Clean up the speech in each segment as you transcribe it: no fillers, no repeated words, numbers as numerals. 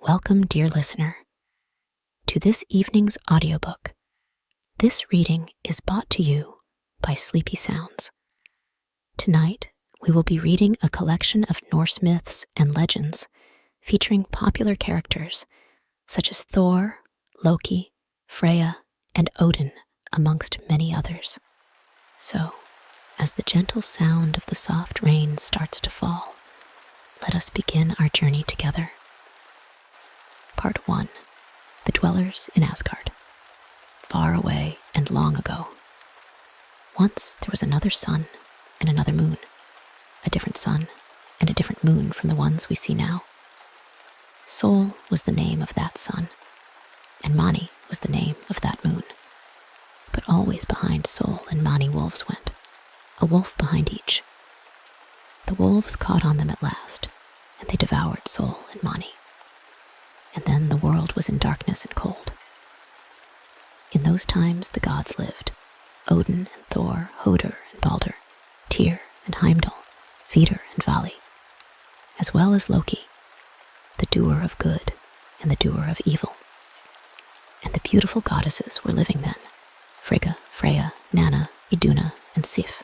Welcome, dear listener, to this evening's audiobook. This reading is brought to you by Sleepy Sounds. Tonight, we will be reading a collection of Norse myths and legends featuring popular characters such as Thor, Loki, Freya, and Odin, amongst many others. So, as the gentle sound of the soft rain starts to fall, let us begin our journey together. Part 1. The Dwellers in Asgard. Far away and long ago. Once there was another sun and another moon, a different sun and a different moon from the ones we see now. Sol was the name of that sun, and Mani was the name of that moon. But always behind Sol and Mani wolves went, a wolf behind each. The wolves caught on them at last, and they devoured Sol and Mani. And then the world was in darkness and cold. In those times the gods lived, Odin and Thor, Hodr and Balder, Tyr and Heimdall, Vidar and Vali, as well as Loki, the doer of good and the doer of evil. And the beautiful goddesses were living then, Frigga, Freya, Nanna, Iduna, and Sif.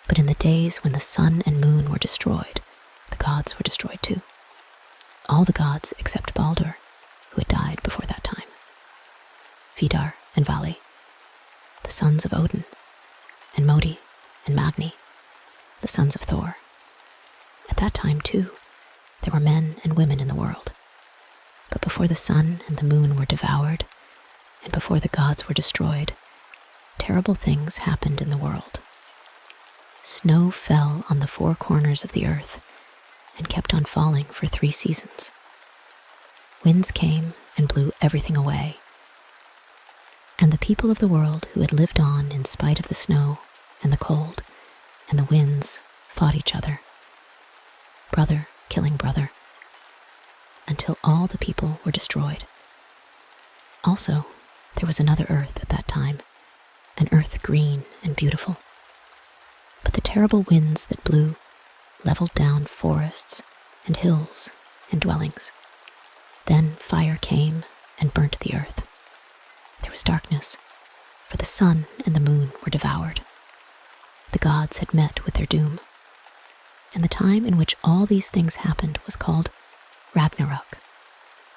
But in the days when the sun and moon were destroyed, the gods were destroyed too. All the gods except Balder, who had died before that time. Vidar and Vali, the sons of Odin, and Modi and Magni, the sons of Thor. At that time, too, there were men and women in the world. But before the sun and the moon were devoured, and before the gods were destroyed, terrible things happened in the world. Snow fell on the four corners of the earth, and kept on falling for 3 seasons. Winds came and blew everything away. And the people of the world who had lived on in spite of the snow and the cold and the winds fought each other, brother killing brother, until all the people were destroyed. Also, there was another earth at that time, an earth green and beautiful. But the terrible winds that blew leveled down forests and hills and dwellings. Then fire came and burnt the earth. There was darkness, for the sun and the moon were devoured. The gods had met with their doom. And the time in which all these things happened was called Ragnarok,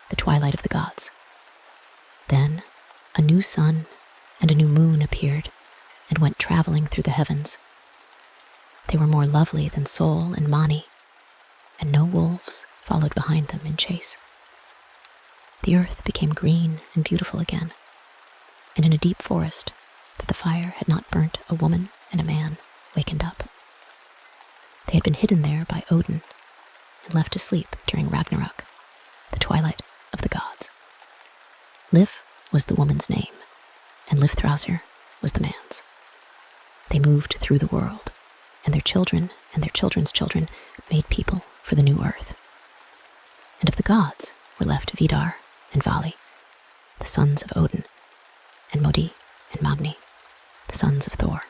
the twilight of the gods. Then a new sun and a new moon appeared and went traveling through the heavens. They were more lovely than Sol and Mani, and no wolves followed behind them in chase. The earth became green and beautiful again, and in a deep forest that the fire had not burnt, a woman and a man wakened up. They had been hidden there by Odin and left to sleep during Ragnarok, the twilight of the gods. Lif was the woman's name, and Lifthrasir was the man's. They moved through the world, and their children and their children's children made people for the new earth. And of the gods were left Vidar and Vali, the sons of Odin, and Modi and Magni, the sons of Thor.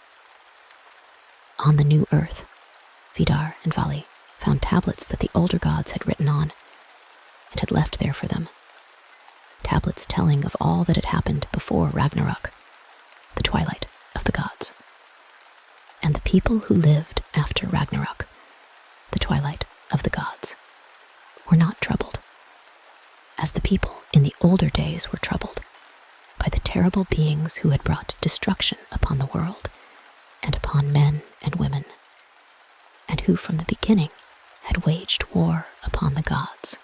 On the new earth, Vidar and Vali found tablets that the older gods had written on and had left there for them. Tablets telling of all that had happened before Ragnarok, the twilight of the gods. And the people who lived after Ragnarok, the twilight of the gods, were not troubled, as the people in the older days were troubled by the terrible beings who had brought destruction upon the world and upon men and women, and who from the beginning had waged war upon the gods.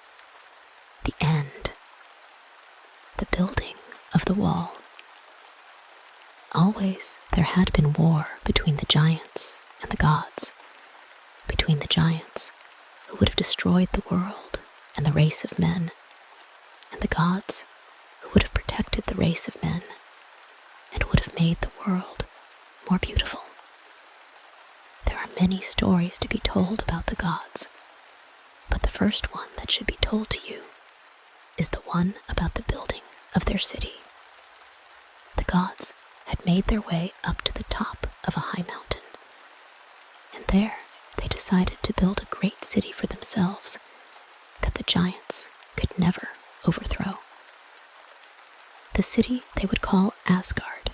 The end. The building of the wall. Always there had been war between the giants and the gods, between the giants who would have destroyed the world and the race of men, and the gods who would have protected the race of men and would have made the world more beautiful. There are many stories to be told about the gods, but the first one that should be told to you is the one about the building of their city. The gods had made their way up to the top of a high mountain, and there they decided to build a great city for themselves that the giants could would never overthrow. The city they would call Asgard,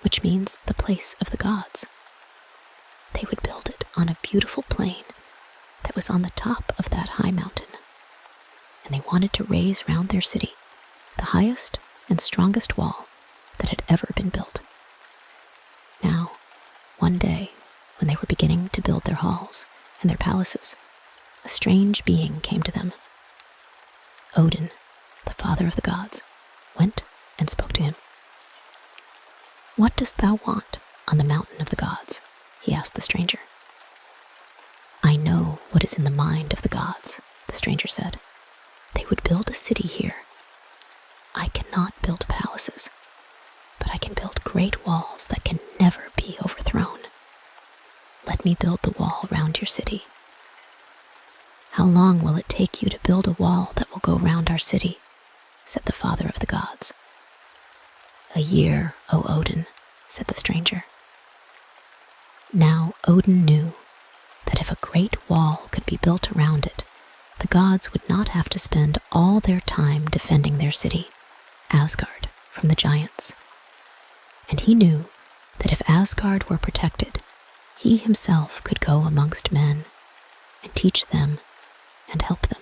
which means the place of the gods. They would build it on a beautiful plain that was on the top of that high mountain, and they wanted to raise round their city the highest and strongest wall that had ever been built. Now, one day, when they were beginning to build their halls and their palaces, a strange being came to them. Odin, the father of the gods, went and spoke to him. "What dost thou want on the mountain of the gods?" he asked the stranger. "I know what is in the mind of the gods," the stranger said. "They would build a city here. I cannot build palaces, but I can build great walls that can never be overthrown. Let me build the wall round your city." "How long will it take you to build a wall that will go round our city?" said the father of the gods. "A year, O Odin," said the stranger. Now Odin knew that if a great wall could be built around it, the gods would not have to spend all their time defending their city, Asgard, from the giants. And he knew that if Asgard were protected, he himself could go amongst men and teach them and help them.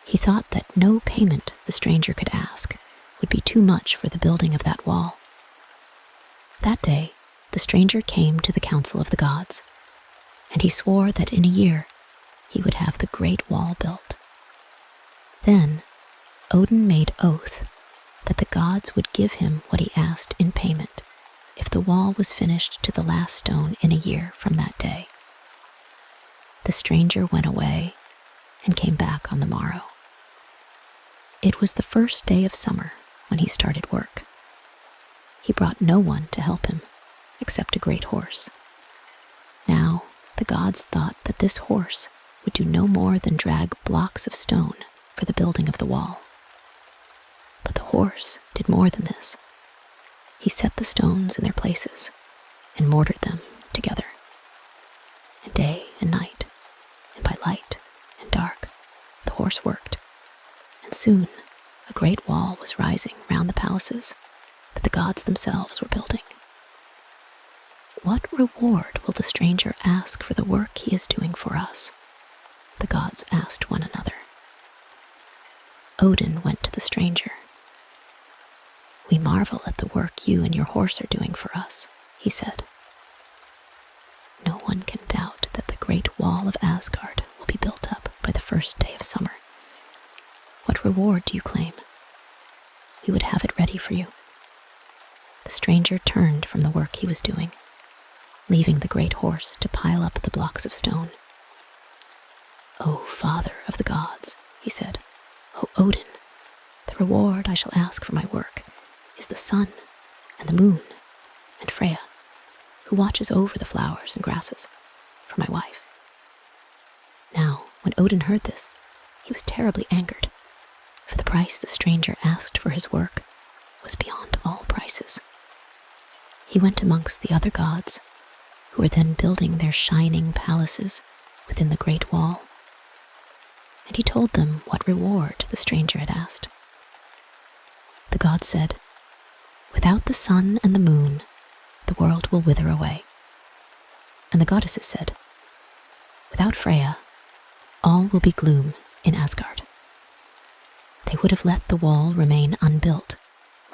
He thought that no payment the stranger could ask would be too much for the building of that wall. That day, the stranger came to the council of the gods, and he swore that in a year he would have the great wall built. Then Odin made oath that the gods would give him what he asked in payment if the wall was finished to the last stone in a year from that day. The stranger went away and came back on the morrow. It was the first day of summer when he started work. He brought no one to help him except a great horse. Now the gods thought that this horse would do no more than drag blocks of stone for the building of the wall. But the horse did more than this. He set the stones in their places and mortared them together. And day and night, and by light and dark, the horse worked, and soon a great wall was rising round the palaces that the gods themselves were building. "What reward will the stranger ask for the work he is doing for us?" the gods asked one another. Odin went to the stranger. "We marvel at the work you and your horse are doing for us," he said. "No one can doubt that the great wall of Asgard will be built up by the first day of summer. What reward do you claim? We would have it ready for you." The stranger turned from the work he was doing, leaving the great horse to pile up the blocks of stone. "O father of the gods," he said, "O Odin, the reward I shall ask for my work is the sun and the moon and Freya, who watches over the flowers and grasses, for my wife." Now, when Odin heard this, he was terribly angered, for the price the stranger asked for his work was beyond all prices. He went amongst the other gods, who were then building their shining palaces within the great wall, and he told them what reward the stranger had asked. The gods said, "Without the sun and the moon, the world will wither away." And the goddesses said, "Without Freya, all will be gloom in Asgard." They would have let the wall remain unbuilt,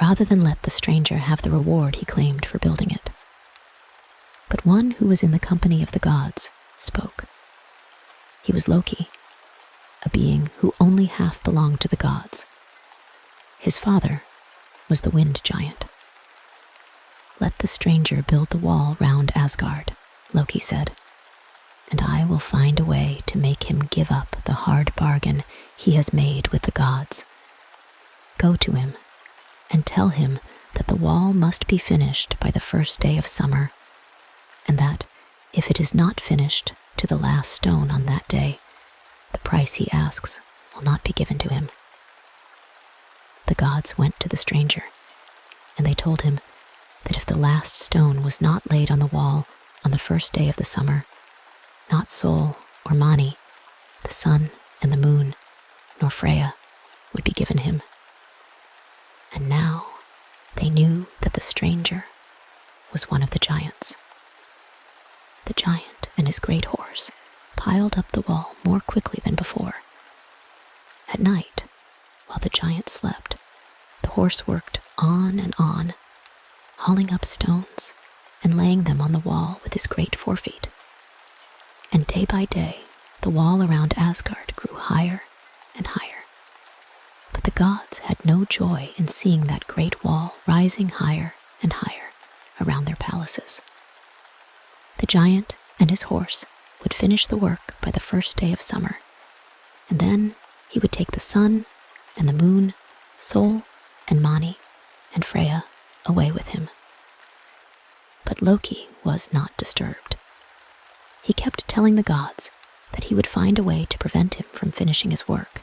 rather than let the stranger have the reward he claimed for building it. But one who was in the company of the gods spoke. He was Loki, a being who only half belonged to the gods. His father was the wind giant. "Let the stranger build the wall round Asgard," Loki said, "and I will find a way to make him give up the hard bargain he has made with the gods. Go to him and tell him that the wall must be finished by the first day of summer, and that if it is not finished to the last stone on that day, the price he asks will not be given to him." The gods went to the stranger, and they told him that if the last stone was not laid on the wall on the first day of the summer, not Sol or Mani, the sun and the moon, nor nor Freya would be given him. And now they knew that the stranger was one of the giants. The giant and his great horse piled up the wall more quickly than before. At night, while the giant slept, the horse worked on and on, hauling up stones and laying them on the wall with his great forefeet. And day by day, the wall around Asgard grew higher and higher. But the gods had no joy in seeing that great wall rising higher and higher around their palaces. The giant and his horse would finish the work by the first day of summer, and then he would take the sun and the moon, Sol and Mani and Freya away with him. But Loki was not disturbed. He kept telling the gods that he would find a way to prevent him from finishing his work,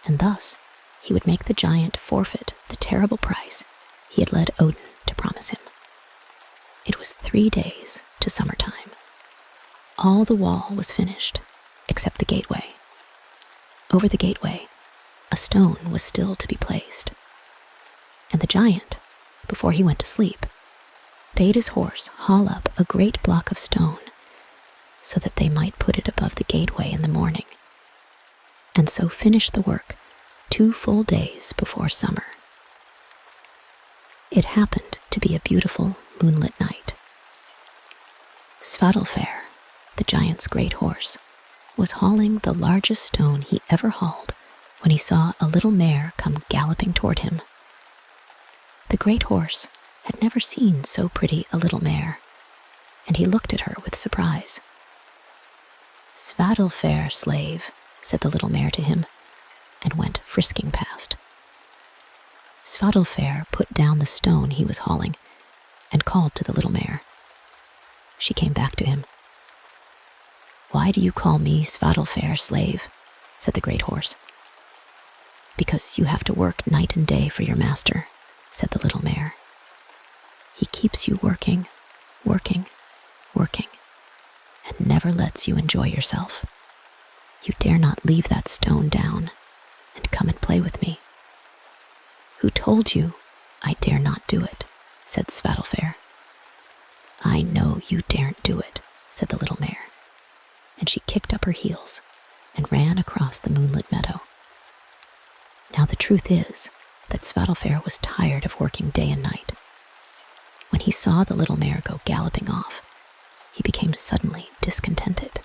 and thus he would make the giant forfeit the terrible price he had led Odin to promise him. It was 3 days to summertime. All the wall was finished, except the gateway. Over the gateway, a stone was still to be placed, and the giant, before he went to sleep, bade his horse haul up a great block of stone so that they might put it above the gateway in the morning, and so finish the work 2 full days before summer. It happened to be a beautiful moonlit night. Svadilfare, the giant's great horse, was hauling the largest stone he ever hauled when he saw a little mare come galloping toward him. The great horse had never seen so pretty a little mare, and he looked at her with surprise. "Svadilfare, slave," said the little mare to him, and went frisking past. Svadilfare put down the stone he was hauling and called to the little mare. She came back to him. "Why do you call me Svadilfare, slave?" said the great horse. "Because you have to work night and day for your master," said the little mare. "He keeps you working, working, working, and never lets you enjoy yourself. You dare not leave that stone down and come and play with me." "Who told you I dare not do it?" said Svadilfare. "I know you daren't do it," said the little mare, and she kicked up her heels and ran across the moonlit meadow. Now the truth is that Svadilfare was tired of working day and night. When he saw the little mare go galloping off, he became suddenly discontented.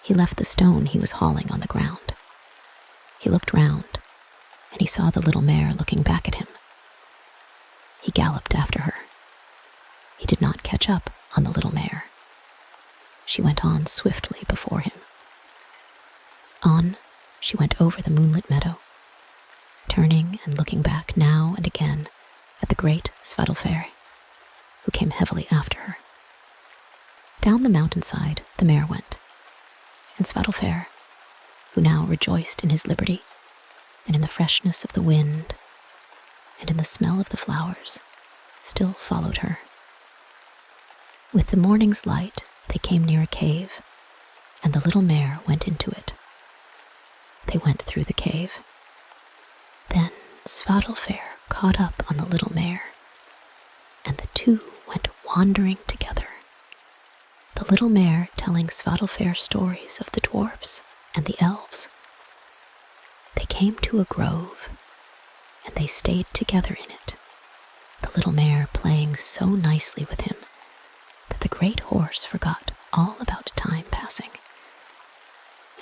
He left the stone he was hauling on the ground. He looked round, and he saw the little mare looking back at him. He galloped after her. He did not catch up on the little mare. She went on swiftly before him. On she went over the moonlit meadow, turning and looking back now and again at the great Svadilfare, who came heavily after her. Down the mountainside the mare went, and Svadilfare, who now rejoiced in his liberty, and in the freshness of the wind, and in the smell of the flowers, still followed her. With the morning's light, they came near a cave, and the little mare went into it. They went through the cave. Then Svadilfare caught up on the little mare, and the two went wandering together. The little mare telling Svadilfare stories of the dwarfs and the elves. They came to a grove, and they stayed together in it, the little mare playing so nicely with him that the great horse forgot all about time passing.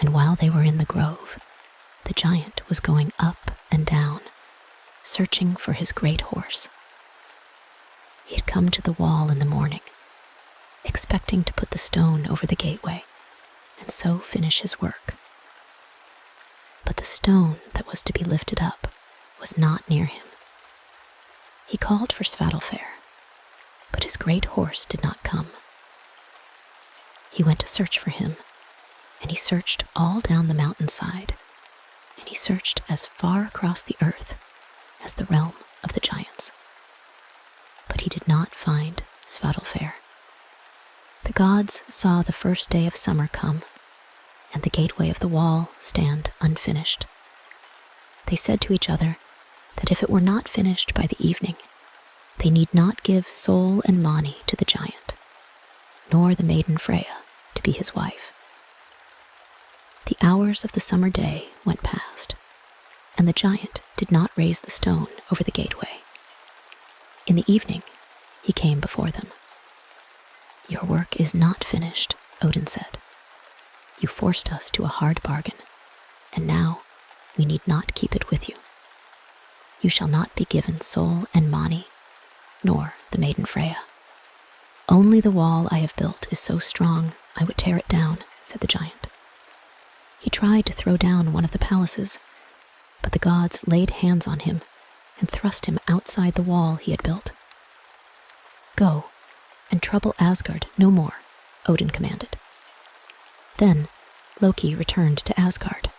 And while they were in the grove, the giant was going up and down, searching for his great horse. He had come to the wall in the morning, expecting to put the stone over the gateway and so finish his work. But the stone that was to be lifted up was not near him. He called for Svadilfare, but his great horse did not come. He went to search for him, and he searched all down the mountainside, and he searched as far across the earth as the realm of the giants. But he did not find Svadilfare. The gods saw the first day of summer come, and the gateway of the wall stand unfinished. They said to each other that if it were not finished by the evening, they need not give Sol and Mani to the giant, nor the maiden Freya to be his wife. The hours of the summer day went past, and the giant did not raise the stone over the gateway. In the evening, he came before them. "Your work is not finished," Odin said. "You forced us to a hard bargain, and now we need not keep it with you. You shall not be given Sol and Mani, nor the maiden Freya. Only the wall I have built is so strong I would tear it down," said the giant. He tried to throw down one of the palaces, but the gods laid hands on him and thrust him outside the wall he had built. "Go and trouble Asgard no more," Odin commanded. Then Loki returned to Asgard.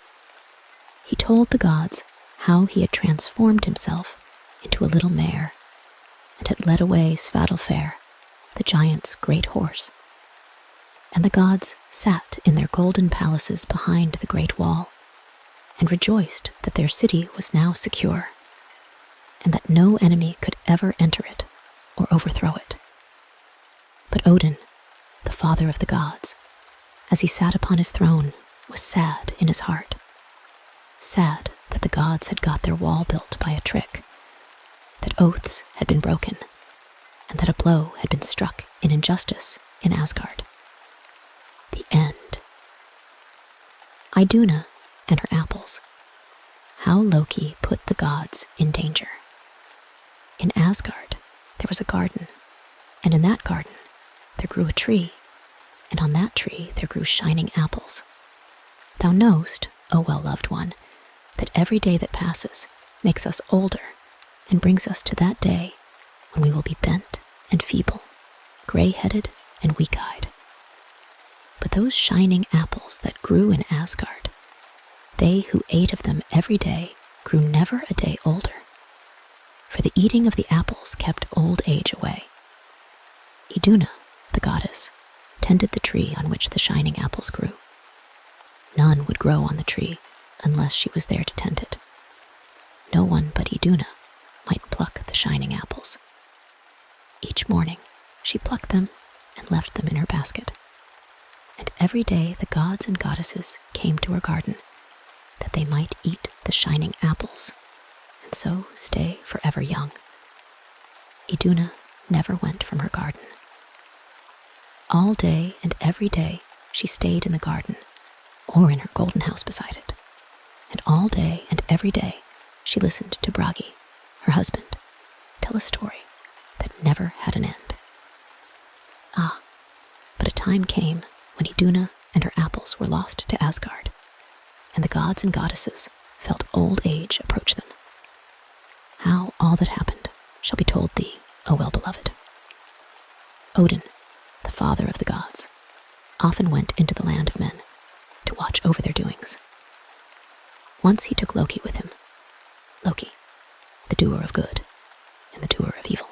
He told the gods how he had transformed himself into a little mare and had led away Svadilfare, the giant's great horse. And the gods sat in their golden palaces behind the great wall and rejoiced that their city was now secure and that no enemy could ever enter it or overthrow it. But Odin, the father of the gods, as he sat upon his throne, was sad in his heart. Sad that the gods had got their wall built by a trick, that oaths had been broken, and that a blow had been struck in injustice in Asgard. The end. Iduna and her apples. How Loki put the gods in danger. In Asgard, there was a garden, and in that garden there grew a tree, and on that tree there grew shining apples. Thou knowst, O well-loved one, that every day that passes makes us older and brings us to that day when we will be bent and feeble, gray-headed and weak-eyed. But those shining apples that grew in Asgard, they who ate of them every day grew never a day older, for the eating of the apples kept old age away. Iduna, the goddess, tended the tree on which the shining apples grew. None would grow on the tree unless she was there to tend it. No one but Iduna might pluck the shining apples. Each morning she plucked them and left them in her basket. And every day the gods and goddesses came to her garden, that they might eat the shining apples, and so stay forever young. Iduna never went from her garden. All day and every day she stayed in the garden, or in her golden house beside it. And all day and every day she listened to Bragi, her husband, tell a story that never had an end. Ah, but a time came when Iduna and her apples were lost to Asgard, and the gods and goddesses felt old age approach them. How all that happened shall be told thee, O well-beloved. Odin, the father of the gods, often went into the land of men to watch over their doings. Once he took Loki with him, Loki, the doer of good and the doer of evil.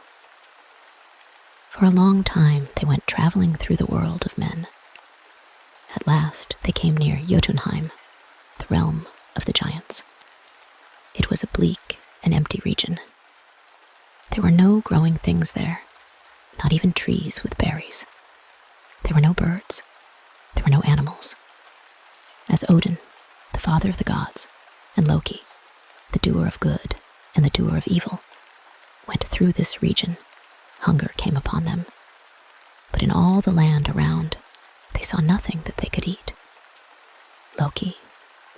For a long time they went traveling through the world of men. At last they came near Jotunheim, the realm of the giants. It was a bleak and empty region. There were no growing things there, not even trees with berries. There were no birds. There were no animals. As Odin, the father of the gods, and Loki, the doer of good and the doer of evil, went through this region, hunger came upon them. But in all the land around, they saw nothing that they could eat. Loki,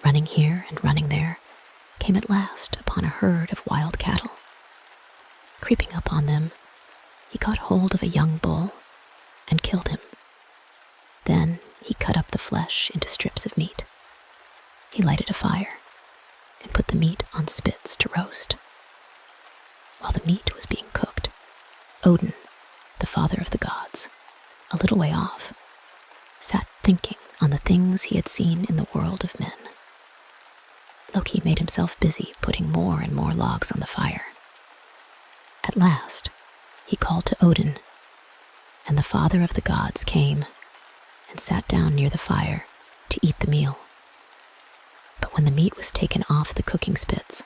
running here and running there, came at last upon a herd of wild cattle. Creeping up on them, he caught hold of a young bull and killed him. Then he cut up the flesh into strips of meat. He lighted a fire and put the meat on spits to roast. While the meat was being cooked, Odin, the father of the gods, a little way off, sat thinking on the things he had seen in the world of men. Loki made himself busy putting more and more logs on the fire. At last, he called to Odin, and the father of the gods came and sat down near the fire to eat the meal. But when the meat was taken off the cooking spits,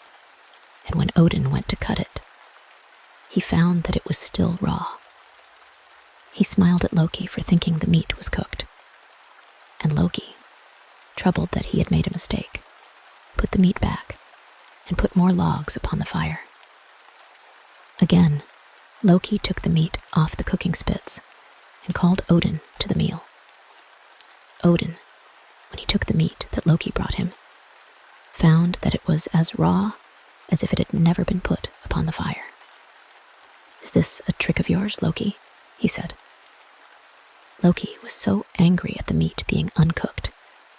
and when Odin went to cut it, he found that it was still raw. He smiled at Loki for thinking the meat was cooked, and Loki, troubled that he had made a mistake, put the meat back and put more logs upon the fire. Again, Loki took the meat off the cooking spits and called Odin to the meal. Odin, when he took the meat that Loki brought him, found that it was as raw as if it had never been put upon the fire. "Is this a trick of yours, Loki?" he said. Loki was so angry at the meat being uncooked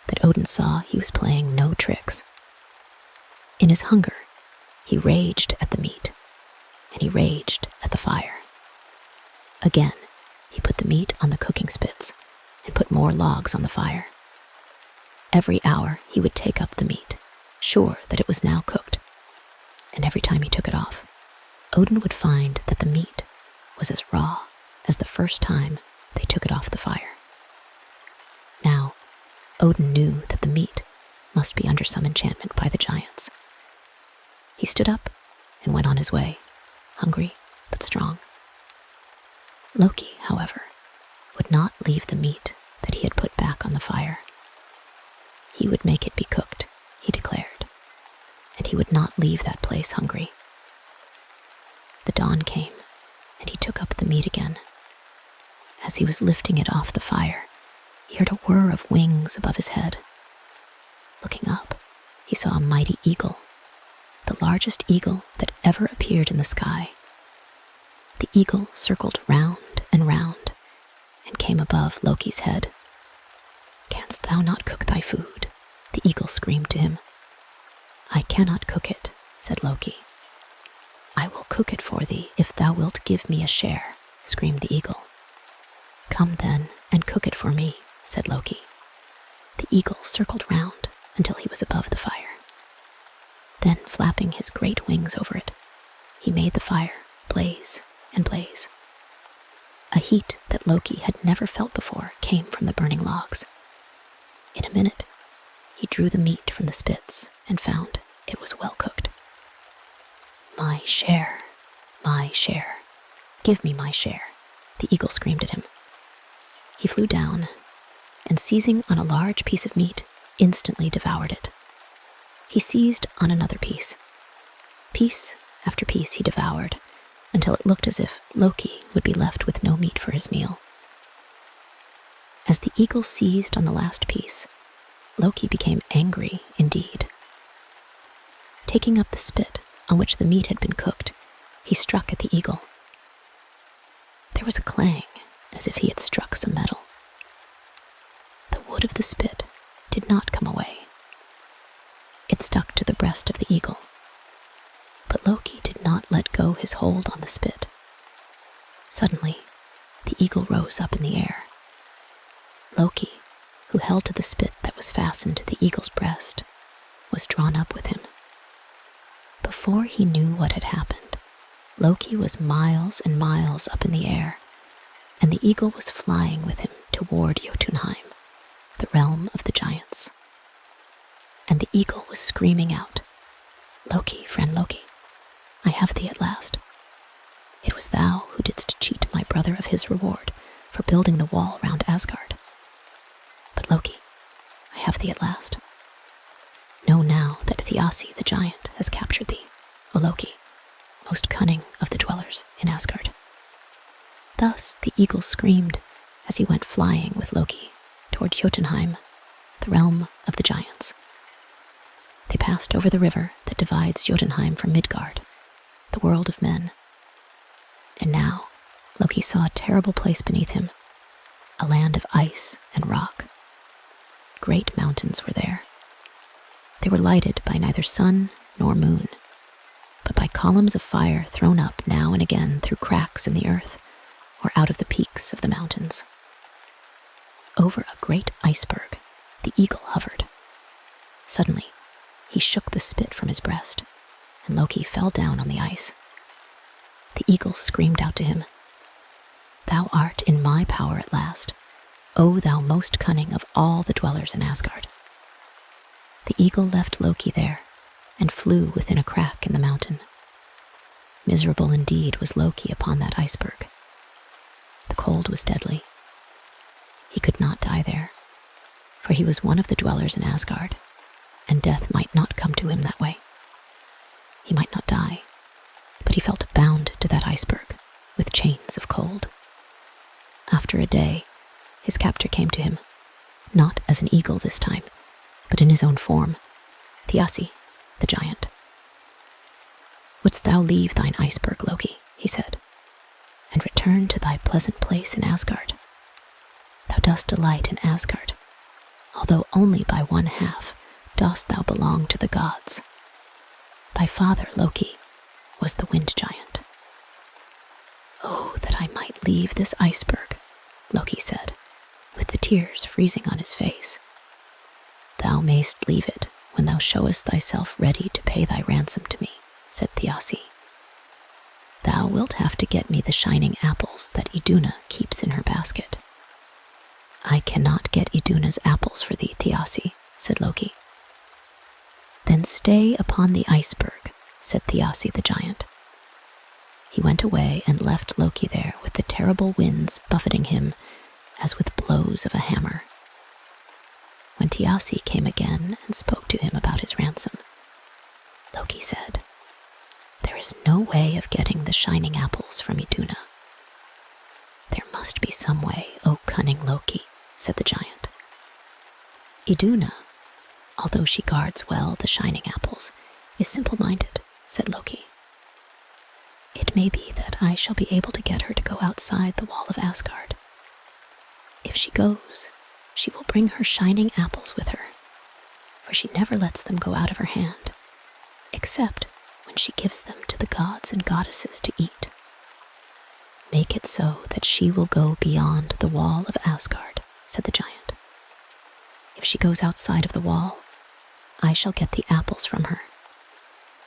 that Odin saw he was playing no tricks. In his hunger, he raged at the meat, and he raged at the fire. Again, he put the meat on the cooking spits and put more logs on the fire. Every hour he would take up the meat, sure that it was now cooked, and every time he took it off, Odin would find that the meat was as raw as the first time they took it off the fire. Now, Odin knew that the meat must be under some enchantment by the giants. He stood up and went on his way, hungry but strong. Loki, however, would not leave the meat that he had put back on the fire. He would make it be cooked, he declared, and he would not leave that place hungry. The dawn came, and he took up the meat again. As he was lifting it off the fire, he heard a whir of wings above his head. Looking up, he saw a mighty eagle, the largest eagle that ever appeared in the sky. The eagle circled round and round and came above Loki's head. "Canst thou not cook thy food?" the eagle screamed to him. "I cannot cook it," said Loki. "I will cook it for thee if thou wilt give me a share," screamed the eagle. "Come then and cook it for me," said Loki. The eagle circled round until he was above the fire. Then, flapping his great wings over it, he made the fire blaze and blaze. A heat that Loki had never felt before came from the burning logs. In a minute, he drew the meat from the spits and found it was well cooked. "My share, give me my share," the eagle screamed at him. He flew down, and seizing on a large piece of meat, instantly devoured it. He seized on another piece. Piece after piece he devoured, until it looked as if Loki would be left with no meat for his meal. As the eagle seized on the last piece, Loki became angry indeed. Taking up the spit on which the meat had been cooked, he struck at the eagle. There was a clang, as if he had struck some metal. The wood of the spit did not come away. It stuck to the breast of the eagle. But Loki did not let go his hold on the spit. Suddenly, the eagle rose up in the air. Loki, who held to the spit that was fastened to the eagle's breast, was drawn up with him. Before he knew what had happened, Loki was miles and miles up in the air, and the eagle was flying with him toward Jotunheim, the realm of the giants. And the eagle was screaming out, "Loki, friend Loki, I have thee at last. It was thou who didst cheat my brother of his reward for building the wall round Asgard. But Loki, I have thee at last. Know now that Thiassi the giant has captured thee, O Loki, most cunning of the dwellers in Asgard." Thus the eagle screamed as he went flying with Loki toward Jotunheim, the realm of the giants. They passed over the river that divides Jotunheim from Midgard, the world of men. And now Loki saw a terrible place beneath him, a land of ice and rock. Great mountains were there. They were lighted by neither sun nor moon, but by columns of fire thrown up now and again through cracks in the earth or out of the peaks of the mountains. Over a great iceberg, the eagle hovered. Suddenly, he shook the spit from his breast, and Loki fell down on the ice. The eagle screamed out to him, "Thou art in my power at last. O thou most cunning of all the dwellers in Asgard. The eagle left Loki there and flew within a crack in the mountain. Miserable indeed was Loki upon that iceberg. The cold was deadly. He could not die there, for he was one of the dwellers in Asgard, and death might not come to him that way. He might not die, but he felt bound to that iceberg with chains of cold. After a day, his captor came to him, not as an eagle this time, but in his own form, Thiassi, the giant. "Wouldst thou leave thine iceberg, Loki," he said, "and return to thy pleasant place in Asgard? Thou dost delight in Asgard, although only by one half dost thou belong to the gods. Thy father, Loki, was the wind giant." "Oh, that I might leave this iceberg," Loki said, with the tears freezing on his face. "Thou mayst leave it when thou showest thyself ready to pay thy ransom to me," said Thiassi. "Thou wilt have to get me the shining apples that Iduna keeps in her basket." "I cannot get Iduna's apples for thee, Thiassi," said Loki. "Then stay upon the iceberg," said Thiassi the giant. He went away and left Loki there with the terrible winds buffeting him as with blows of a hammer. When Thiassi came again and spoke to him about his ransom, Loki said, "There is no way of getting the shining apples from Iduna." "There must be some way, O cunning Loki," said the giant. "Iduna, although she guards well the shining apples, is simple-minded," said Loki. "It may be that I shall be able to get her to go outside the wall of Asgard. If she goes, she will bring her shining apples with her, for she never lets them go out of her hand, except when she gives them to the gods and goddesses to eat. Make it so that she will go beyond the wall of Asgard," said the giant. "If she goes outside of the wall, I shall get the apples from her.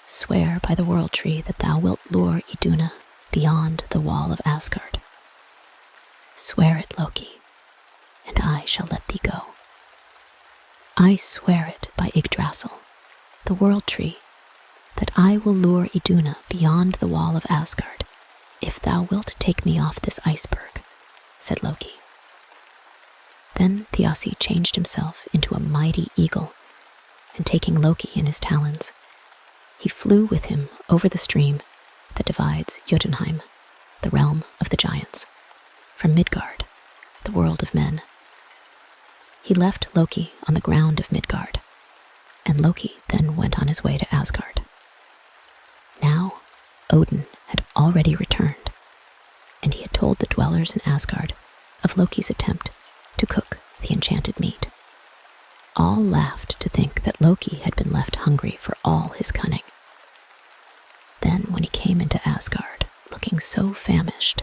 Swear by the world tree that thou wilt lure Iduna beyond the wall of Asgard. Swear it, Loki, and I shall let thee go." "I swear it by Yggdrasil, the world tree, that I will lure Iduna beyond the wall of Asgard, if thou wilt take me off this iceberg," said Loki. Then Thiassi changed himself into a mighty eagle, and taking Loki in his talons, he flew with him over the stream that divides Jotunheim, the realm of the giants, from Midgard, the world of men. He left Loki on the ground of Midgard, and Loki then went on his way to Asgard. Now Odin had already returned, and he had told the dwellers in Asgard of Loki's attempt to cook the enchanted meat. All laughed to think that Loki had been left hungry for all his cunning. Then when he came into Asgard, looking so famished,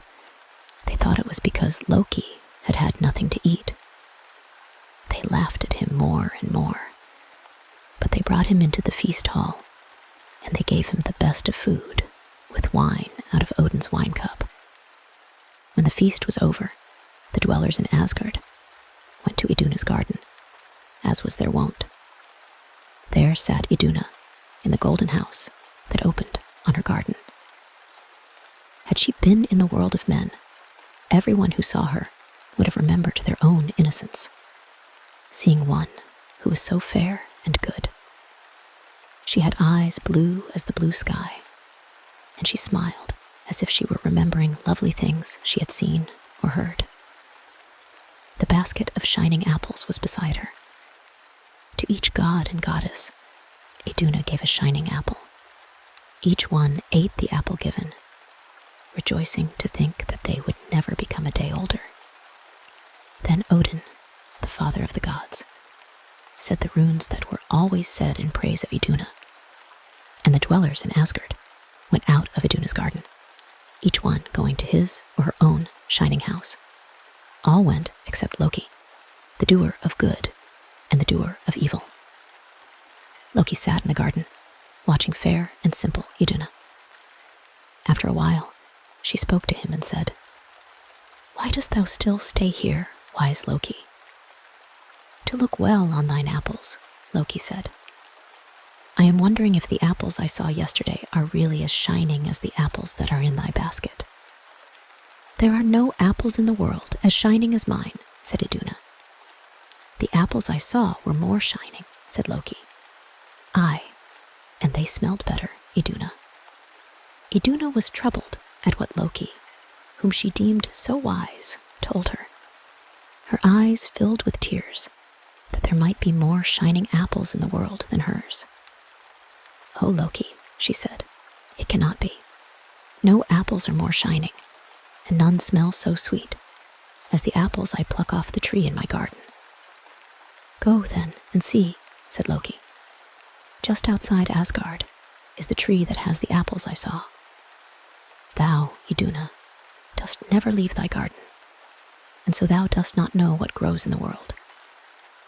they thought it was because Loki had had nothing to eat. They laughed at him more and more, but they brought him into the feast hall, and they gave him the best of food, with wine out of Odin's wine cup. When the feast was over, the dwellers in Asgard went to Iduna's garden, as was their wont. There sat Iduna in the golden house that opened on her garden. Had she been in the world of men, everyone who saw her would have remembered their own innocence, seeing one who was so fair and good. She had eyes blue as the blue sky, and she smiled as if she were remembering lovely things she had seen or heard. The basket of shining apples was beside her. To each god and goddess, Iduna gave a shining apple. Each one ate the apple given, rejoicing to think that they would never become a day older. Then Odin, the father of the gods, said the runes that were always said in praise of Iduna, and the dwellers in Asgard went out of Iduna's garden, each one going to his or her own shining house. All went except Loki, the doer of good and the doer of evil. Loki sat in the garden, watching fair and simple Iduna. After a while, she spoke to him and said, "Why dost thou still stay here wise Loki. To look well on thine apples, Loki said. I am wondering if the apples I saw yesterday are really as shining as the apples that are in thy basket. There are no apples in the world as shining as mine, said Iduna. The apples I saw were more shining, said Loki. Aye, and they smelled better, Iduna. Iduna was troubled at what Loki, whom she deemed so wise, told her. Her eyes filled with tears, that there might be more shining apples in the world than hers. Oh, Loki, she said, it cannot be. No apples are more shining, and none smell so sweet as the apples I pluck off the tree in my garden. Go, then, and see, said Loki. Just outside Asgard is the tree that has the apples I saw. Thou, Iduna, dost never leave thy garden, and so thou dost not know what grows in the world.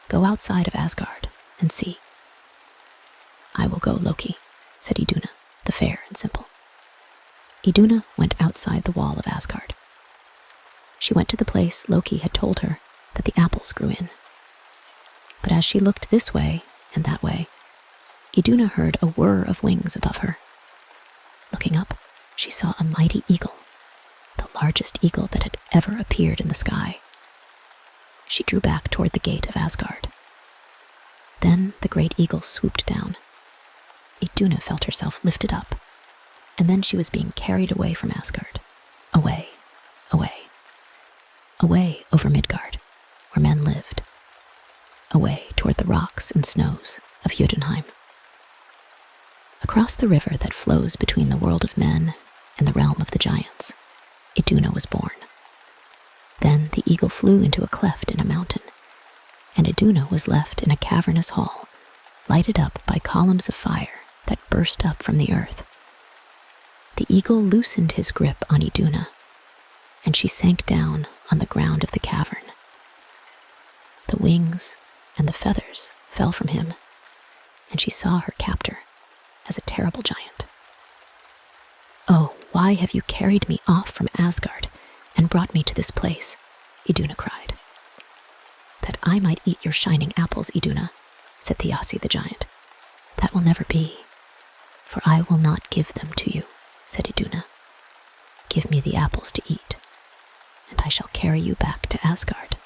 Go outside of Asgard and see. I will go, Loki, said Iduna, the fair and simple. Iduna went outside the wall of Asgard. She went to the place Loki had told her that the apples grew in. But as she looked this way and that way, Iduna heard a whir of wings above her. Looking up, she saw a mighty eagle, the largest eagle that had ever appeared in the sky. She drew back toward the gate of Asgard. Then the great eagle swooped down. Iduna felt herself lifted up, and then she was being carried away from Asgard. Away, away, away over Midgard, where men lived. Away toward the rocks and snows of Jotunheim. Across the river that flows between the world of men and the realm of the giants, Iduna was born. Then the eagle flew into a cleft in a mountain, and Iduna was left in a cavernous hall, lighted up by columns of fire that burst up from the earth. The eagle loosened his grip on Iduna, and she sank down on the ground of the cavern. The wings and the feathers fell from him, and she saw her captor as a terrible giant. Oh, why have you carried me off from Asgard and brought me to this place? Iduna cried. That I might eat your shining apples, Iduna, said Thiassi the giant. That will never be, for I will not give them to you, said Iduna. Give me the apples to eat, and I shall carry you back to Asgard.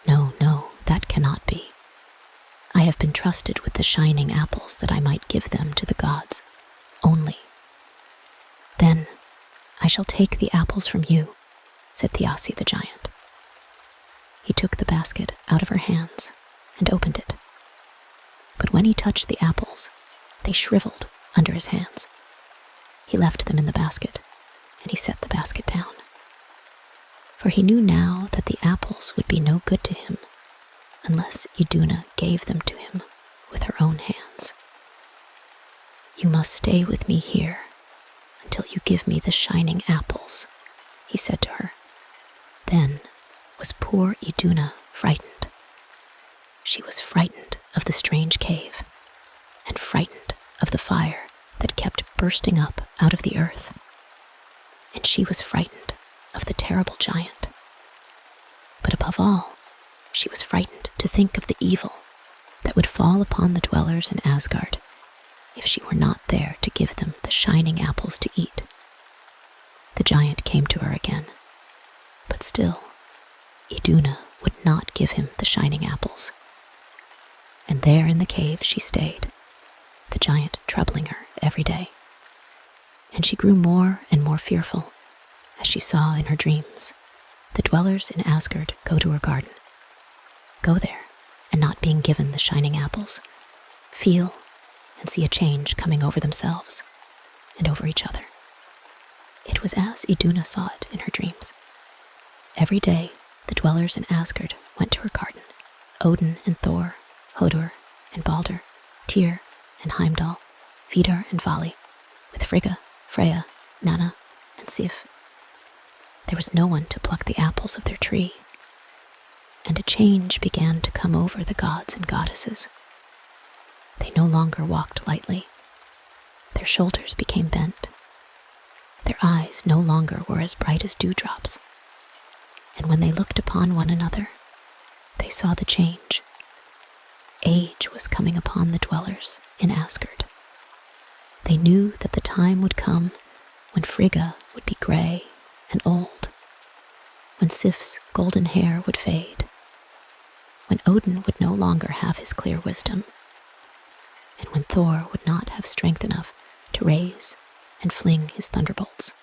No, no, that cannot be. I have been trusted with the shining apples that I might give them to the gods only. Then I shall take the apples from you, said Thiassi the giant. He took the basket out of her hands and opened it. But when he touched the apples, they shriveled under his hands. He left them in the basket, and he set the basket down. For he knew now that the apples would be no good to him unless Iduna gave them to him with her own hands. You must stay with me here until you give me the shining apples, he said to her. Then was poor Iduna frightened. She was frightened of the strange cave, and frightened of the fire that kept bursting up out of the earth. And she was frightened of the terrible giant. But above all, she was frightened to think of the evil that would fall upon the dwellers in Asgard if she were not there to give them the shining apples to eat. The giant came to her again, but still, Iduna would not give him the shining apples. And there in the cave she stayed, the giant troubling her every day. And she grew more and more fearful as she saw in her dreams the dwellers in Asgard go to her garden, go there and not being given the shining apples, feel and see a change coming over themselves and over each other. It was as Iduna saw it in her dreams. Every day the dwellers in Asgard went to her garden, Odin and Thor, Hodur and Balder, Tyr and Heimdall, Vidar and Vali, with Frigga, Freya, Nanna, and Sif. There was no one to pluck the apples of their tree, and a change began to come over the gods and goddesses. They no longer walked lightly. Their shoulders became bent. Their eyes no longer were as bright as dewdrops, and when they looked upon one another, they saw the change. Age was coming upon the dwellers in Asgard. They knew that the time would come when Frigga would be gray and old, when Sif's golden hair would fade, when Odin would no longer have his clear wisdom, and when Thor would not have strength enough to raise and fling his thunderbolts.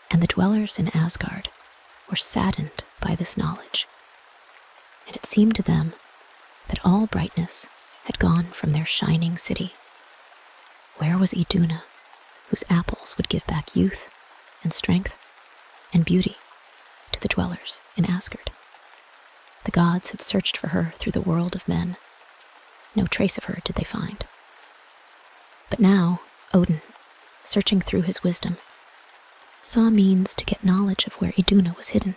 And the dwellers in Asgard were saddened by this knowledge, and it seemed to them that all brightness had gone from their shining city. Where was Iduna, whose apples would give back youth and strength and beauty to the dwellers in Asgard? The gods had searched for her through the world of men. No trace of her did they find. But now, Odin, searching through his wisdom, saw means to get knowledge of where Iduna was hidden.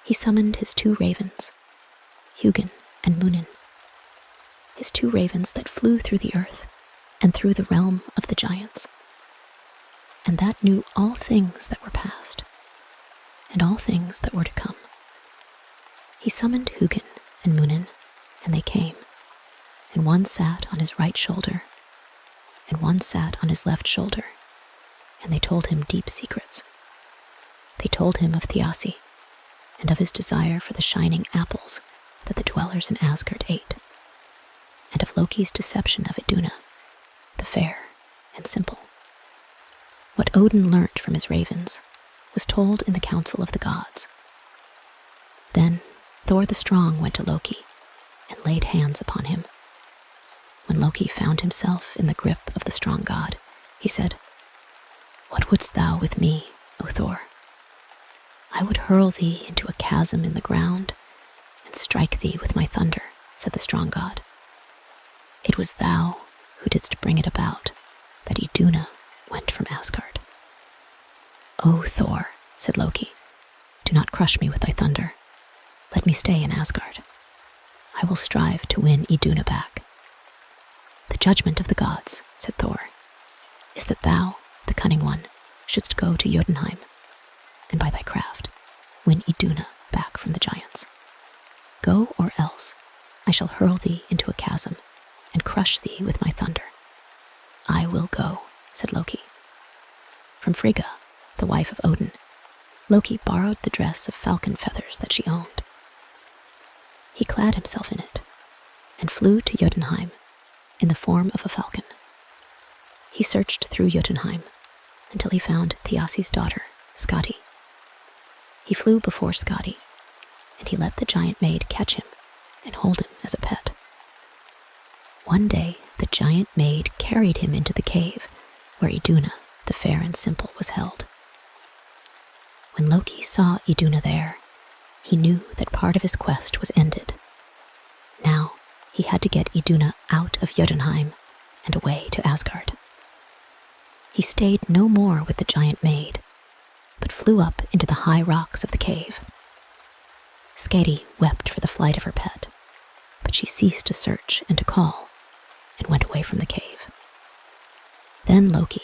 He summoned his 2 ravens, Hugin and Munin, his 2 ravens that flew through the earth and through the realm of the giants, and that knew all things that were past, and all things that were to come. He summoned Hugin and Munin, and they came, and one sat on his right shoulder, and one sat on his left shoulder, and they told him deep secrets. They told him of Thiassi, and of his desire for the shining apples that the dwellers in Asgard ate, and of Loki's deception of Iduna, the fair and simple. What Odin learnt from his ravens was told in the council of the gods. Then Thor the Strong went to Loki and laid hands upon him. When Loki found himself in the grip of the strong god, he said, "What wouldst thou with me, O Thor? I would hurl thee into a chasm in the ground and strike thee with my thunder," said the strong god. "It was thou who didst bring it about that Iduna went from Asgard." "O Thor," said Loki, "do not crush me with thy thunder. Let me stay in Asgard. I will strive to win Iduna back." "The judgment of the gods," said Thor, "is that thou, the cunning one, shouldst go to Jotunheim, and by thy craft win Iduna back from the giants. Go, or else I shall hurl thee into a chasm and crush thee with my thunder." "I will go," said Loki. From Frigga, the wife of Odin, Loki borrowed the dress of falcon feathers that she owned. He clad himself in it and flew to Jotunheim in the form of a falcon. He searched through Jotunheim until he found Thiassi's daughter, Skadi. He flew before Skadi, and he let the giant maid catch him and hold him as a pet. One day, the giant maid carried him into the cave where Iduna, the fair and simple, was held. When Loki saw Iduna there, he knew that part of his quest was ended. Now, he had to get Iduna out of Jotunheim and away to Asgard. He stayed no more with the giant maid, but flew up into the high rocks of the cave. Skadi wept for the flight of her pet, but she ceased to search and to call, and went away from the cave. Then Loki,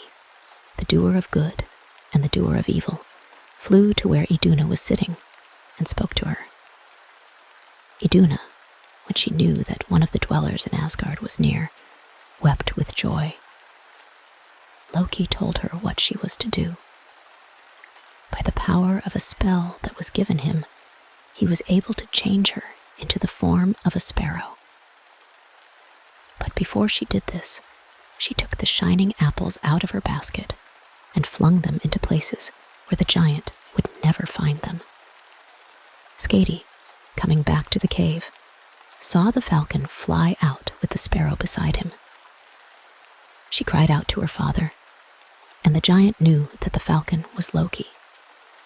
the doer of good and the doer of evil, flew to where Iduna was sitting and spoke to her. Iduna, when she knew that one of the dwellers in Asgard was near, wept with joy. Loki told her what she was to do. By the power of a spell that was given him, he was able to change her into the form of a sparrow. But before she did this, she took the shining apples out of her basket and flung them into places where the giant would never find them. Skadi, coming back to the cave, saw the falcon fly out with the sparrow beside him. She cried out to her father, and the giant knew that the falcon was Loki,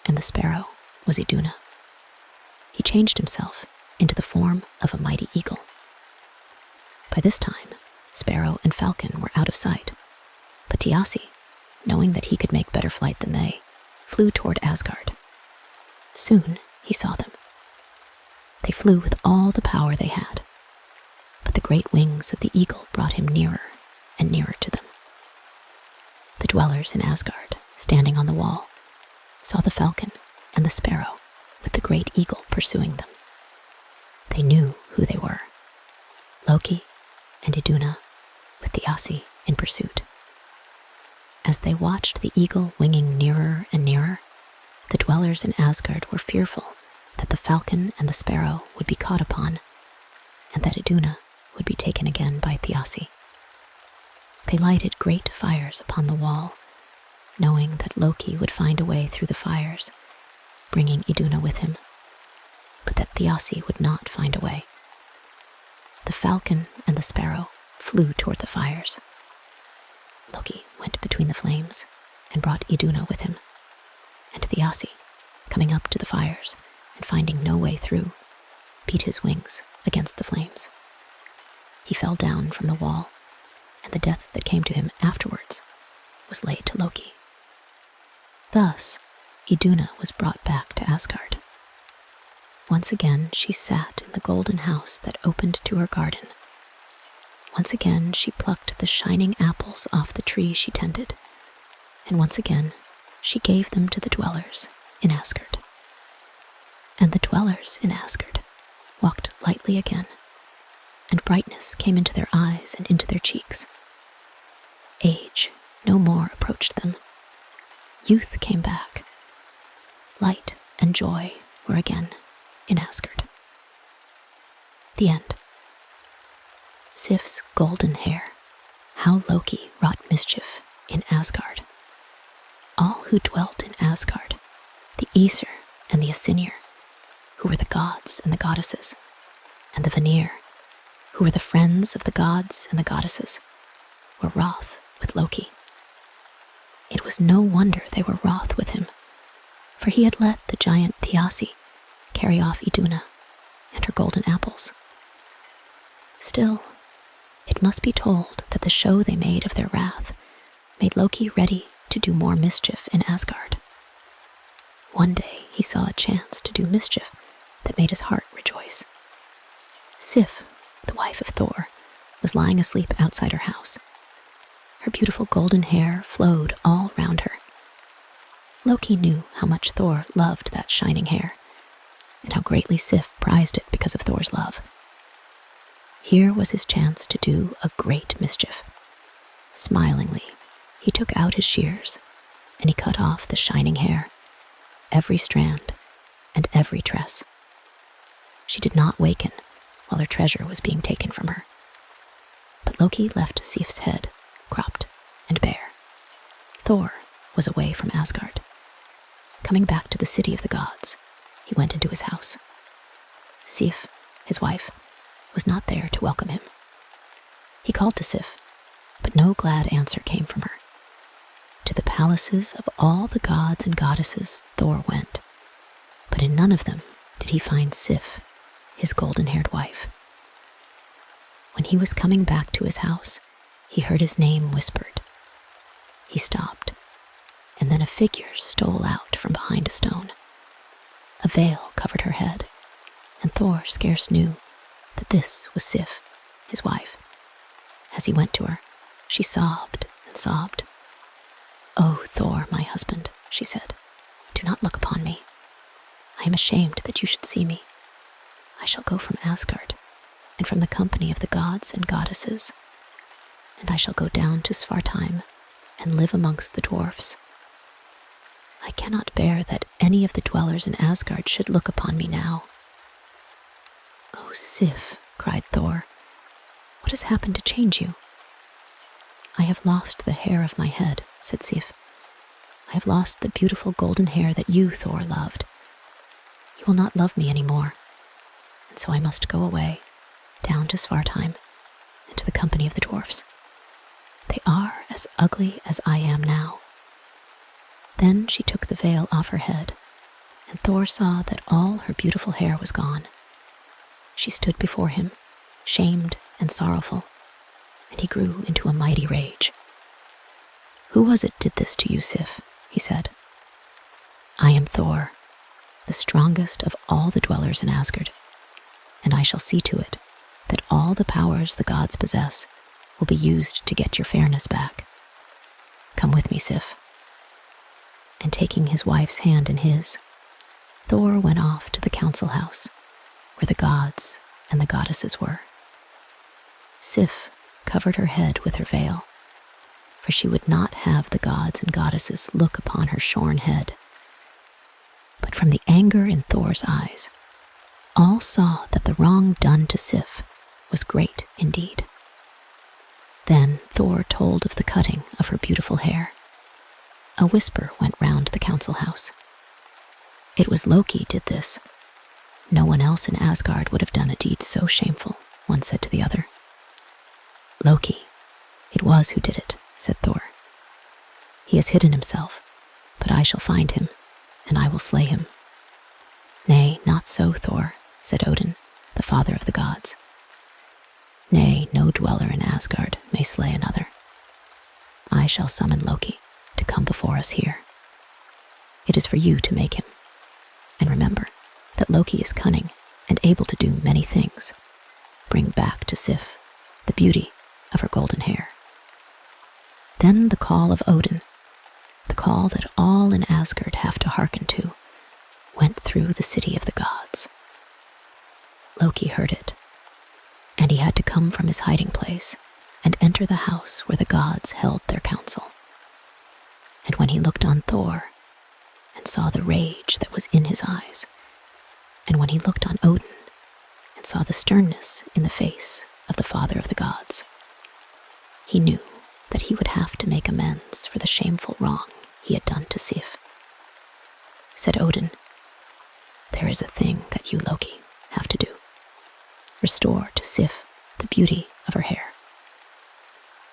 and the sparrow was Iduna. He changed himself into the form of a mighty eagle. By this time, sparrow and falcon were out of sight, but Thiassi, knowing that he could make better flight than they, flew toward Asgard. Soon he saw them. They flew with all the power they had, but the great wings of the eagle brought him nearer and nearer to them. The dwellers in Asgard, standing on the wall, saw the falcon and the sparrow, with the great eagle pursuing them. They knew who they were: Loki and Iduna, with the Asi in pursuit. As they watched the eagle winging nearer and nearer, the dwellers in Asgard were fearful that the falcon and the sparrow would be caught upon, and that Iduna would be taken again by Thiassi. They lighted great fires upon the wall, knowing that Loki would find a way through the fires, bringing Iduna with him, but that Thiassi would not find a way. The falcon and the sparrow flew toward the fires. Loki went between the flames and brought Iduna with him, and Thiassi, coming up to the fires and finding no way through, beat his wings against the flames. He fell down from the wall, and the death that came to him afterwards was laid to Loki. Thus, Iduna was brought back to Asgard. Once again she sat in the golden house that opened to her garden. Once again she plucked the shining apples off the tree she tended, and once again she gave them to the dwellers in Asgard. And the dwellers in Asgard walked lightly again, and brightness came into their eyes and into their cheeks. Age no more approached them. Youth came back. Light and joy were again in Asgard. The end. Sif's golden hair. How Loki wrought mischief in Asgard. All who dwelt in Asgard, the Aesir and the Asinir, who were the gods and the goddesses, and the Vanir, who were the friends of the gods and the goddesses, were wroth with Loki. It was no wonder they were wroth with him, for he had let the giant Thiassi carry off Iduna and her golden apples. Still, it must be told that the show they made of their wrath made Loki ready to do more mischief in Asgard. One day he saw a chance to do mischief that made his heart rejoice. Sif, the wife of Thor, was lying asleep outside her house. Her beautiful golden hair flowed all round her. Loki knew how much Thor loved that shining hair, and how greatly Sif prized it because of Thor's love. Here was his chance to do a great mischief. Smilingly, he took out his shears, and he cut off the shining hair, every strand and every tress. She did not waken while her treasure was being taken from her. But Loki left Sif's head cropped and bare. Thor was away from Asgard. Coming back to the city of the gods, he went into his house. Sif, his wife, was not there to welcome him. He called to Sif, but no glad answer came from her. To the palaces of all the gods and goddesses Thor went, but in none of them did he find Sif, his golden-haired wife. When he was coming back to his house, he heard his name whispered. He stopped, and then a figure stole out from behind a stone. A veil covered her head, and Thor scarce knew that this was Sif, his wife. As he went to her, she sobbed and sobbed. "Oh, Thor, my husband," she said, "do not look upon me. I am ashamed that you should see me. I shall go from Asgard, and from the company of the gods and goddesses, and I shall go down to Svartheim and live amongst the dwarfs. I cannot bear that any of the dwellers in Asgard should look upon me now." "Oh, Sif," cried Thor, "what has happened to change you?" "I have lost the hair of my head," said Sif. "I have lost the beautiful golden hair that you, Thor, loved. You will not love me any more, and so I must go away, down to Svartheim, and to the company of the dwarfs. They are as ugly as I am now." Then she took the veil off her head, and Thor saw that all her beautiful hair was gone. She stood before him, shamed and sorrowful, and he grew into a mighty rage. "Who was it did this to you, Sif?" he said. "I am Thor, the strongest of all the dwellers in Asgard, and I shall see to it that all the powers the gods possess will be used to get your fairness back. Come with me, Sif." And taking his wife's hand in his, Thor went off to the council house, where the gods and the goddesses were. Sif covered her head with her veil, for she would not have the gods and goddesses look upon her shorn head. But from the anger in Thor's eyes, all saw that the wrong done to Sif was great indeed. Then Thor told of the cutting of her beautiful hair. A whisper went round the council house. It was Loki did this. No one else in Asgard would have done a deed so shameful, one said to the other. Loki, it was who did it, said Thor. He has hidden himself, but I shall find him, and I will slay him. Nay, not so, Thor, said Odin, the father of the gods. Nay, no dweller in Asgard may slay another. I shall summon Loki to come before us here. It is for you to make him. And remember that Loki is cunning and able to do many things. Bring back to Sif the beauty of her golden hair. Then the call of Odin, the call that all in Asgard have to hearken to, went through the city of the gods. Loki heard it, and he had to come from his hiding place and enter the house where the gods held their council. And when he looked on Thor and saw the rage that was in his eyes, and when he looked on Odin and saw the sternness in the face of the father of the gods, he knew that he would have to make amends for the shameful wrong he had done to Sif. Said Odin, there is a thing that you, Loki, have to do. Restore to Sif the beauty of her hair.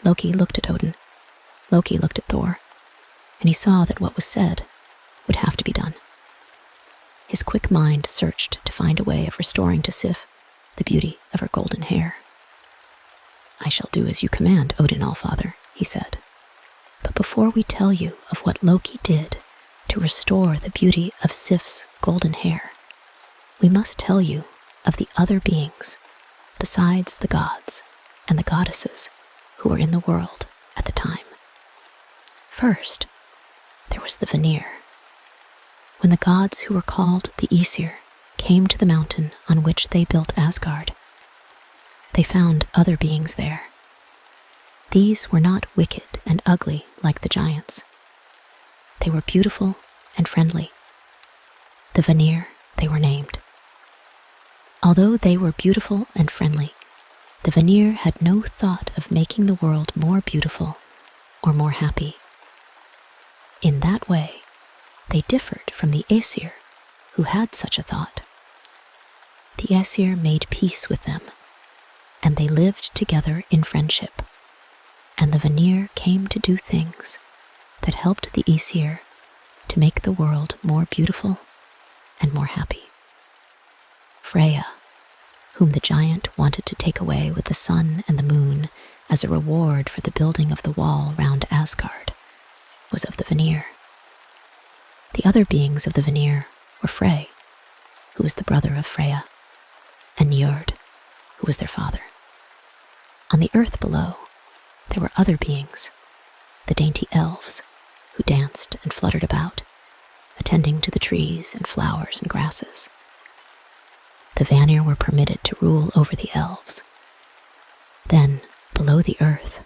Loki looked at Odin. Loki looked at Thor, and he saw that what was said would have to be done. His quick mind searched to find a way of restoring to Sif the beauty of her golden hair. I shall do as you command, Odin Allfather, he said. But before we tell you of what Loki did to restore the beauty of Sif's golden hair, we must tell you of the other beings besides the gods and the goddesses who were in the world at the time. First, there was the Vanir. When the gods who were called the Aesir came to the mountain on which they built Asgard, they found other beings there. These were not wicked and ugly like the giants. They were beautiful and friendly. The Vanir, they were named. Although they were beautiful and friendly, the Vanir had no thought of making the world more beautiful or more happy. In that way, they differed from the Aesir, who had such a thought. The Aesir made peace with them, and they lived together in friendship, and the Vanir came to do things that helped the Aesir to make the world more beautiful and more happy. Freya, whom the giant wanted to take away with the sun and the moon as a reward for the building of the wall round Asgard, was of the Vanir. The other beings of the Vanir were Frey, who was the brother of Freya, and Njord, who was their father. On the earth below, there were other beings, the dainty elves, who danced and fluttered about, attending to the trees and flowers and grasses. The Vanir were permitted to rule over the elves. Then, below the earth,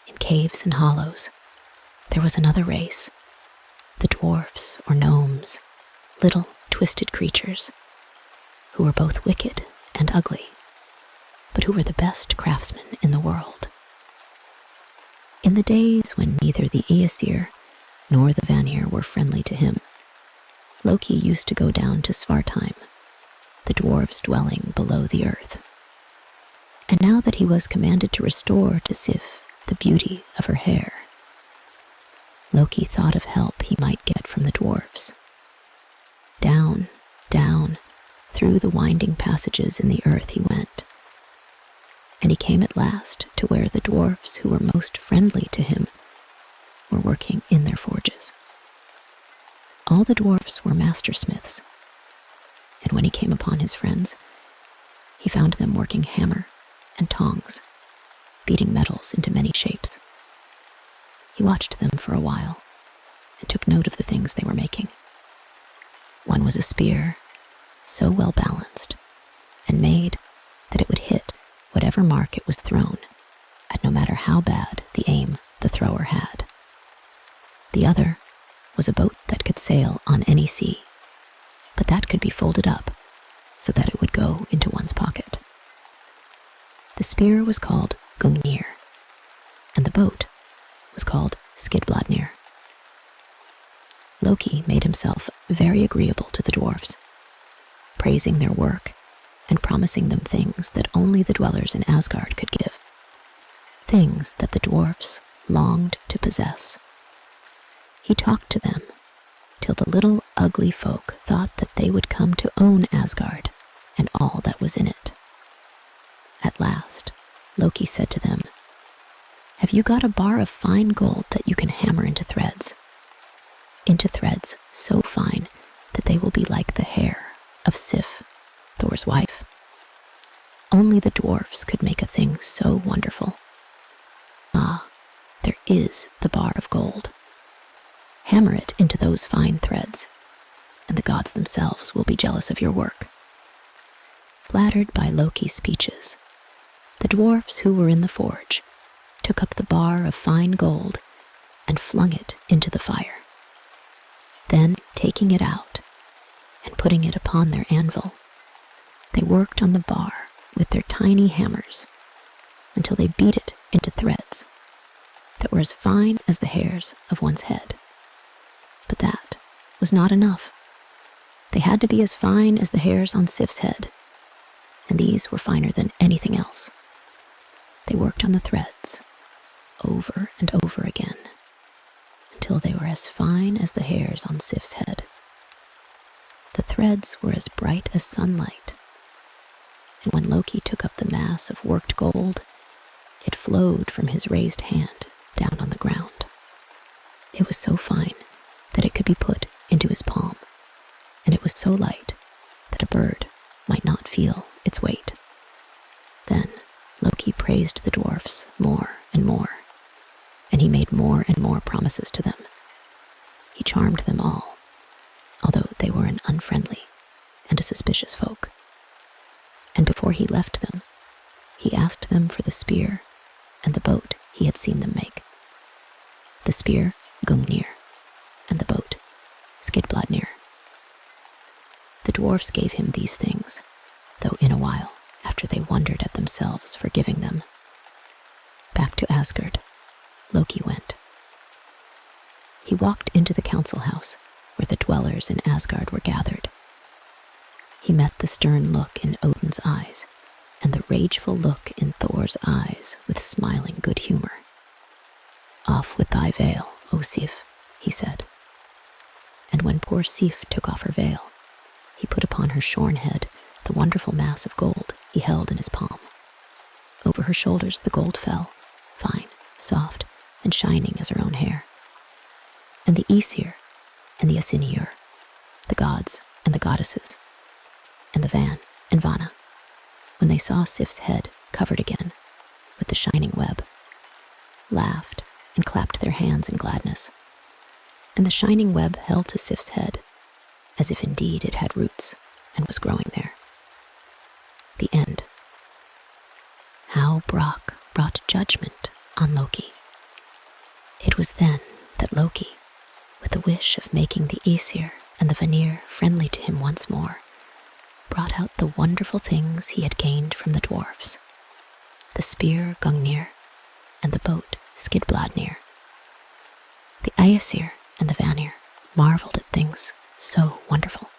in caves and hollows, there was another race, the dwarfs or gnomes, little twisted creatures, who were both wicked and ugly, but who were the best craftsmen in the world. In the days when neither the Aesir nor the Vanir were friendly to him, Loki used to go down to Svartheim, the dwarves' dwelling below the earth. And now that he was commanded to restore to Sif the beauty of her hair, Loki thought of help he might get from the dwarves. Down, down, through the winding passages in the earth he went, and he came at last to where the dwarves who were most friendly to him were working in their forges. All the dwarves were mastersmiths, and when he came upon his friends, he found them working hammer and tongs, beating metals into many shapes. He watched them for a while and took note of the things they were making. One was a spear, so well balanced and made that it would hit whatever mark it was thrown at, no matter how bad the aim the thrower had. The other was a boat that could sail on any sea, but that could be folded up so that it would go into one's pocket. The spear was called Gungnir, and the boat was called Skidbladnir. Loki made himself very agreeable to the dwarves, praising their work and promising them things that only the dwellers in Asgard could give, things that the dwarves longed to possess. He talked to them till the little ugly folk thought that they would come to own Asgard and all that was in it. At last, Loki said to them, "Have you got a bar of fine gold that you can hammer into threads? Into threads so fine that they will be like the hair of Sif, Thor's wife? Only the dwarves could make a thing so wonderful. Ah, there is the bar of gold. Hammer it into those fine threads, and the gods themselves will be jealous of your work." Flattered by Loki's speeches, the dwarves who were in the forge took up the bar of fine gold and flung it into the fire. Then, taking it out and putting it upon their anvil, they worked on the bar with their tiny hammers until they beat it into threads that were as fine as the hairs of one's head. But that was not enough. They had to be as fine as the hairs on Sif's head, and these were finer than anything else. They worked on the threads over and over again until they were as fine as the hairs on Sif's head. The threads were as bright as sunlight, and when Loki took up the mass of worked gold, it flowed from his raised hand down on the ground. It was so fine that it could be put into his palm, and it was so light that a bird might not feel its weight. Then Loki praised the dwarfs more and more, and he made more and more promises to them. He charmed them all, although they were an unfriendly and a suspicious folk. And before he left them, he asked them for the spear and the boat he had seen them make. The spear, Gungnir, and the boat, Skidbladnir. The dwarfs gave him these things, though in a while after they wondered at themselves for giving them. Back to Asgard, Loki went. He walked into the council house where the dwellers in Asgard were gathered. He met the stern look in Odin's eyes and the rageful look in Thor's eyes with smiling good humor. "Off with thy veil, O Sif," he said. And when poor Sif took off her veil, he put upon her shorn head the wonderful mass of gold he held in his palm. Over her shoulders the gold fell, fine, soft, and shining as her own hair. And the Aesir and the Asinir, the gods and the goddesses, and the Van and Vana, when they saw Sif's head covered again with the shining web, laughed and clapped their hands in gladness. And the shining web held to Sif's head, as if indeed it had roots and was growing there. The end. How Brock brought judgment on Loki. It was then that Loki, with the wish of making the Aesir and the Vanir friendly to him once more, brought out the wonderful things he had gained from the dwarfs, the spear Gungnir and the boat Skidbladnir. The Aesir and the Vanir marveled at things so wonderful.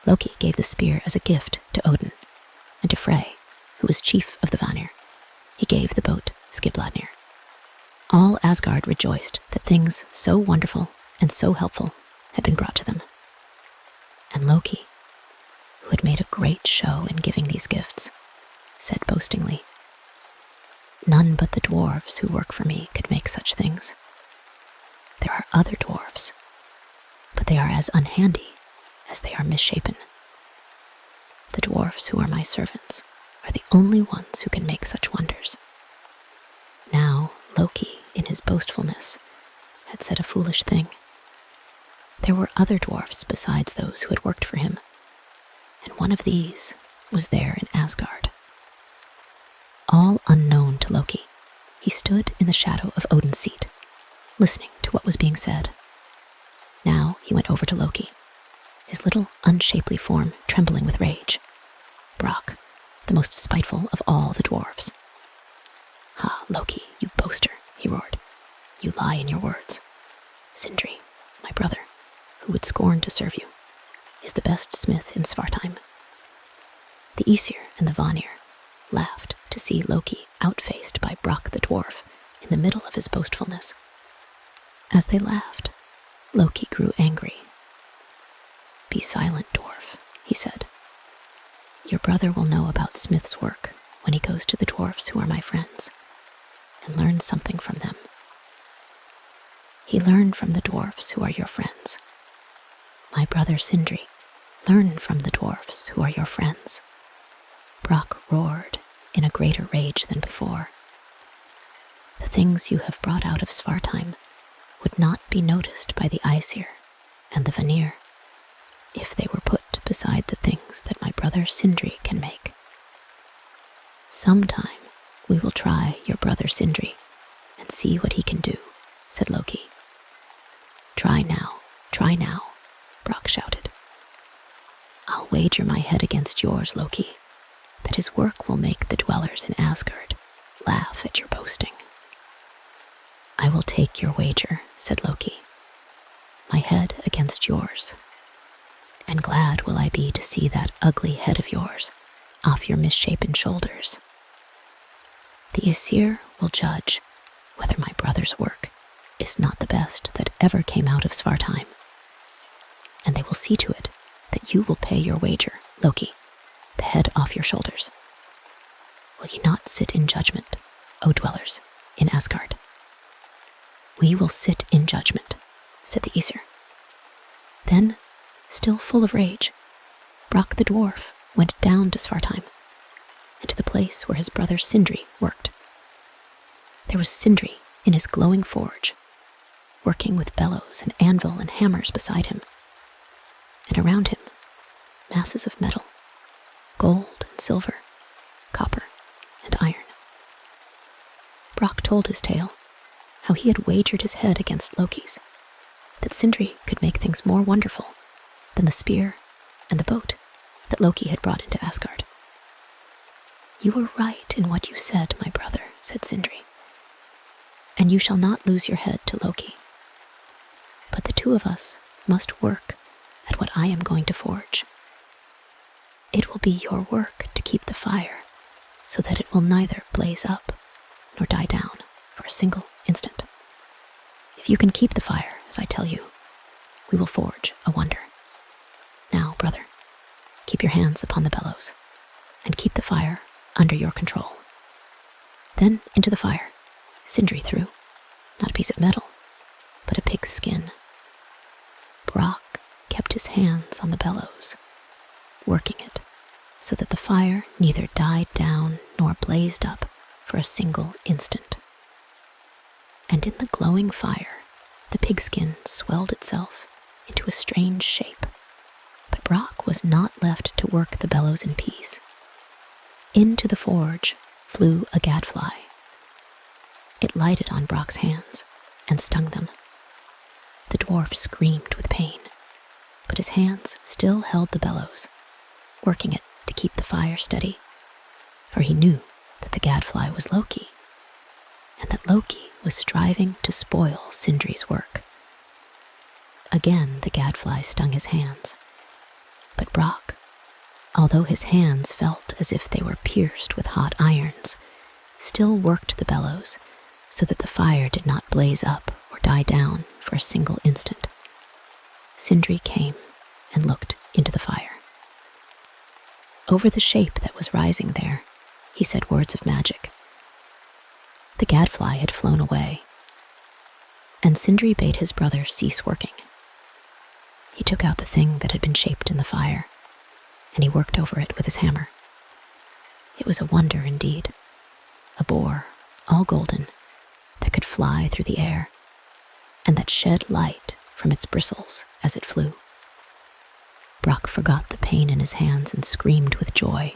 Loki gave the spear as a gift to Odin, and to Frey, who was chief of the Vanir, he gave the boat Skidbladnir. All Asgard rejoiced that things so wonderful and so helpful had been brought to them. And Loki, who had made a great show in giving these gifts, said boastingly, "None but the dwarves who work for me could make such things. There are other dwarves, but they are as unhandy as they are misshapen. The dwarves who are my servants are the only ones who can make such wonders." Now Loki, in his boastfulness, had said a foolish thing. There were other dwarfs besides those who had worked for him, and one of these was there in Asgard. All unknown to Loki, he stood in the shadow of Odin's seat, listening to what was being said. Now he went over to Loki, his little unshapely form trembling with rage. Brock, the most spiteful of all the dwarves. "Ha, Loki, you boaster," he roared. "You lie in your words. Sindri, my brother, who would scorn to serve you, is the best smith in Svartheim." The Aesir and the Vanir laughed to see Loki outfaced by Brock the dwarf in the middle of his boastfulness. As they laughed, Loki grew angry. "Be silent, dwarf," he said. "Your brother will know about smith's work when he goes to the dwarfs who are my friends, and learns something from them. He learned from the dwarfs who are your friends. My brother Sindri learned from the dwarfs who are your friends." Brock roared in a greater rage than before. "The things you have brought out of Svartheim would not be noticed by the Aesir and the Vanir if they were put beside the things that my brother Sindri can make. Sometime we will try your brother Sindri and see what he can do," said Loki. Try now, Brock shouted. "I'll wager my head against yours, Loki, that his work will make the dwellers in Asgard laugh at your boasting." "I will take your wager," said Loki, "my head against yours. And glad will I be to see that ugly head of yours off your misshapen shoulders. The Aesir will judge whether my brother's work is not the best that ever came out of Svartheim, and they will see to it that you will pay your wager, Loki, the head off your shoulders. Will ye not sit in judgment, O dwellers in Asgard?" "We will sit in judgment," said the Aesir. Then, still full of rage, Brock the dwarf went down to Svartheim, and to the place where his brother Sindri worked. There was Sindri in his glowing forge, working with bellows and anvil and hammers beside him, and around him, masses of metal, gold and silver, copper and iron. Brock told his tale, how he had wagered his head against Loki's, that Sindri could make things more wonderful than the spear and the boat that Loki had brought into Asgard. "You were right in what you said, my brother," said Sindri, "and you shall not lose your head to Loki. But the two of us must work at what I am going to forge. It will be your work to keep the fire so that it will neither blaze up nor die down for a single instant. If you can keep the fire, as I tell you, we will forge a wonder. Now, brother, keep your hands upon the bellows and keep the fire under your control." Then into the fire Sindri threw, not a piece of metal, but a pig's skin. Brock kept his hands on the bellows, working it so that the fire neither died down nor blazed up for a single instant. And in the glowing fire, the pigskin swelled itself into a strange shape. But Brock was not left to work the bellows in peace. Into the forge flew a gadfly. It lighted on Brock's hands and stung them. The dwarf screamed with pain, but his hands still held the bellows, working it to keep the fire steady, for he knew that the gadfly was Loki, and that Loki was striving to spoil Sindri's work. Again the gadfly stung his hands, but Brock, although his hands felt as if they were pierced with hot irons, still worked the bellows so that the fire did not blaze up or die down for a single instant. Sindri came and looked into the fire. Over the shape that was rising there, he said words of magic. The gadfly had flown away, and Sindri bade his brother cease working. He took out the thing that had been shaped in the fire, and he worked over it with his hammer. It was a wonder indeed, a boar, all golden, that could fly through the air, and that shed light from its bristles as it flew. Brock forgot the pain in his hands and screamed with joy.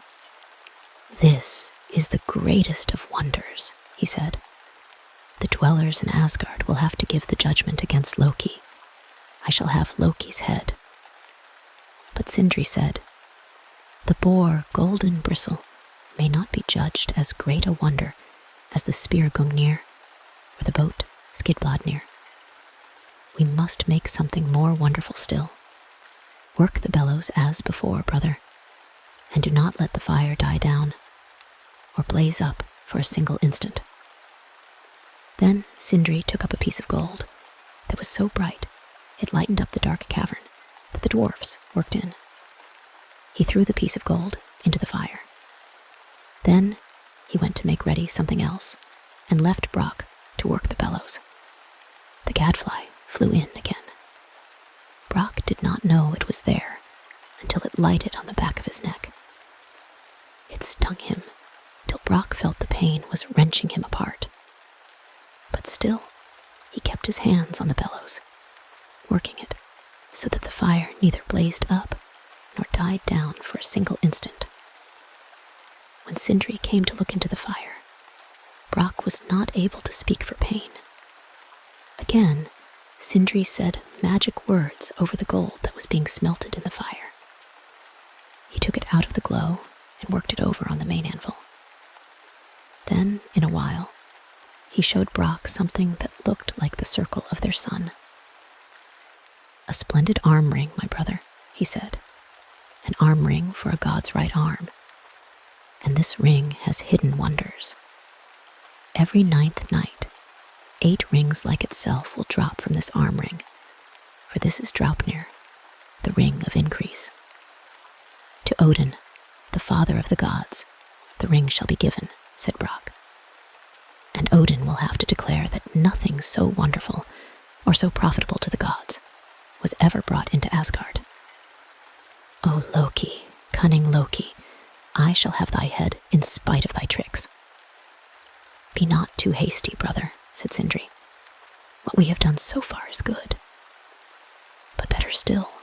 "This is the greatest of wonders," he said. "The dwellers in Asgard will have to give the judgment against Loki. I shall have Loki's head." But Sindri said, "The boar golden bristle may not be judged as great a wonder as the spear Gungnir or the boat Skidbladnir. We must make something more wonderful still. Work the bellows as before, brother, and do not let the fire die down or blaze up for a single instant." Then Sindri took up a piece of gold that was so bright it lightened up the dark cavern that the dwarfs worked in. He threw the piece of gold into the fire. Then he went to make ready something else and left Brock to work the bellows. The gadfly flew in again. Brock did not know it was there until it lighted on the back of his neck. It stung him till Brock felt the pain was wrenching him apart. But still, he kept his hands on the bellows, working it so that the fire neither blazed up nor died down for a single instant. When Sindri came to look into the fire, Brock was not able to speak for pain. Again, Sindri said magic words over the gold that was being smelted in the fire. He took it out of the glow and worked it over on the main anvil. Then, in a while, he showed Brock something that looked like the circle of their sun. "A splendid arm ring, my brother," he said. "An arm ring for a god's right arm. And this ring has hidden wonders. Every 9th night, 8 rings like itself will drop from this arm ring, for this is Draupnir, the ring of increase. To Odin, the father of the gods, the ring shall be given," said Brock. "And Odin will have to declare that nothing so wonderful or so profitable to the gods was ever brought into Asgard. O Loki, cunning Loki, I shall have thy head in spite of thy tricks." "Be not too hasty, brother," said Sindri. "What we have done so far is good. But better still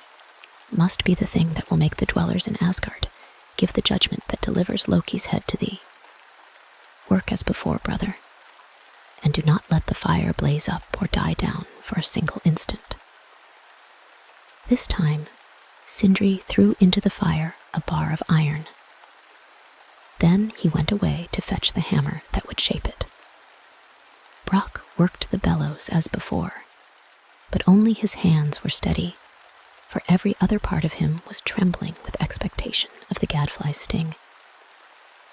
must be the thing that will make the dwellers in Asgard give the judgment that delivers Loki's head to thee. Work as before, brother, and do not let the fire blaze up or die down for a single instant." This time, Sindri threw into the fire a bar of iron. Then he went away to fetch the hammer that would shape it. Brock worked the bellows as before, but only his hands were steady, for every other part of him was trembling with expectation of the gadfly's sting.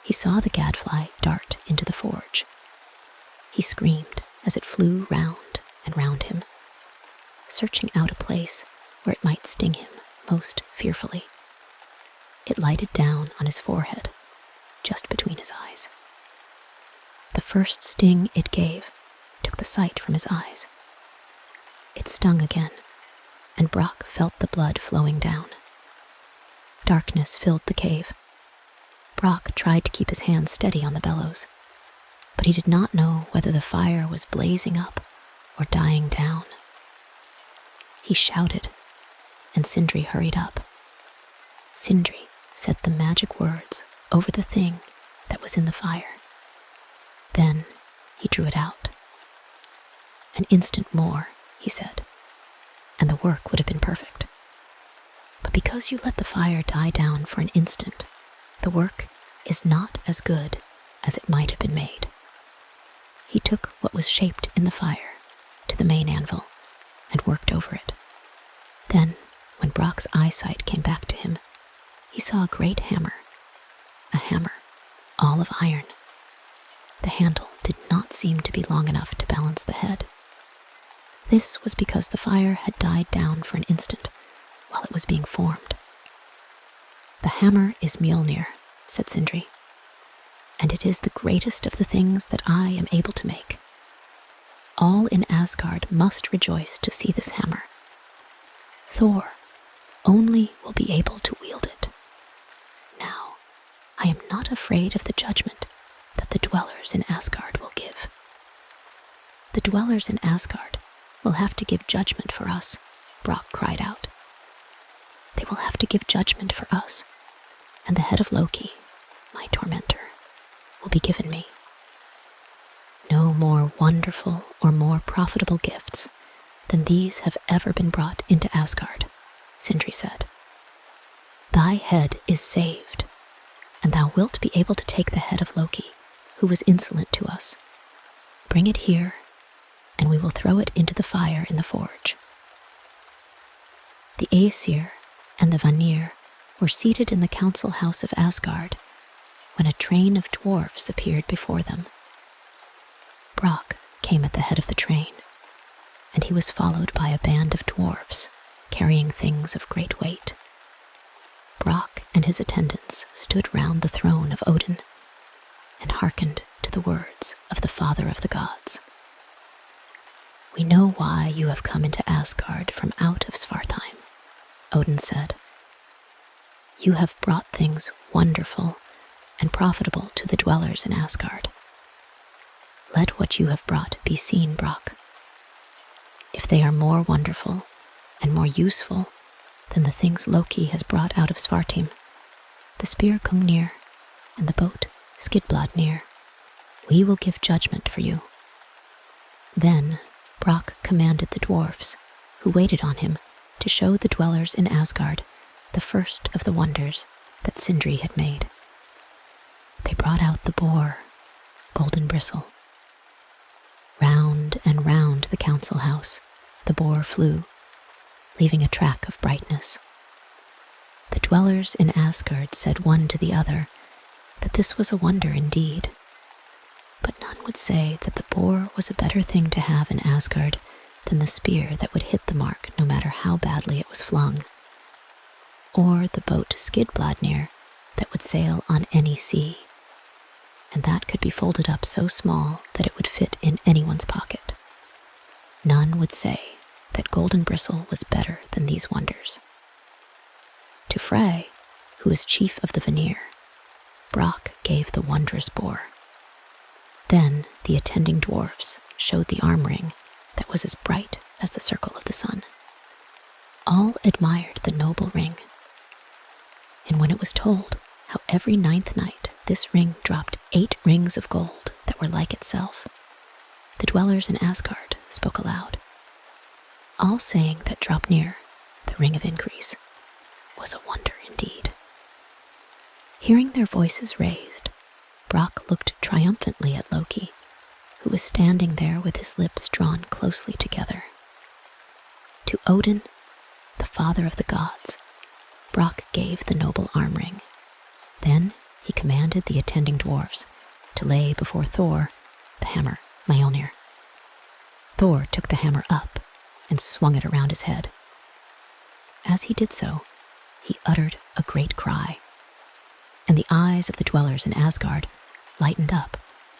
He saw the gadfly dart into the forge. He screamed as it flew round and round him, searching out a place where it might sting him most fearfully. It lighted down on his forehead, just between his eyes. The first sting it gave took the sight from his eyes. It stung again, and Brock felt the blood flowing down. Darkness filled the cave. Brock tried to keep his hands steady on the bellows, but he did not know whether the fire was blazing up or dying down. He shouted, and Sindri hurried up. Sindri said the magic words over the thing that was in the fire. Then he drew it out. "An instant more," he said, "and the work would have been perfect. But because you let the fire die down for an instant, the work is not as good as it might have been made." He took what was shaped in the fire to the main anvil and worked over it. Then, when Brock's eyesight came back to him, he saw a great hammer, a hammer all of iron. The handle did not seem to be long enough to balance the head. This was because the fire had died down for an instant while it was being formed. "The hammer is Mjolnir," said Sindri, "and it is the greatest of the things that I am able to make. All in Asgard must rejoice to see this hammer. Thor only will be able to wield it. Now, I am not afraid of the judgment that the dwellers in Asgard will give. The dwellers in Asgard will have to give judgment for us Brock cried out. They will have to give judgment for us, and the head of Loki, my tormentor, will be given me. No more wonderful or more profitable gifts than these have ever been brought into Asgard, Sindri said. Thy head is saved, and thou wilt be able to take the head of Loki, who was insolent to us. Bring it here, and we will throw it into the fire in the forge. The Aesir and the Vanir were seated in the council house of Asgard when a train of dwarves appeared before them. Brock came at the head of the train, and he was followed by a band of dwarves carrying things of great weight. Brock and his attendants stood round the throne of Odin and hearkened to the words of the father of the gods. We know why you have come into Asgard from out of Svartheim, Odin said. You have brought things wonderful and profitable to the dwellers in Asgard. Let what you have brought be seen, Brock. If they are more wonderful and more useful than the things Loki has brought out of Svartheim, the spear Gungnir and the boat Skidbladnir, we will give judgment for you. Then Brock commanded the dwarfs, who waited on him, to show the dwellers in Asgard the first of the wonders that Sindri had made. They brought out the boar, Golden Bristle. Round and round the council house the boar flew, leaving a track of brightness. The dwellers in Asgard said one to the other that this was a wonder indeed, but none would say that the boar was a better thing to have in Asgard than the spear that would hit the mark no matter how badly it was flung, or the boat Skidbladnir that would sail on any sea, and that could be folded up so small that it would fit in anyone's pocket. None would say that Golden Bristle was better than these wonders. To Frey, who was chief of the Vanir, Brock gave the wondrous boar. Then the attending dwarfs showed the arm ring that was as bright as the circle of the sun. All admired the noble ring, and when it was told how every 9th night this ring dropped 8 rings of gold that were like itself, the dwellers in Asgard spoke aloud, all saying that Draupnir, the ring of increase, was a wonder indeed. Hearing their voices raised, Brock looked triumphantly at Loki, who was standing there with his lips drawn closely together. To Odin, the father of the gods, Brock gave the noble arm ring. Then he commanded the attending dwarves to lay before Thor the hammer Mjolnir. Thor took the hammer up and swung it around his head. As he did so, he uttered a great cry, and the eyes of the dwellers in Asgard lightened up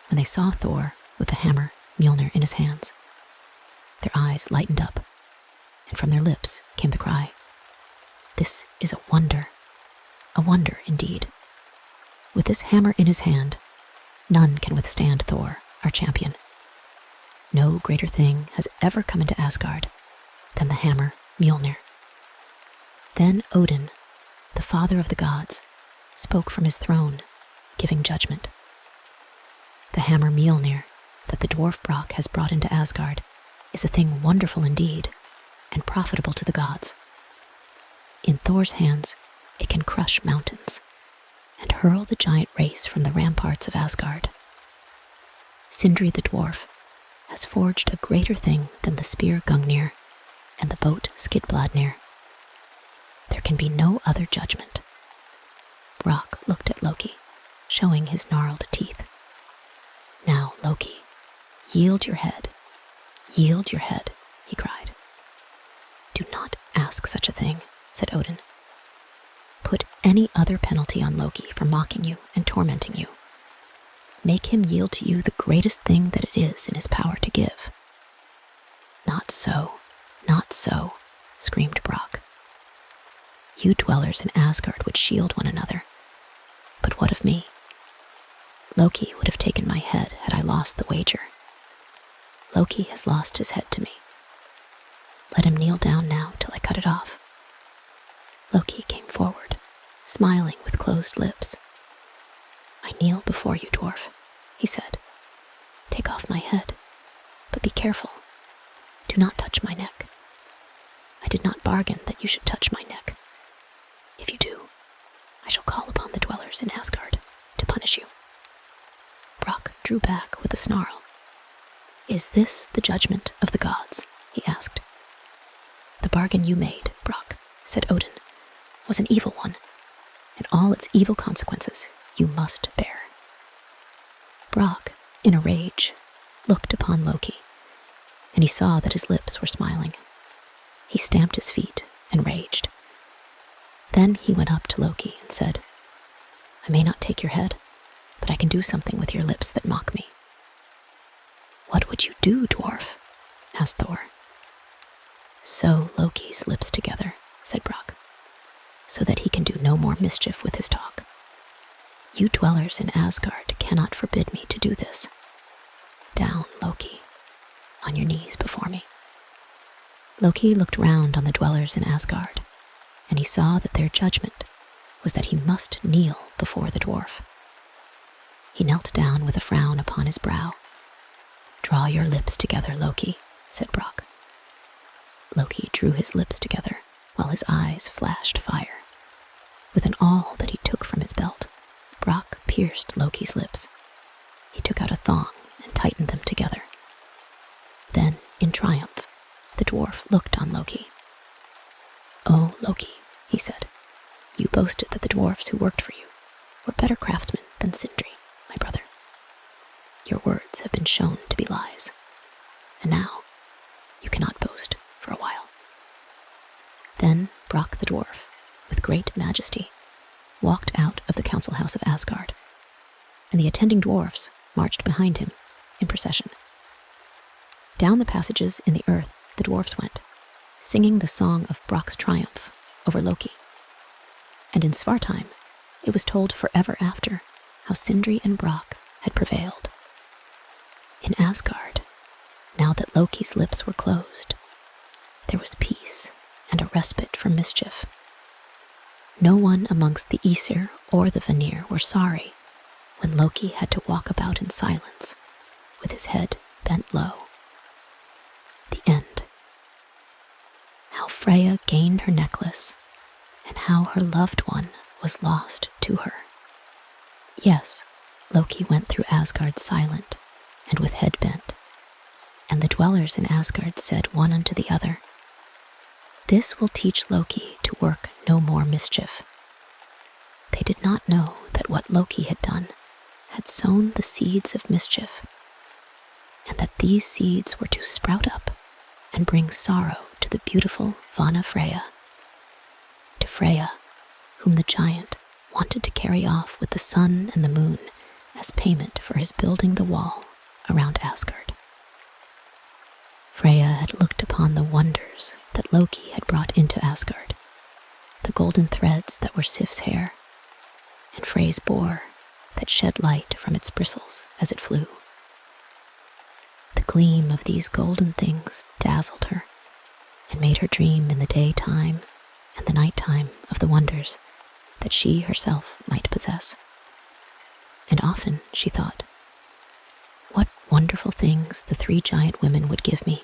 when they saw Thor with the hammer Mjolnir in his hands. Their eyes lightened up, and from their lips came the cry, "This is a wonder indeed. With this hammer in his hand, none can withstand Thor, our champion. No greater thing has ever come into Asgard than the hammer Mjolnir." Then Odin, the father of the gods, spoke from his throne, giving judgment. The hammer Mjolnir that the dwarf Brock has brought into Asgard is a thing wonderful indeed and profitable to the gods. In Thor's hands, it can crush mountains and hurl the giant race from the ramparts of Asgard. Sindri the dwarf has forged a greater thing than the spear Gungnir and the boat Skidbladnir. There can be no other judgment. Brock looked at Loki, showing his gnarled teeth. "Now, Loki, yield your head, he cried. "Do not ask such a thing," said Odin. "Put any other penalty on Loki for mocking you and tormenting you. Make him yield to you the greatest thing that it is in his power to give." Not so, screamed Brock. "You dwellers in Asgard would shield one another. But what of me? Loki would have taken my head had I lost the wager. Loki has lost his head to me. Let him kneel down now till I off. Loki came forward, smiling with closed lips. "I kneel before you, dwarf," he said. "Take off my head, but be careful. Do not touch my neck. I did not bargain that you should touch my neck. If you do, I shall call upon the dwellers in Asgard to punish you." Brock drew back with a snarl. "Is this the judgment of the gods?" he asked. "The bargain you made, Brock," said Odin, "was an evil one, and all its evil consequences you must bear." Brock, in a rage, looked upon Loki, and he saw that his lips were smiling. He stamped his feet and raged. Then he went up to Loki and said, "I may not take your head, but I can do something with your lips that mock me." "What would you do, dwarf?" asked Thor. "Sew Loki's lips together," said Brock, "so that he can do no more mischief with his talk. You dwellers in Asgard cannot forbid me to do this. Down, Loki, on your knees before me." Loki looked round on the dwellers in Asgard, and he saw that their judgment was that he must kneel before the dwarf. He knelt down with a frown upon his brow. "Draw your lips together, Loki," said Brock. Loki drew his lips together while his eyes flashed fire. With an awl that he took from his belt, Brock pierced Loki's lips. He took out a thong and tightened them together. Then, in triumph, the dwarf looked on Loki. "Oh, Loki," he said, "you boasted that the dwarfs who worked for you were better craftsmen than Sindri, my brother. Your words have been shown to be lies, and now you cannot boast for a while." Then Brock the dwarf, with great majesty, walked out of the council house of Asgard, and the attending dwarfs marched behind him in procession. Down the passages in the earth the dwarfs went, singing the song of Brock's triumph over Loki. And in Svartheim, it was told forever after how Sindri and Brock had prevailed. In Asgard, now that Loki's lips were closed, there was peace and a respite from mischief. No one amongst the Aesir or the Vanir were sorry when Loki had to walk about in silence, with his head bent low. The end. How Freya gained her necklace, and how her loved one was lost to her. Yes, Loki went through Asgard silent and with head bent, and the dwellers in Asgard said one unto the other, "This will teach Loki to work no more mischief." They did not know that what Loki had done had sown the seeds of mischief, and that these seeds were to sprout up and bring sorrow to the beautiful Vana Freya, to Freya, whom the giant wanted to carry off with the sun and the moon as payment for his building the wall around Asgard. Freya had looked upon the wonders that Loki had brought into Asgard, the golden threads that were Sif's hair, and Frey's boar that shed light from its bristles as it flew. The gleam of these golden things dazzled her, and made her dream in the daytime and the nighttime of the wonders that she herself might possess. And often she thought, what wonderful things the three giant women would give me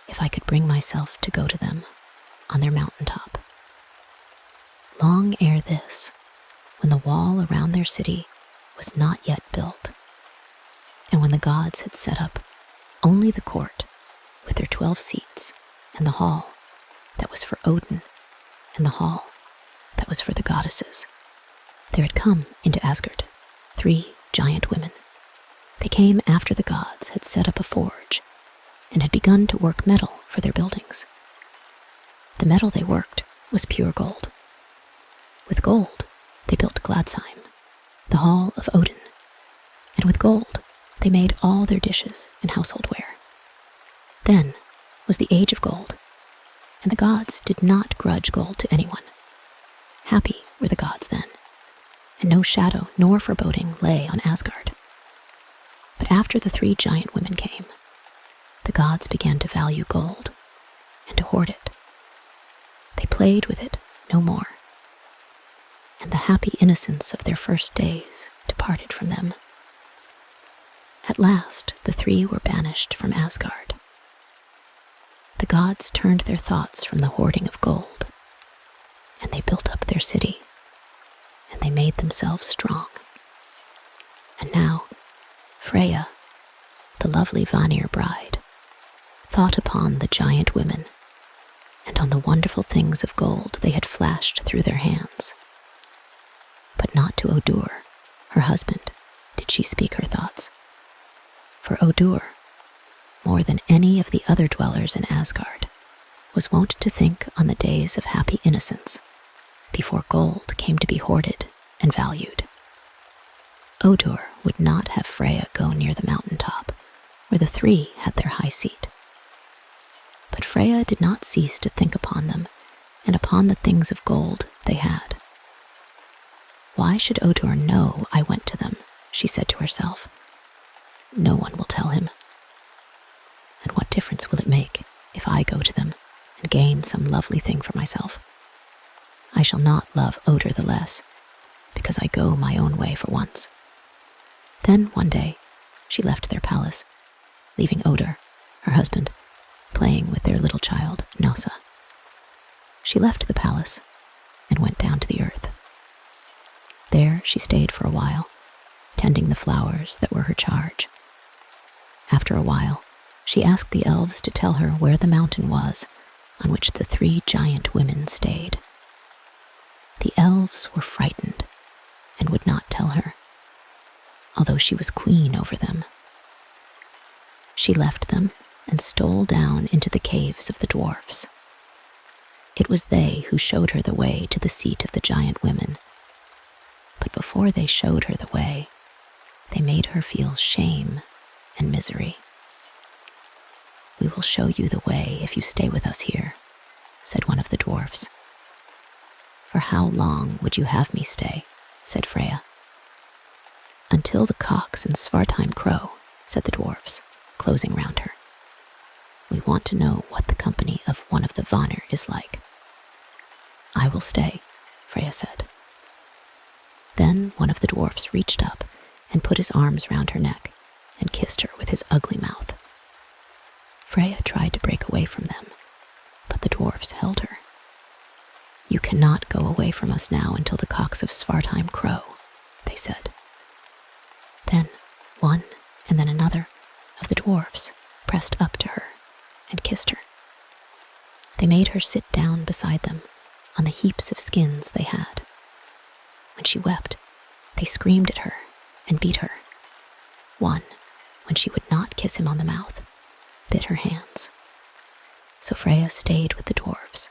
if I could bring myself to go to them on their mountaintop. Long ere this, when the wall around their city was not yet built, and when the gods had set up only the court with their 12 seats, and the hall that was for Odin, and the hall that was for the goddesses, there had come into Asgard 3 giant women. They came after the gods had set up a forge and had begun to work metal for their buildings. The metal they worked was pure gold. With gold, they built Gladsheim, the hall of Odin, and with gold, they made all their dishes and household ware. Then was the age of gold, and the gods did not grudge gold to anyone. Happy were the gods then, and no shadow nor foreboding lay on Asgard. But after the 3 giant women came, the gods began to value gold and to hoard it. They played with it no more, and the happy innocence of their first days departed from them. At last, the three were banished from Asgard. The gods turned their thoughts from the hoarding of gold, and they built up their city, and they made themselves strong. And now, Freya, the lovely Vanir bride, thought upon the giant women and on the wonderful things of gold they had flashed through their hands. But not to Odur, her husband, did she speak her thoughts. For Odur, more than any of the other dwellers in Asgard, was wont to think on the days of happy innocence, before gold came to be hoarded and valued. Odur would not have Freya go near the mountain top, where the three had their high seat. But Freya did not cease to think upon them, and upon the things of gold they had. Why should Odur know I went to them, she said to herself. No one will tell him. And what difference will it make if I go to them and gain some lovely thing for myself? I shall not love Odur the less, because I go my own way for once. Then one day she left their palace, leaving Odur, her husband, playing with their little child, Hnossa. She left the palace and went down to the earth. There she stayed for a while, tending the flowers that were her charge. After a while, she asked the elves to tell her where the mountain was on which the three giant women stayed. The elves were frightened and would not tell her, although she was queen over them. She left them and stole down into the caves of the dwarfs. It was they who showed her the way to the seat of the giant women. But before they showed her the way, they made her feel shame and misery. We will show you the way if you stay with us here, said one of the dwarfs. For how long would you have me stay? Said Freya. Until the cocks in Svartheim crow, said the dwarfs, closing round her. We want to know what the company of one of the Vanir is like. I will stay, Freya said. Then one of the dwarfs reached up and put his arms round her neck and kissed her with his ugly mouth. Freya tried to break away from them, but the dwarfs held her. You cannot go away from us now until the cocks of Svartheim crow, they said. Then one and then another of the dwarfs pressed up to her and kissed her. They made her sit down beside them on the heaps of skins they had. When she wept, they screamed at her and beat her. One, when she would not kiss him on the mouth, bit her hands. So Freya stayed with the dwarves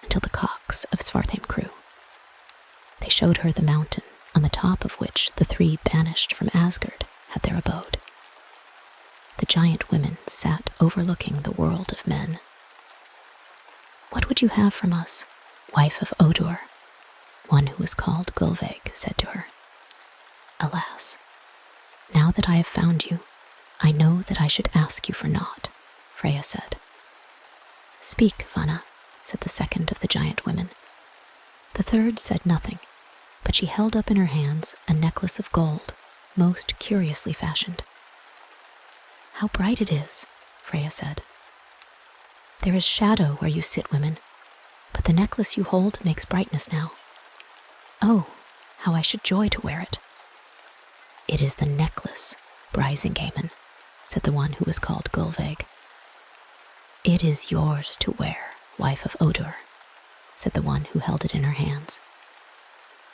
until the cocks of Svartheim crew. They showed her the mountain on the top of which the three banished from Asgard had their abode. The giant women sat overlooking the world of men. What would you have from us, wife of Odur? One who was called Gulveig said to her. Alas, now that I have found you, I know that I should ask you for naught, Freya said. Speak, Vana, said the second of the giant women. The third said nothing, but she held up in her hands a necklace of gold, most curiously fashioned. How bright it is, Freya said. There is shadow where you sit, women, but the necklace you hold makes brightness now. Oh, how I should joy to wear it. It is the necklace, Brisingamen, said the one who was called Gulveig. It is yours to wear, wife of Odur, said the one who held it in her hands.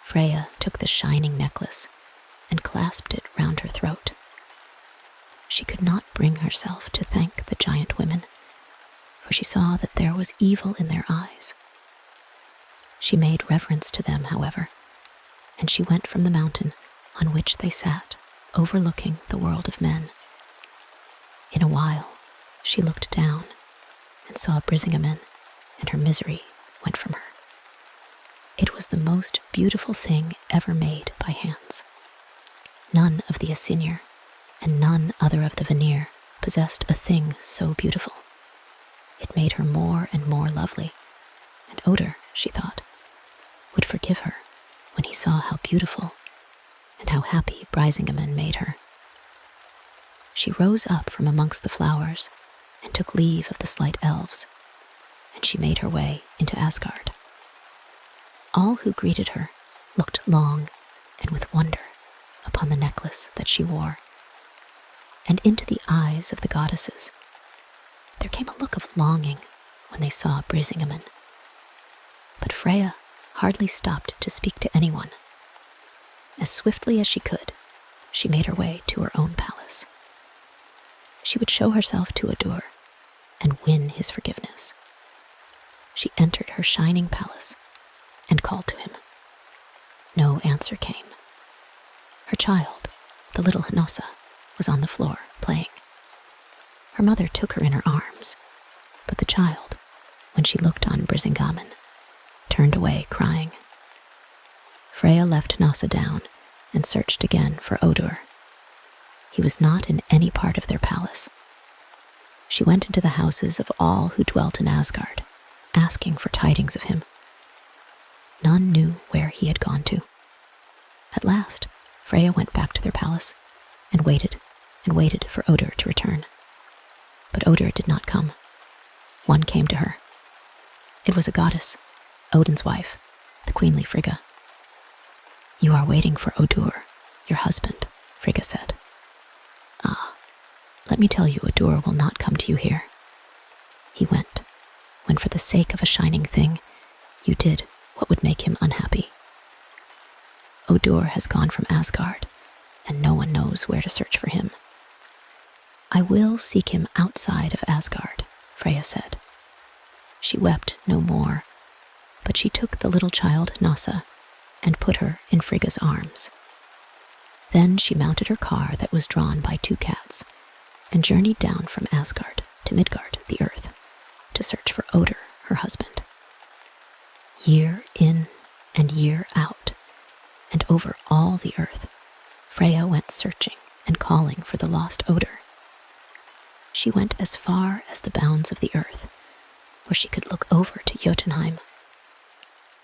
Freya took the shining necklace and clasped it round her throat. She could not bring herself to thank the giant women, for she saw that there was evil in their eyes. She made reverence to them, however, and she went from the mountain on which they sat, overlooking the world of men. In a while, she looked down and saw Brisingamen, and her misery went from her. It was the most beautiful thing ever made by hands. None of the Asinir, and none other of the Vanir, possessed a thing so beautiful. It made her more and more lovely, and Odin, she thought, would forgive her when he saw how beautiful and how happy Brisingamen made her. She rose up from amongst the flowers and took leave of the slight elves, and she made her way into Asgard. All who greeted her looked long and with wonder upon the necklace that she wore, and into the eyes of the goddesses there came a look of longing when they saw Brisingamen. But Freya hardly stopped to speak to anyone. As swiftly as she could, she made her way to her own palace. She would show herself to Odin and win his forgiveness. She entered her shining palace and called to him. No answer came. Her child, the little Hnossa, was on the floor playing. Her mother took her in her arms, but the child, when she looked on Brisingamen, turned away crying. Freya left Hnossa down and searched again for Odin. He was not in any part of their palace. She went into the houses of all who dwelt in Asgard, asking for tidings of him. None knew where he had gone to. At last, Freya went back to their palace and waited for Odin to return. But Odin did not come. One came to her. It was a goddess, Odin's wife, the queenly Frigga. "You are waiting for Odin, your husband," Frigga said. "Ah, let me tell you, Odin will not come to you here. He went when for the sake of a shining thing you did what would make him unhappy. Odin has gone from Asgard, and no one knows where to search for him. I will seek him outside of Asgard," Freya said. She wept no more, but she took the little child Hnossa and put her in Frigga's arms. Then she mounted her car that was drawn by 2 cats and journeyed down from Asgard to Midgard, the earth, to search for Odin, her husband. Year in and year out, and over all the earth, Freya went searching and calling for the lost Odin. She went as far as the bounds of the earth, where she could look over to Jotunheim,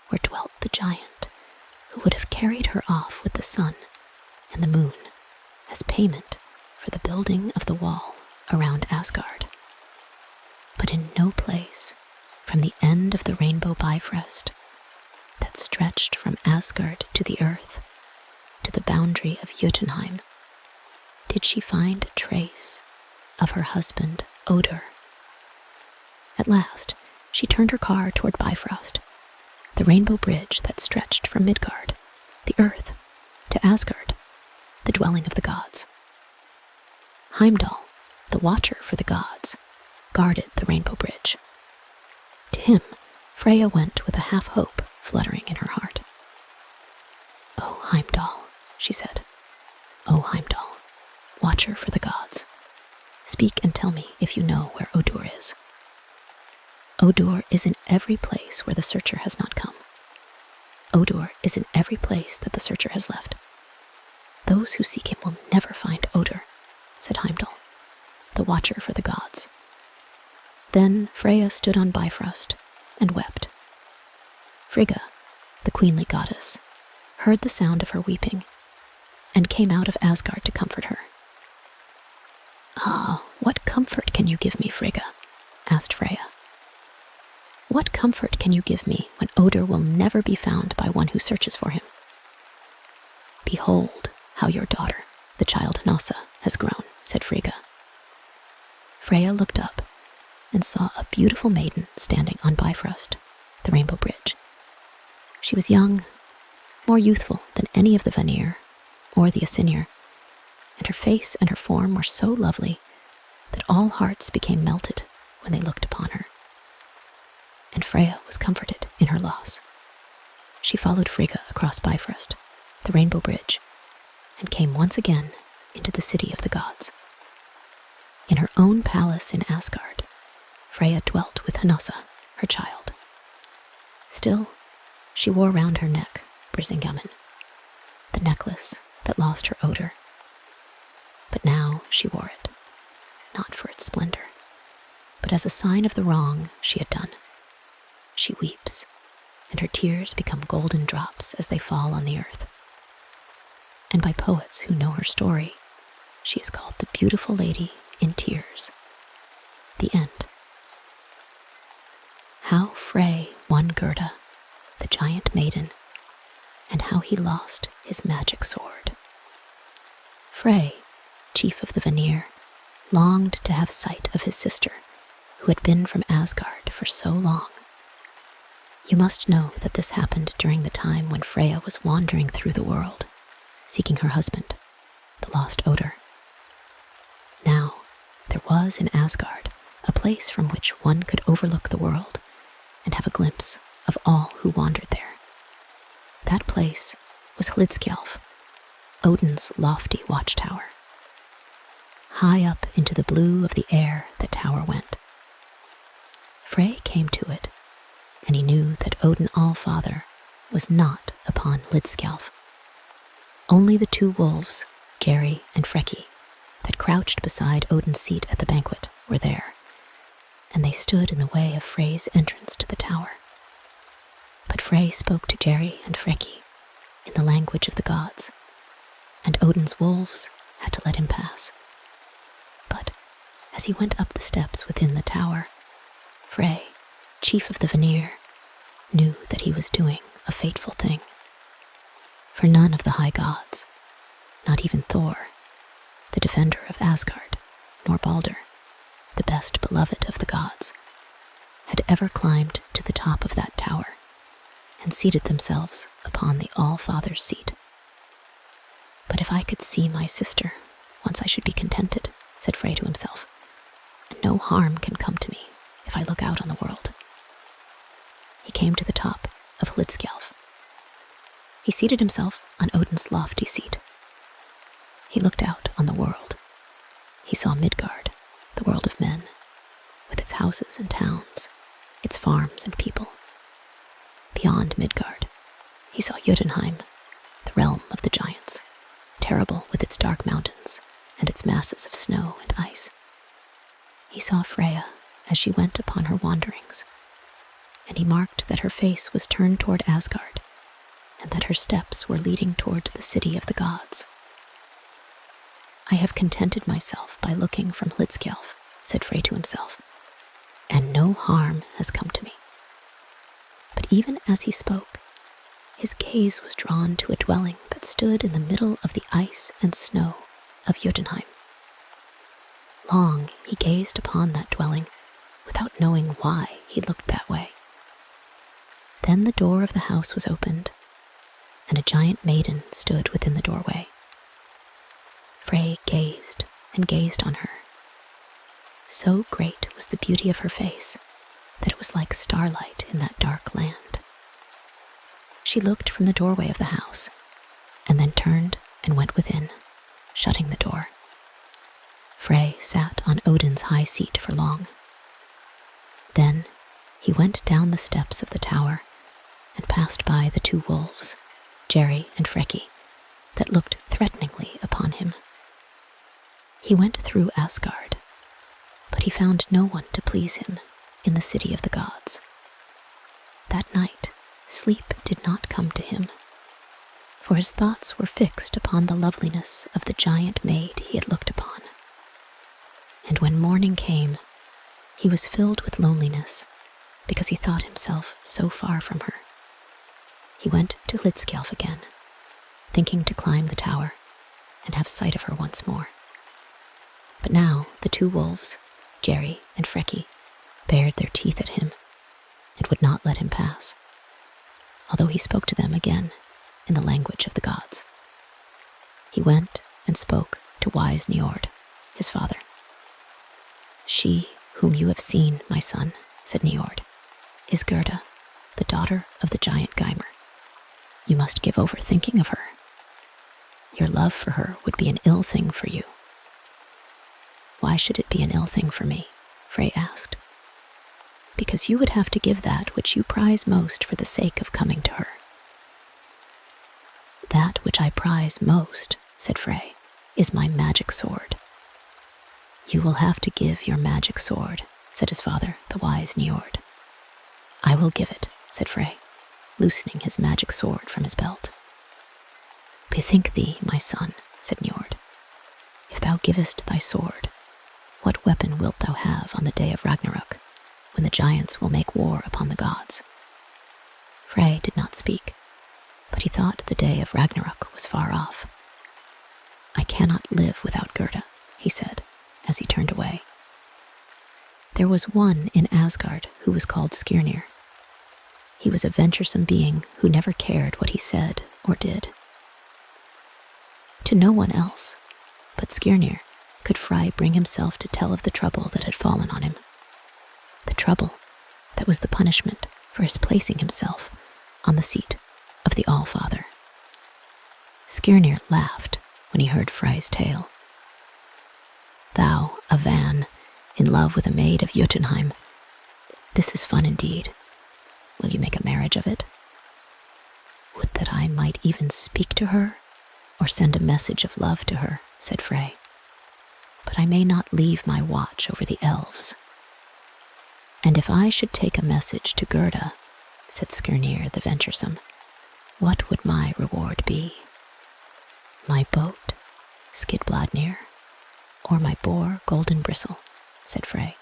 where dwelt the giant who would have carried her off with the sun and the moon as payment for the building of the wall around Asgard. But in no place, from the end of the rainbow Bifrost that stretched from Asgard to the earth, to the boundary of Jotunheim, did she find a trace of her husband Odin. At last, she turned her car toward Bifrost, the rainbow bridge that stretched from Midgard, the earth, to Asgard, the dwelling of the gods. Heimdall, the watcher for the gods, guarded the rainbow bridge. To him, Freya went with a half-hope fluttering in her heart. "Oh, Heimdall," she said. "Oh, Heimdall, watcher for the gods, speak and tell me if you know where Odin is." "Odin is in every place where the searcher has not come. Odin is in every place that the searcher has left. Those who seek him will never find Odin," said Heimdall, the watcher for the gods. Then Freya stood on Bifrost and wept. Frigga, the queenly goddess, heard the sound of her weeping and came out of Asgard to comfort her. "Ah, what comfort can you give me, Frigga?" asked Freya. "What comfort can you give me when Odin will never be found by one who searches for him? Behold how your daughter, the child Hnossa, has grown," said Frigga. Freya looked up and saw a beautiful maiden standing on Bifrost, the rainbow bridge. She was young, more youthful than any of the Vanir or the Aesir, and her face and her form were so lovely that all hearts became melted when they looked upon her. And Freya was comforted in her loss. She followed Frigga across Bifrost, the rainbow bridge, and came once again into the city of the gods. In her own palace in Asgard, Freya dwelt with Hnossa, her child. Still, she wore round her neck Brisingamen, the necklace that lost her Odin. But now she wore it, not for its splendor, but as a sign of the wrong she had done. she weeps, and her tears become golden drops as they fall on the earth. And by poets who know her story, she is called the Beautiful Lady in Tears. The end. How Frey won Gerda, the giant maiden, and how he lost his magic sword. Frey, chief of the Vanir, longed to have sight of his sister, who had been from Asgard for so long. You must know that this happened during the time when Freya was wandering through the world, seeking her husband, the lost Odin. Now, there was in Asgard a place from which one could overlook the world and have a glimpse of all who wandered there. That place was Hlidskjalf, Odin's lofty watchtower. High up into the blue of the air the tower went. Frey came to it, and he knew that Odin Allfather was not upon Hlidskjalf. Only the two wolves, Geri and Freki, that crouched beside Odin's seat at the banquet, were there, and they stood in the way of Frey's entrance to the tower. But Frey spoke to Geri and Freki in the language of the gods, and Odin's wolves had to let him pass. But as he went up the steps within the tower, Frey, chief of the Vanir, knew that he was doing a fateful thing. For none of the high gods, not even Thor, the defender of Asgard, nor Balder, the best beloved of the gods, had ever climbed to the top of that tower and seated themselves upon the All-Father's seat. But if I could see my sister, once I should be contented, said Frey to himself, and no harm can come to me if I look out on the world. He came to the top of Hlidskjalf. He seated himself on Odin's lofty seat. He looked out on the world. He saw Midgard, the world of men, with its houses and towns, its farms and people. Beyond Midgard, he saw Jotunheim, the realm of the giants, terrible with its dark mountains and its masses of snow and ice. He saw Freya as she went upon her wanderings, and he marked that her face was turned toward Asgard, and that her steps were leading toward the city of the gods. I have contented myself by looking from Hlidskjalf, said Frey to himself, and no harm has come to me. But even as he spoke, his gaze was drawn to a dwelling that stood in the middle of the ice and snow of Jotunheim. Long he gazed upon that dwelling without knowing why he looked that way. Then the door of the house was opened, and a giant maiden stood within the doorway. Frey gazed and gazed on her. So great was the beauty of her face that it was like starlight in that dark land. She looked from the doorway of the house, and then turned and went within, shutting the door. Frey sat on Odin's high seat for long. Then he went down the steps of the tower and passed by the two wolves, Geri and Freki, that looked threateningly upon him. He went through Asgard, but he found no one to please him in the city of the gods. That night, sleep did not come to him, for his thoughts were fixed upon the loveliness of the giant maid he had looked upon. And when morning came, he was filled with loneliness because he thought himself so far from her. He went to Hlidskjalf again, thinking to climb the tower and have sight of her once more. But now the two wolves, Geri and Freki, bared their teeth at him and would not let him pass, although he spoke to them again in the language of the gods. He went and spoke to wise Njord, his father. "She whom you have seen, my son," said Njord, "is Gerda, the daughter of the giant Geimer. You must give over thinking of her. Your love for her would be an ill thing for you." "Why should it be an ill thing for me?" Frey asked. "Because you would have to give that which you prize most for the sake of coming to her." "That which I prize most," said Frey, "is my magic sword." "You will have to give your magic sword," said his father, the wise Njord. "I will give it," said Frey, loosening his magic sword from his belt. "Bethink thee, my son," said Njord. "If thou givest thy sword, what weapon wilt thou have on the day of Ragnarok, when the giants will make war upon the gods?" Frey did not speak, but he thought the day of Ragnarok was far off. "I cannot live without Gerda," he said, as he turned away. There was one in Asgard who was called Skirnir. He was a venturesome being who never cared what he said or did. To no one else but Skirnir could Frey bring himself to tell of the trouble that had fallen on him. The trouble that was the punishment for his placing himself on the seat of the Allfather. Skirnir laughed when he heard Frey's tale. "Thou, a Van, in love with a maid of Jotunheim. This is fun indeed. Will you make a marriage of it?" "Would that I might even speak to her, or send a message of love to her," said Frey. "But I may not leave my watch over the elves." "And if I should take a message to Gerda," said Skirnir the venturesome, "what would my reward be?" "My boat, Skidbladnir, or my boar, Golden Bristle," said Frey.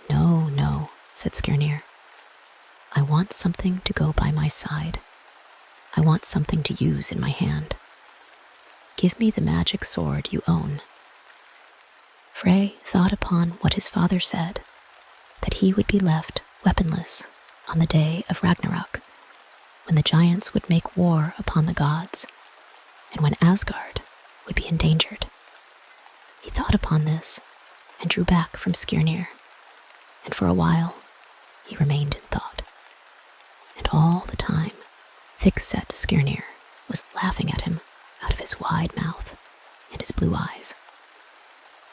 "No, no," said Skirnir. "I want something to go by my side. I want something to use in my hand. Give me the magic sword you own." Frey thought upon what his father said, that he would be left weaponless on the day of Ragnarok, when the giants would make war upon the gods, and when Asgard would be endangered. He thought upon this and drew back from Skirnir, and for a while he remained in thought. And all the time, thick-set Skirnir was laughing at him out of his wide mouth and his blue eyes.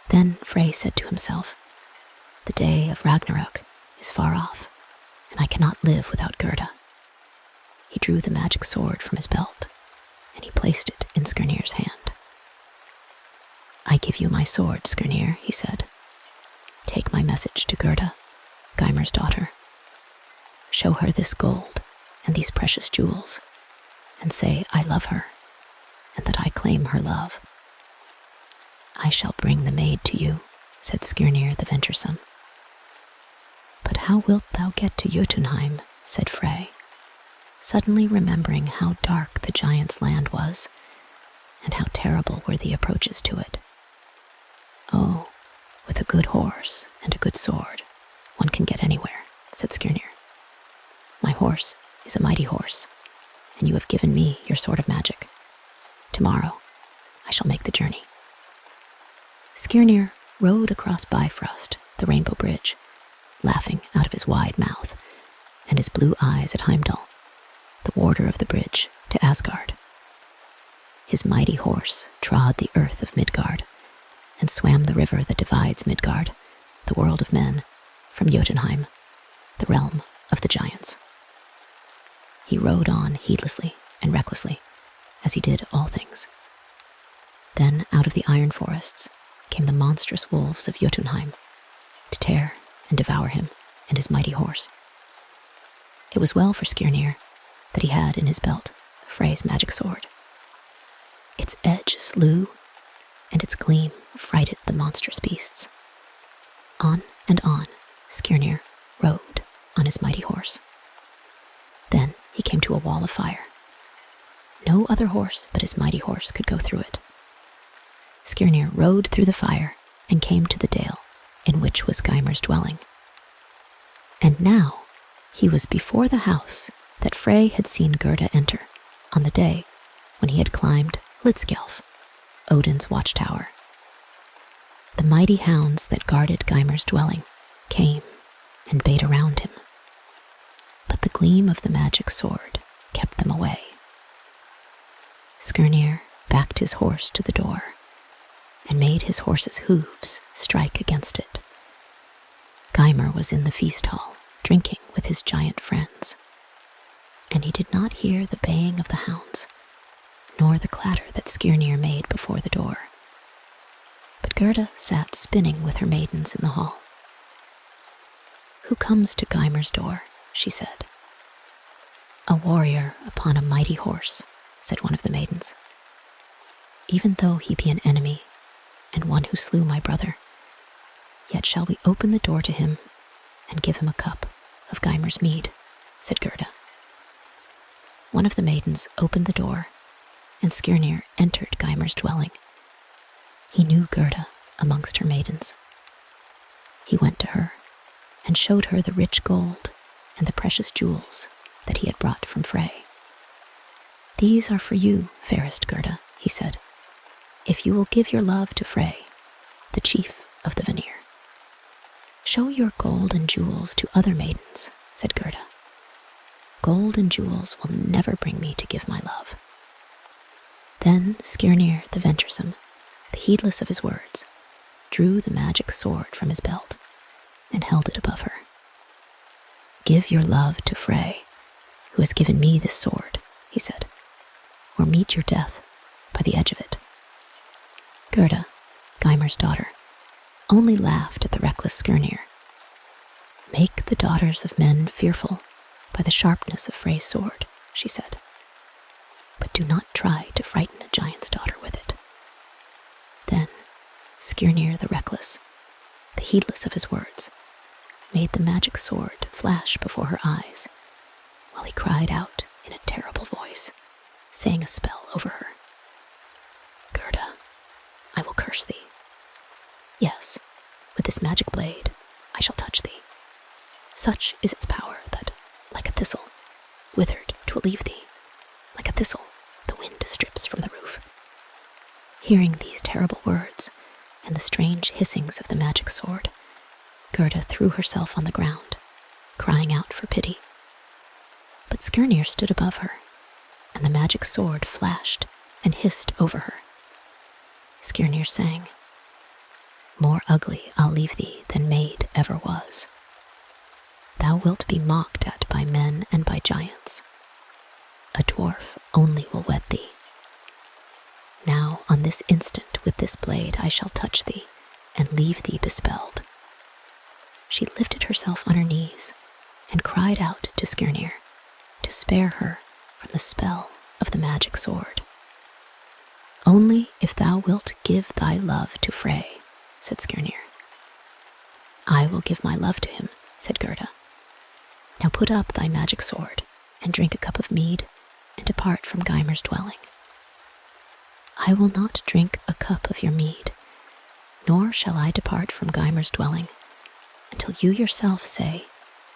Then Frey said to himself, "The day of Ragnarok is far off, and I cannot live without Gerda." He drew the magic sword from his belt, and he placed it in Skirnir's hand. "I give you my sword, Skirnir," he said. "Take my message to Gerda, Gymer's daughter. Show her this gold and these precious jewels, and say I love her, and that I claim her love." "I shall bring the maid to you," said Skirnir the venturesome. "But how wilt thou get to Jotunheim?" said Frey, suddenly remembering how dark the giant's land was, and how terrible were the approaches to it. "Oh, with a good horse and a good sword, one can get anywhere," said Skirnir. "My horse is a mighty horse, and you have given me your sword of magic. Tomorrow I shall make the journey." Skirnir rode across Bifrost, the Rainbow Bridge, laughing out of his wide mouth, and his blue eyes at Heimdall, the warder of the bridge to Asgard. His mighty horse trod the earth of Midgard, and swam the river that divides Midgard, the world of men, from Jotunheim, the realm of the giants. He rode on heedlessly and recklessly, as he did all things. Then out of the iron forests came the monstrous wolves of Jotunheim, to tear and devour him and his mighty horse. It was well for Skirnir that he had in his belt Frey's magic sword. Its edge slew, and its gleam frighted the monstrous beasts. On and on Skirnir rode on his mighty horse. Then he came to a wall of fire. No other horse but his mighty horse could go through it. Skirnir rode through the fire and came to the dale in which was Gymer's dwelling. And now he was before the house that Frey had seen Gerda enter on the day when he had climbed Hlidskjalf, Odin's watchtower. The mighty hounds that guarded Gymer's dwelling came and bayed around him, but the gleam of the magic sword kept them away. Skirnir backed his horse to the door and made his horse's hooves strike against it. Gymer was in the feast hall, drinking with his giant friends, and he did not hear the baying of the hounds, nor the clatter that Skirnir made before the door. But Gerda sat spinning with her maidens in the hall. "Who comes to Gymer's door?" she said. A warrior upon a mighty horse, said one of the maidens. Even though he be an enemy, and one who slew my brother, yet shall we open the door to him and give him a cup of Gymer's mead, said Gerda. One of the maidens opened the door, and Skirnir entered Gymer's dwelling. He knew Gerda amongst her maidens. He went to her and showed her the rich gold and the precious jewels that he had brought from Frey. These are for you, fairest Gerda, he said, if you will give your love to Frey, the chief of the Vanir. Show your gold and jewels to other maidens, said Gerda. Gold and jewels will never bring me to give my love. Then Skirnir the venturesome, the heedless of his words, drew the magic sword from his belt and held it above her. Give your love to Frey, who has given me this sword, he said, or meet your death by the edge of it. Gerda, Gymer's daughter, only laughed at the reckless Skirnir. Make the daughters of men fearful by the sharpness of Frey's sword, she said, but do not try to frighten a giant's daughter with it. Then Skirnir the reckless, the heedless of his words, made the magic sword flash before her eyes, while he cried out in a terrible voice, saying a spell over her. Gerda, I will curse thee. Yes, with this magic blade I shall touch thee. Such is its power that, like a thistle, withered to leave thee, like a thistle the wind strips from the roof. Hearing these terrible words and the strange hissings of the magic sword, Gerda threw herself on the ground, crying out for pity. But Skirnir stood above her, and the magic sword flashed and hissed over her. Skirnir sang, More ugly I'll leave thee than maid ever was. Thou wilt be mocked at by men and by giants. A dwarf only will wed thee. Now on this instant with this blade I shall touch thee and leave thee bespelled. She lifted herself on her knees and cried out to Skirnir to spare her from the spell of the magic sword. Only if thou wilt give thy love to Frey, said Skirnir. I will give my love to him, said Gerda. Now put up thy magic sword and drink a cup of mead and depart from Gymer's dwelling. I will not drink a cup of your mead, nor shall I depart from Gymer's dwelling until you yourself say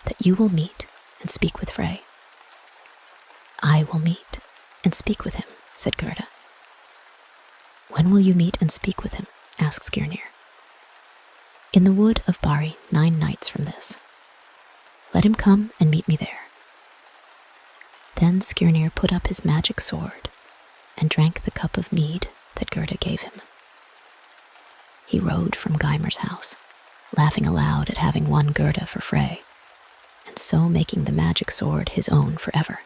that you will meet and speak with Frey. I will meet and speak with him, said Gerda. When will you meet and speak with him? Asked Skirnir. In the wood of Bari 9 nights from this. Let him come and meet me there. Then Skirnir put up his magic sword and drank the cup of mead that Gerda gave him. He rode from Gymer's house, laughing aloud at having won Gerda for Frey, and so making the magic sword his own forever.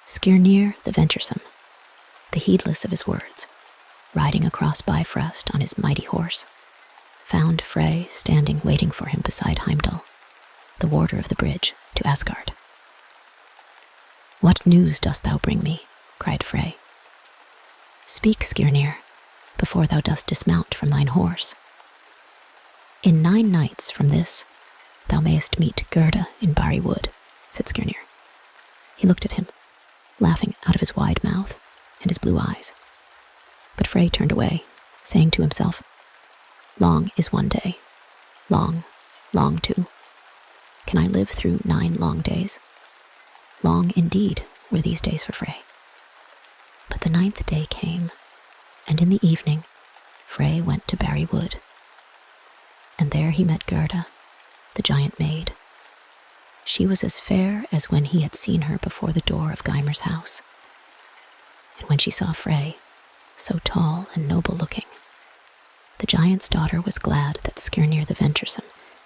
Skirnir the venturesome, the heedless of his words, riding across Bifrost on his mighty horse, found Frey standing waiting for him beside Heimdall, the warder of the bridge to Asgard. What news dost thou bring me? Cried Frey. Speak, Skirnir, before thou dost dismount from thine horse. In 9 nights from this, thou mayest meet Gerda in Bari wood, said Skirnir. He looked at him, laughing out of his wide mouth and his blue eyes. But Frey turned away, saying to himself, Long is one day, long, long too. Can I live through 9 long days? Long indeed were these days for Frey. But the 9th day came, and in the evening Frey went to Bari wood. And there he met Gerda, the giant maid. She was as fair as when he had seen her before the door of Gymer's house. And when she saw Frey, so tall and noble-looking, the giant's daughter was glad that Skirnir the venturesome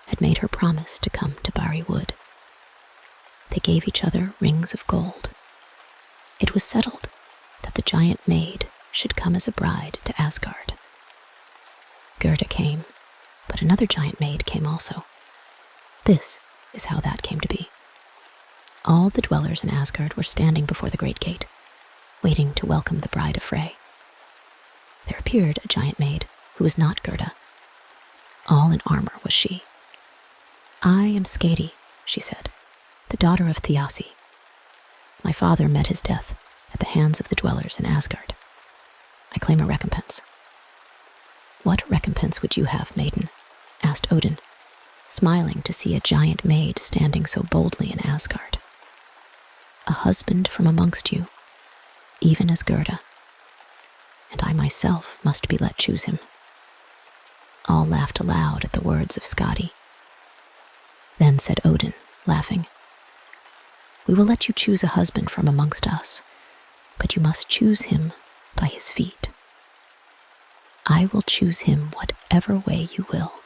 had made her promise to come to Bari wood. They gave each other rings of gold. It was settled that the giant maid should come as a bride to Asgard. Gerda came, but another giant maid came also. This is how that came to be. all the dwellers in Asgard were standing before the great gate, waiting to welcome the bride of Frey. There appeared a giant maid who was not Gerda. All in armor was she. "I am Skadi," she said, "the daughter of Thiassi. My father met his death at the hands of the dwellers in Asgard. I claim a recompense." "What recompense would you have, maiden?" asked Odin, smiling to see a giant maid standing so boldly in Asgard. "A husband from amongst you, even as Gerda, and I myself must be let choose him." All laughed aloud at the words of Skadi. Then said Odin, laughing, "We will let you choose a husband from amongst us, but you must choose him by his feet." "I will choose him whatever way you will,"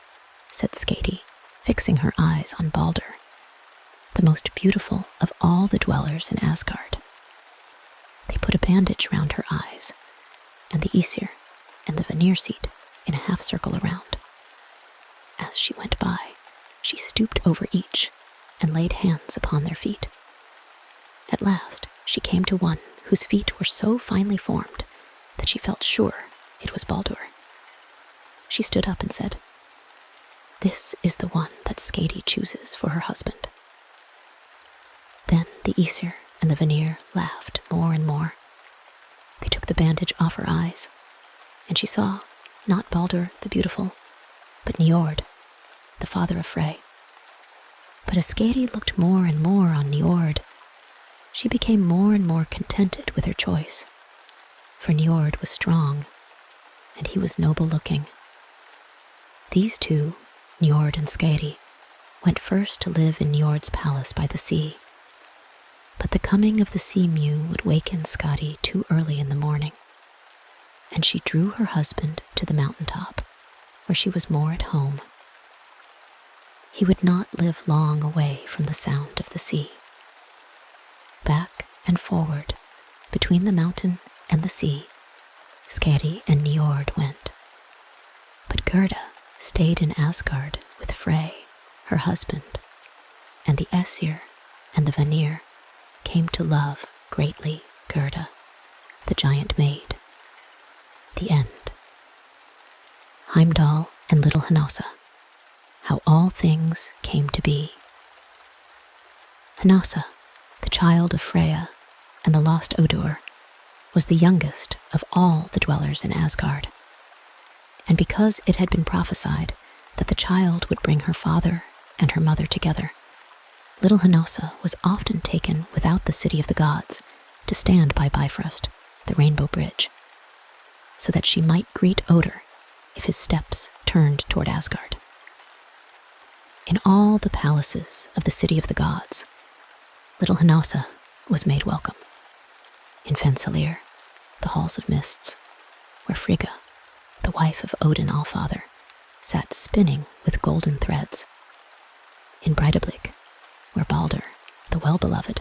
said Skadi, fixing her eyes on Baldur, the most beautiful of all the dwellers in Asgard. They put a bandage round her eyes, and the Aesir and the Vanir seat in a half circle around. As she went by, she stooped over each and laid hands upon their feet. At last, she came to one whose feet were so finely formed that she felt sure it was Baldur. She stood up and said, "This is the one that Skadi chooses for her husband." Then the Aesir and the Vanir laughed more and more. They took the bandage off her eyes, and she saw not Baldur the beautiful, but Njord, the father of Frey. But as Skadi looked more and more on Njord, she became more and more contented with her choice, for Njord was strong, and he was noble-looking. These two, Njord and Skadi, went first to live in Njord's palace by the sea. But the coming of the sea mew would waken Skadi too early in the morning, and she drew her husband to the mountaintop, where she was more at home. He would not live long away from the sound of the sea. Back and forward, between the mountain and the sea, Skadi and Njord went. But Gerda stayed in Asgard with Frey, her husband, and the Aesir and the Vanir came to love greatly Gerda, the giant maid. The end. Heimdall and little Hnossa. How all things came to be. Hnossa, the child of Freya and the lost Odur, was the youngest of all the dwellers in Asgard. And because it had been prophesied that the child would bring her father and her mother together, little Hnossa was often taken without the city of the gods to stand by Bifrost, the rainbow bridge, so that she might greet Odur if his steps turned toward Asgard. In all the palaces of the city of the gods, little Hnossa was made welcome. In Fensalir, the halls of mists, where Frigga, the wife of Odin Allfather, sat spinning with golden threads. In Breidablik, where Baldur, the well-beloved,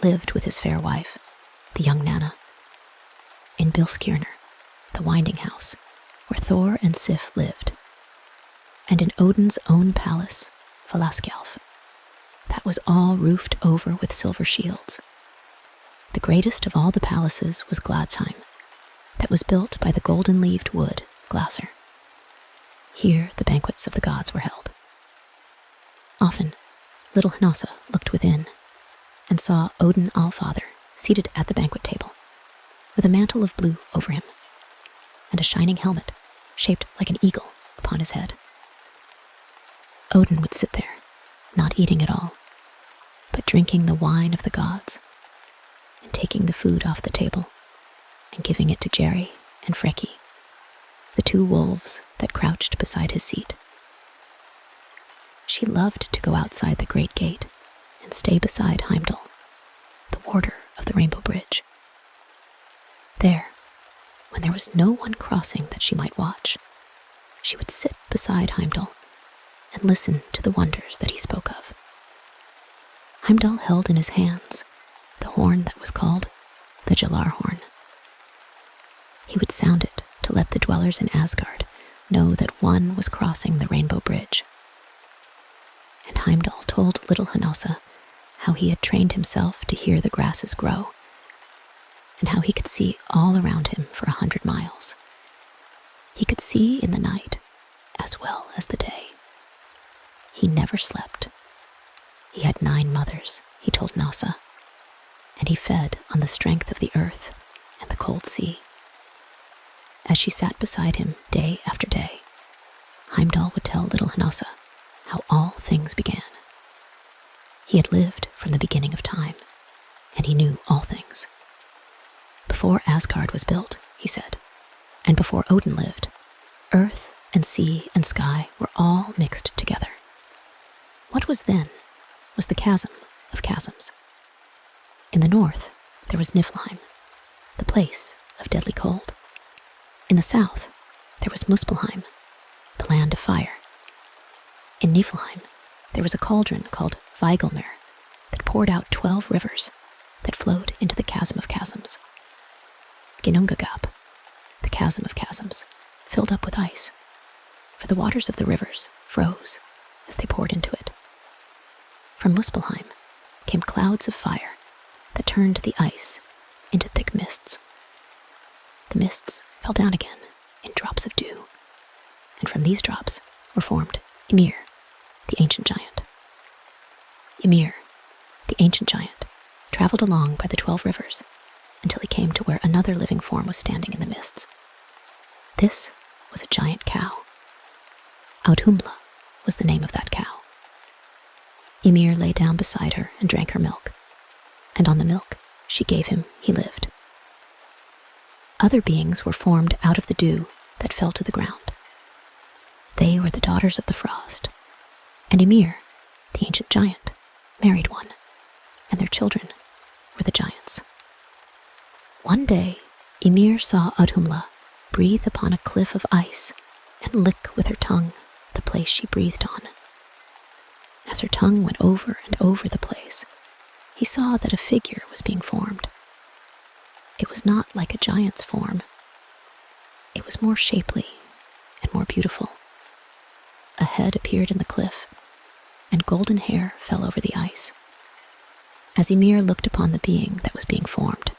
lived with his fair wife, the young Nanna. In Bilskirnir, the winding house, where Thor and Sif lived. And in Odin's own palace, Valaskjalf, that was all roofed over with silver shields. The greatest of all the palaces was Gladsheim, that was built by the golden-leaved wood, Glasser. Here the banquets of the gods were held. Often, little Hnossa looked within and saw Odin Allfather seated at the banquet table, with a mantle of blue over him, and a shining helmet shaped like an eagle upon his head. Odin would sit there, not eating at all, but drinking the wine of the gods, and taking the food off the table, and giving it to Jerry and Freki, the two wolves that crouched beside his seat. She loved to go outside the great gate and stay beside Heimdall, the warder of the Rainbow Bridge. There, when there was no one crossing that she might watch, she would sit beside Heimdall and listen to the wonders that he spoke of. Heimdall held in his hands the horn that was called the Jalar horn. He would sound it to let the dwellers in Asgard know that one was crossing the Rainbow Bridge. And Heimdall told little Hnossa how he had trained himself to hear the grasses grow, and how he could see all around him for 100 miles. He could see in the night as well as the day. He never slept. He had 9 mothers, he told Hnossa, and he fed on the strength of the earth and the cold sea. As she sat beside him day after day, Heimdall would tell little Hnossa how all things began. He had lived from the beginning of time, and he knew all things. Before Asgard was built, he said, and before Odin lived, earth and sea and sky were all mixed together. What was then was the chasm of chasms. In the north, there was Niflheim, the place of deadly cold. In the south, there was Muspelheim, the land of fire. In Niflheim, there was a cauldron called Vigelmir that poured out 12 rivers that flowed into the chasm of chasms. Ginnungagap, the chasm of chasms, filled up with ice, for the waters of the rivers froze as they poured into it. From Muspelheim came clouds of fire that turned the ice into thick mists. The mists fell down again in drops of dew, and from these drops were formed Ymir, the ancient giant. Ymir, the ancient giant, traveled along by the 12 rivers until he came to where another living form was standing in the mists. This was a giant cow. Audhumla was the name of that cow. Ymir lay down beside her and drank her milk, and on the milk she gave him he lived. Other beings were formed out of the dew that fell to the ground. They were the daughters of the frost, and Ymir, the ancient giant, married one, and their children were the giants. One day, Ymir saw Audhumla breathe upon a cliff of ice and lick with her tongue the place she breathed on. As her tongue went over and over the place, he saw that a figure was being formed. It was not like a giant's form. It was more shapely and more beautiful. A head appeared in the cliff, and golden hair fell over the ice. As Ymir looked upon the being that was being formed,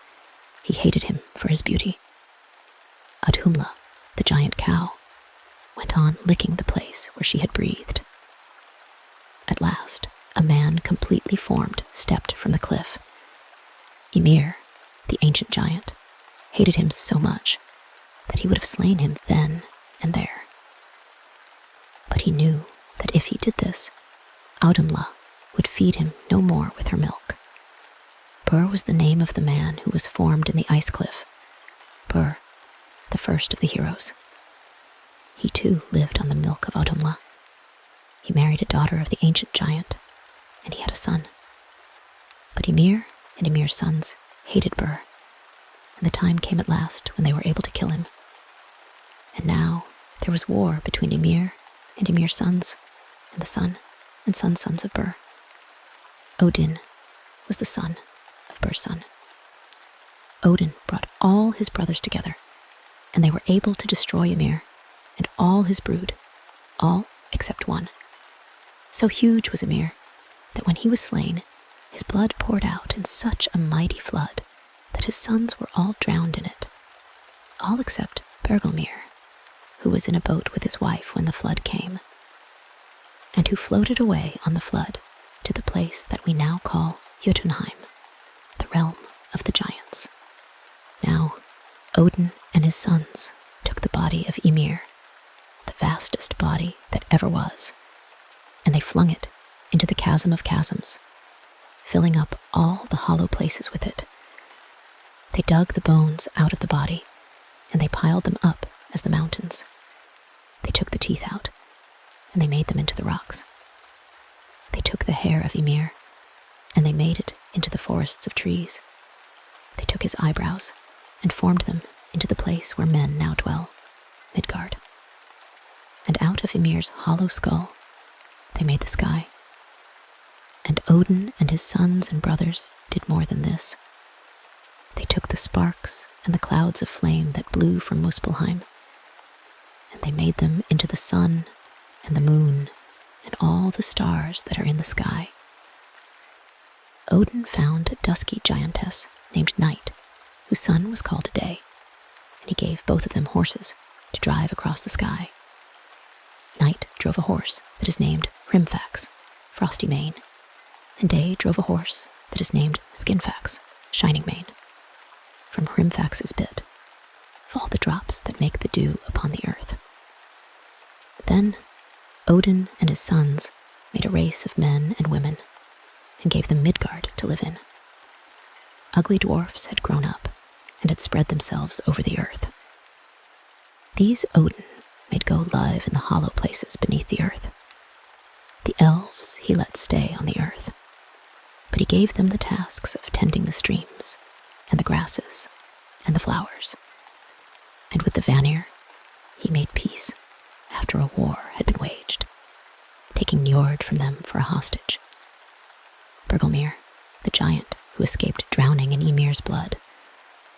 he hated him for his beauty. Audhumla, the giant cow, went on licking the place where she had breathed. At last, a man completely formed stepped from the cliff. Ymir, the ancient giant, hated him so much that he would have slain him then and there. But he knew that if he did this, Audhumla would feed him no more with her milk. Bur was the name of the man who was formed in the ice cliff. Bur, the first of the heroes. He too lived on the milk of Audhumla. He married a daughter of the ancient giant, and he had a son. But Ymir and Ymir's sons hated Bur, and the time came at last when they were able to kill him. And now there was war between Ymir and Ymir's sons, and the son and sons of Bur. Odin was the son of Bur's son. Odin brought all his brothers together, and they were able to destroy Ymir and all his brood, all except one. So huge was Ymir that when he was slain, his blood poured out in such a mighty flood that his sons were all drowned in it, all except Bergelmir, who was in a boat with his wife when the flood came, and who floated away on the flood to the place that we now call Jotunheim, the realm of the giants. Now, Odin and his sons took the body of Ymir, the vastest body that ever was, and they flung it into the chasm of chasms, filling up all the hollow places with it. They dug the bones out of the body, and they piled them up as the mountains. They took the teeth out, and they made them into the rocks. They took the hair of Ymir, and they made it into the forests of trees. They took his eyebrows, and formed them into the place where men now dwell, Midgard. And out of Ymir's hollow skull, they made the sky. And Odin and his sons and brothers did more than this. They took the sparks and the clouds of flame that blew from Muspelheim, and they made them into the sun and the moon and all the stars that are in the sky. Odin found a dusky giantess named Night, whose son was called Day, and he gave both of them horses to drive across the sky. Night drove a horse that is named Hrimfax, Frosty Mane, and Day drove a horse that is named Skinfax, Shining Mane. From Hrimfax's bit fall the drops that make the dew upon the earth. Then Odin and his sons made a race of men and women and gave them Midgard to live in. Ugly dwarfs had grown up and had spread themselves over the earth. These Odin made go live in the hollow places beneath the earth. The elves he let stay on the earth, but he gave them the tasks of tending the streams and the grasses and the flowers. And with the Vanir, he made peace after a war had been waged, taking Njord from them for a hostage. Bergelmir, the giant who escaped drowning in Ymir's blood,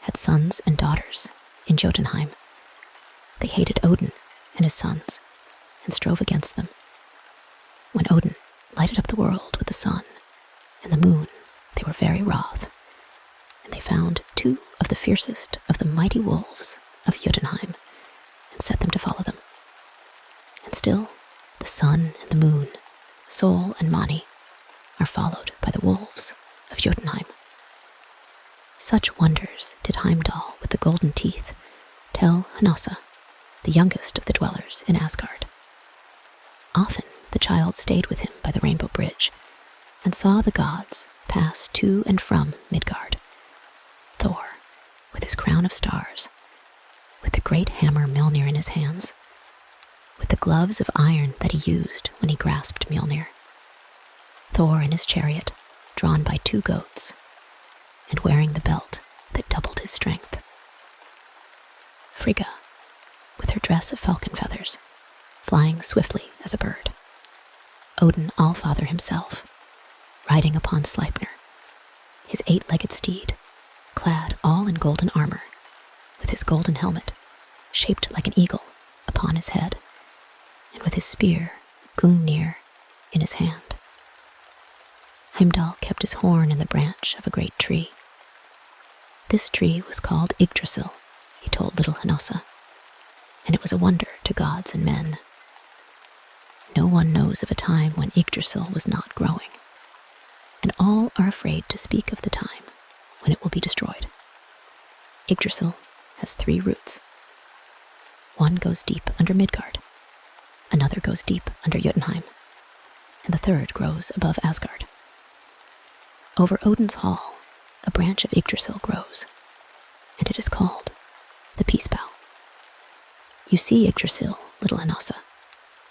had sons and daughters in Jotunheim. They hated Odin and his sons and strove against them. When Odin lighted up the world with the sun and the moon, they were very wroth, and they found 2 of the fiercest of the mighty wolves of Jotunheim and set them to follow them. And still the sun and the moon, Sol and Mani, are followed by the wolves of Jotunheim. Such wonders did Heimdall with the golden teeth tell Hnossa, the youngest of the dwellers in Asgard. Often the child stayed with him by the Rainbow Bridge and saw the gods pass to and from Midgard. Thor, with his crown of stars, with the great hammer Mjolnir in his hands, with the gloves of iron that he used when he grasped Mjolnir. Thor in his chariot, drawn by 2 goats, and wearing the belt that doubled his strength. Frigga, with her dress of falcon feathers, flying swiftly as a bird. Odin Allfather himself, riding upon Sleipnir, his 8-legged steed, clad all in golden armor, with his golden helmet, shaped like an eagle, upon his head, and with his spear, Gungnir, in his hand. Heimdall kept his horn in the branch of a great tree. This tree was called Yggdrasil, he told little Hnossa, and it was a wonder to gods and men. No one knows of a time when Yggdrasil was not growing, and all are afraid to speak of the time when it will be destroyed. Yggdrasil has 3 roots. One goes deep under Midgard, another goes deep under Jotunheim, and the third grows above Asgard. Over Odin's hall, a branch of Yggdrasil grows, and it is called the Peace Bough. You see Yggdrasil, little Hnossa,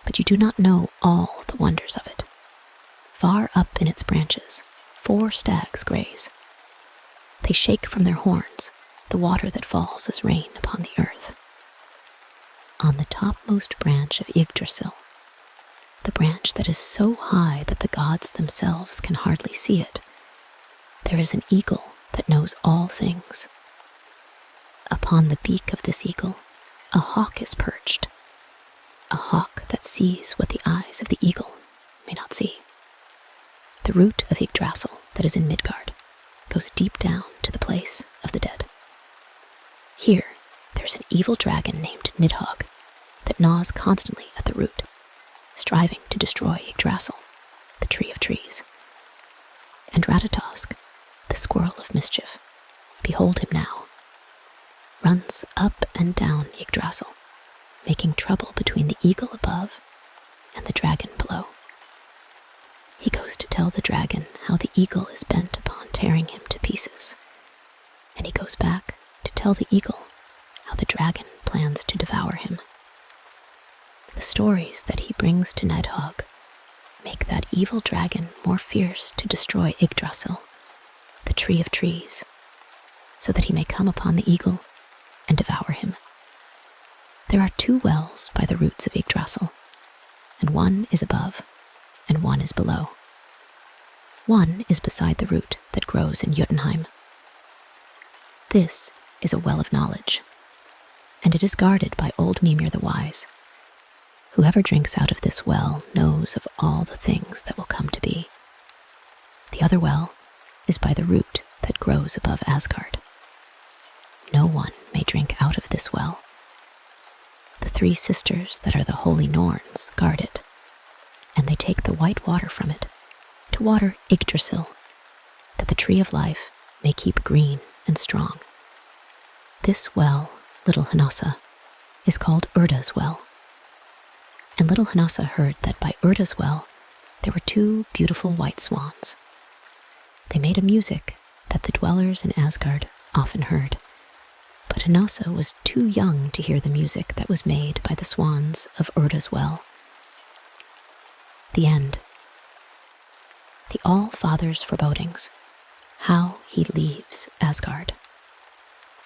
but you do not know all the wonders of it. Far up in its branches, 4 stags graze. They shake from their horns the water that falls as rain upon the earth. On the topmost branch of Yggdrasil, the branch that is so high that the gods themselves can hardly see it, there is an eagle that knows all things. Upon the beak of this eagle, a hawk is perched, a hawk that sees what the eyes of the eagle may not see. The root of Yggdrasil that is in Midgard goes deep down to the place of the dead. Here, there is an evil dragon named Nidhogg that gnaws constantly at the root, striving to destroy Yggdrasil, the tree of trees. And Ratatosk, the squirrel of mischief, behold him now, runs up and down Yggdrasil, making trouble between the eagle above and the dragon below. He goes to tell the dragon how the eagle is bent upon tearing him to pieces, and he goes back to tell the eagle how the dragon plans to devour him. The stories that he brings to Nidhogg make that evil dragon more fierce to destroy Yggdrasil, the tree of trees, so that he may come upon the eagle and devour him. There are 2 wells by the roots of Yggdrasil, and one is above, and one is below. One is beside the root that grows in Jotunheim. This is a well of knowledge, and it is guarded by old Mimir the Wise. Whoever drinks out of this well knows of all the things that will come to be. The other well is by the root that grows above Asgard. No one may drink out of this well. The three sisters that are the holy Norns guard it, and they take the white water from it to water Yggdrasil, that the tree of life may keep green and strong. This well, little Hnossa, is called Urda's well. And little Hnossa heard that by Urda's well there were two beautiful white swans. They made a music that the dwellers in Asgard often heard, but Hnossa was too young to hear the music that was made by the swans of Urda's well. The end. The All-Father's Forebodings. How he leaves Asgard.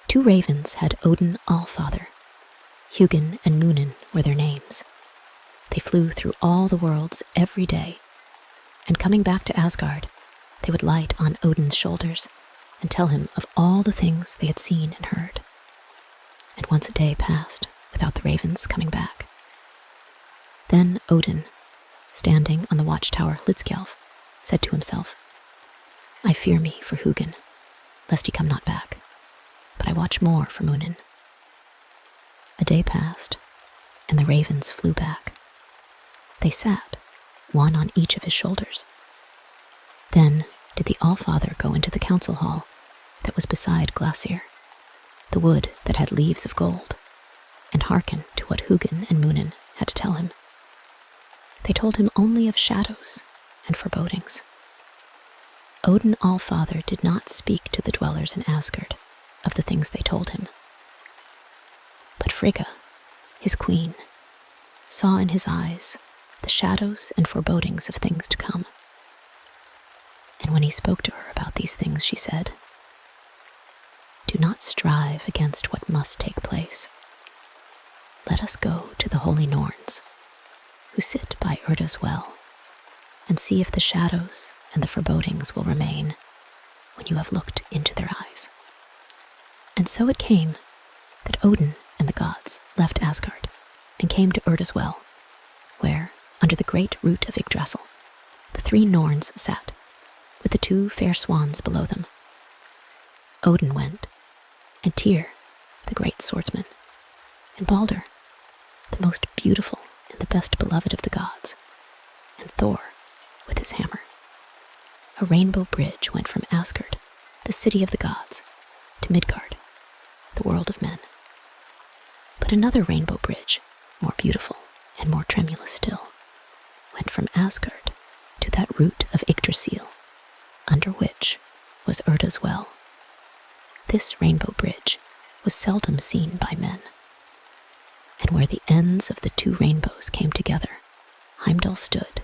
Two ravens had Odin All-Father. Hugin and Munin were their names. They flew through all the worlds every day, and coming back to Asgard, they would light on Odin's shoulders and tell him of all the things they had seen and heard. And once a day passed without the ravens coming back. Then Odin, standing on the watchtower Hlidskjalf, said to himself, I fear me for Hugin, lest he come not back, but I watch more for Munin. A day passed, and the ravens flew back. They sat, one on each of his shoulders. Then did the All-Father go into the council hall that was beside Glasir, the wood that had leaves of gold, and hearken to what Hugin and Munin had to tell him. They told him only of shadows and forebodings. Odin All-Father did not speak to the dwellers in Asgard of the things they told him. But Frigga, his queen, saw in his eyes the shadows and forebodings of things to come. And when he spoke to her about these things, she said, Do not strive against what must take place. Let us go to the holy Norns, who sit by Urda's well, and see if the shadows and the forebodings will remain when you have looked into their eyes. And so it came that Odin and the gods left Asgard and came to Urda's well, where, under the great root of Yggdrasil, the three Norns sat, with the two fair swans below them. Odin went, and Tyr, the great swordsman, and Balder, the most beautiful and the best beloved of the gods, and Thor, with his hammer. A rainbow bridge went from Asgard, the city of the gods, to Midgard, the world of men. But another rainbow bridge, more beautiful and more tremulous still, went from Asgard to that root of Yggdrasil, under which was Urda's well. This rainbow bridge was seldom seen by men, and where the ends of the two rainbows came together, Heimdall stood,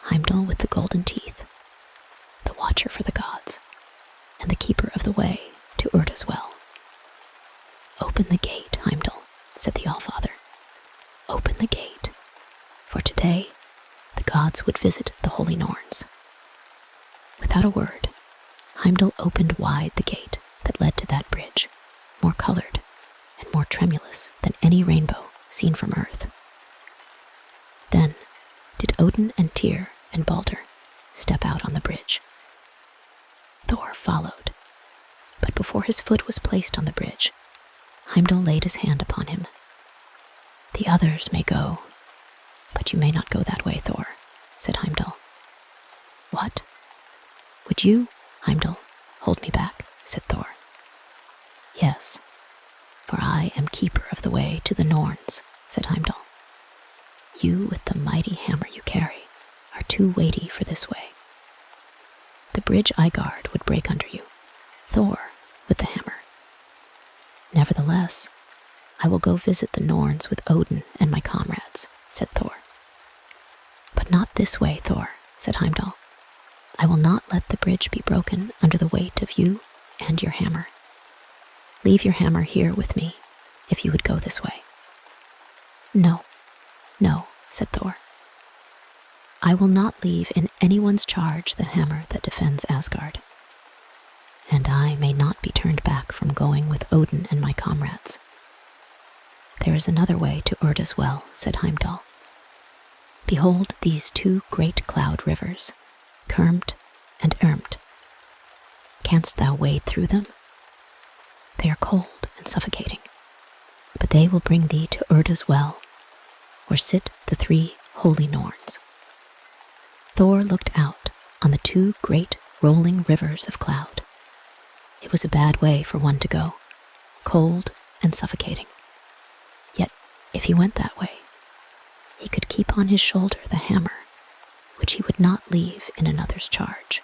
Heimdall with the golden teeth, the watcher for the gods, and the keeper of the way to Urda's well. Open the gate, Heimdall, said the Allfather. Open the gate, for today the gods would visit the holy Norns. Without a word, Heimdall opened wide the gate that led to that bridge, more colored and more tremulous than any rainbow seen from earth. Then did Odin and Tyr and Balder step out on the bridge. Thor followed, but before his foot was placed on the bridge, Heimdall laid his hand upon him. The others may go, but you may not go that way, Thor, said Heimdall. What? Would you, Heimdall, hold me back, said Thor. Yes, for I am keeper of the way to the Norns, said Heimdall. You with the mighty hammer you carry are too weighty for this way. The bridge I guard would break under you, Thor with the hammer. Nevertheless, I will go visit the Norns with Odin and my comrades, said Thor. But not this way, Thor, said Heimdall. I will not let the bridge be broken under the weight of you and your hammer. Leave your hammer here with me, if you would go this way. No, no, said Thor. I will not leave in anyone's charge the hammer that defends Asgard. And I may not be turned back from going with Odin and my comrades. There is another way to Urda's well, said Heimdall. Behold these two great cloud rivers, Kermt and Ermt, Canst thou wade through them? They are cold and suffocating, but they will bring thee to Urda's well, where sit the 3 holy Norns. Thor looked out on the 2 great rolling rivers of cloud. It was a bad way for one to go, cold and suffocating. Yet, if he went that way, he could keep on his shoulder the hammer, which he would not leave in another's charge.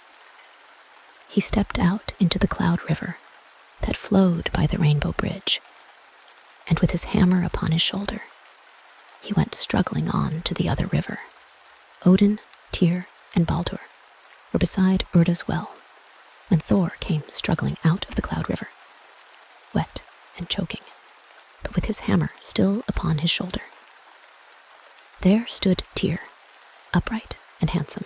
He stepped out into the cloud river that flowed by the rainbow bridge, and with his hammer upon his shoulder, he went struggling on to the other river. Odin, Tyr, and Baldur were beside Urda's well when Thor came struggling out of the cloud river, wet and choking, but with his hammer still upon his shoulder. There stood Tyr, upright and handsome,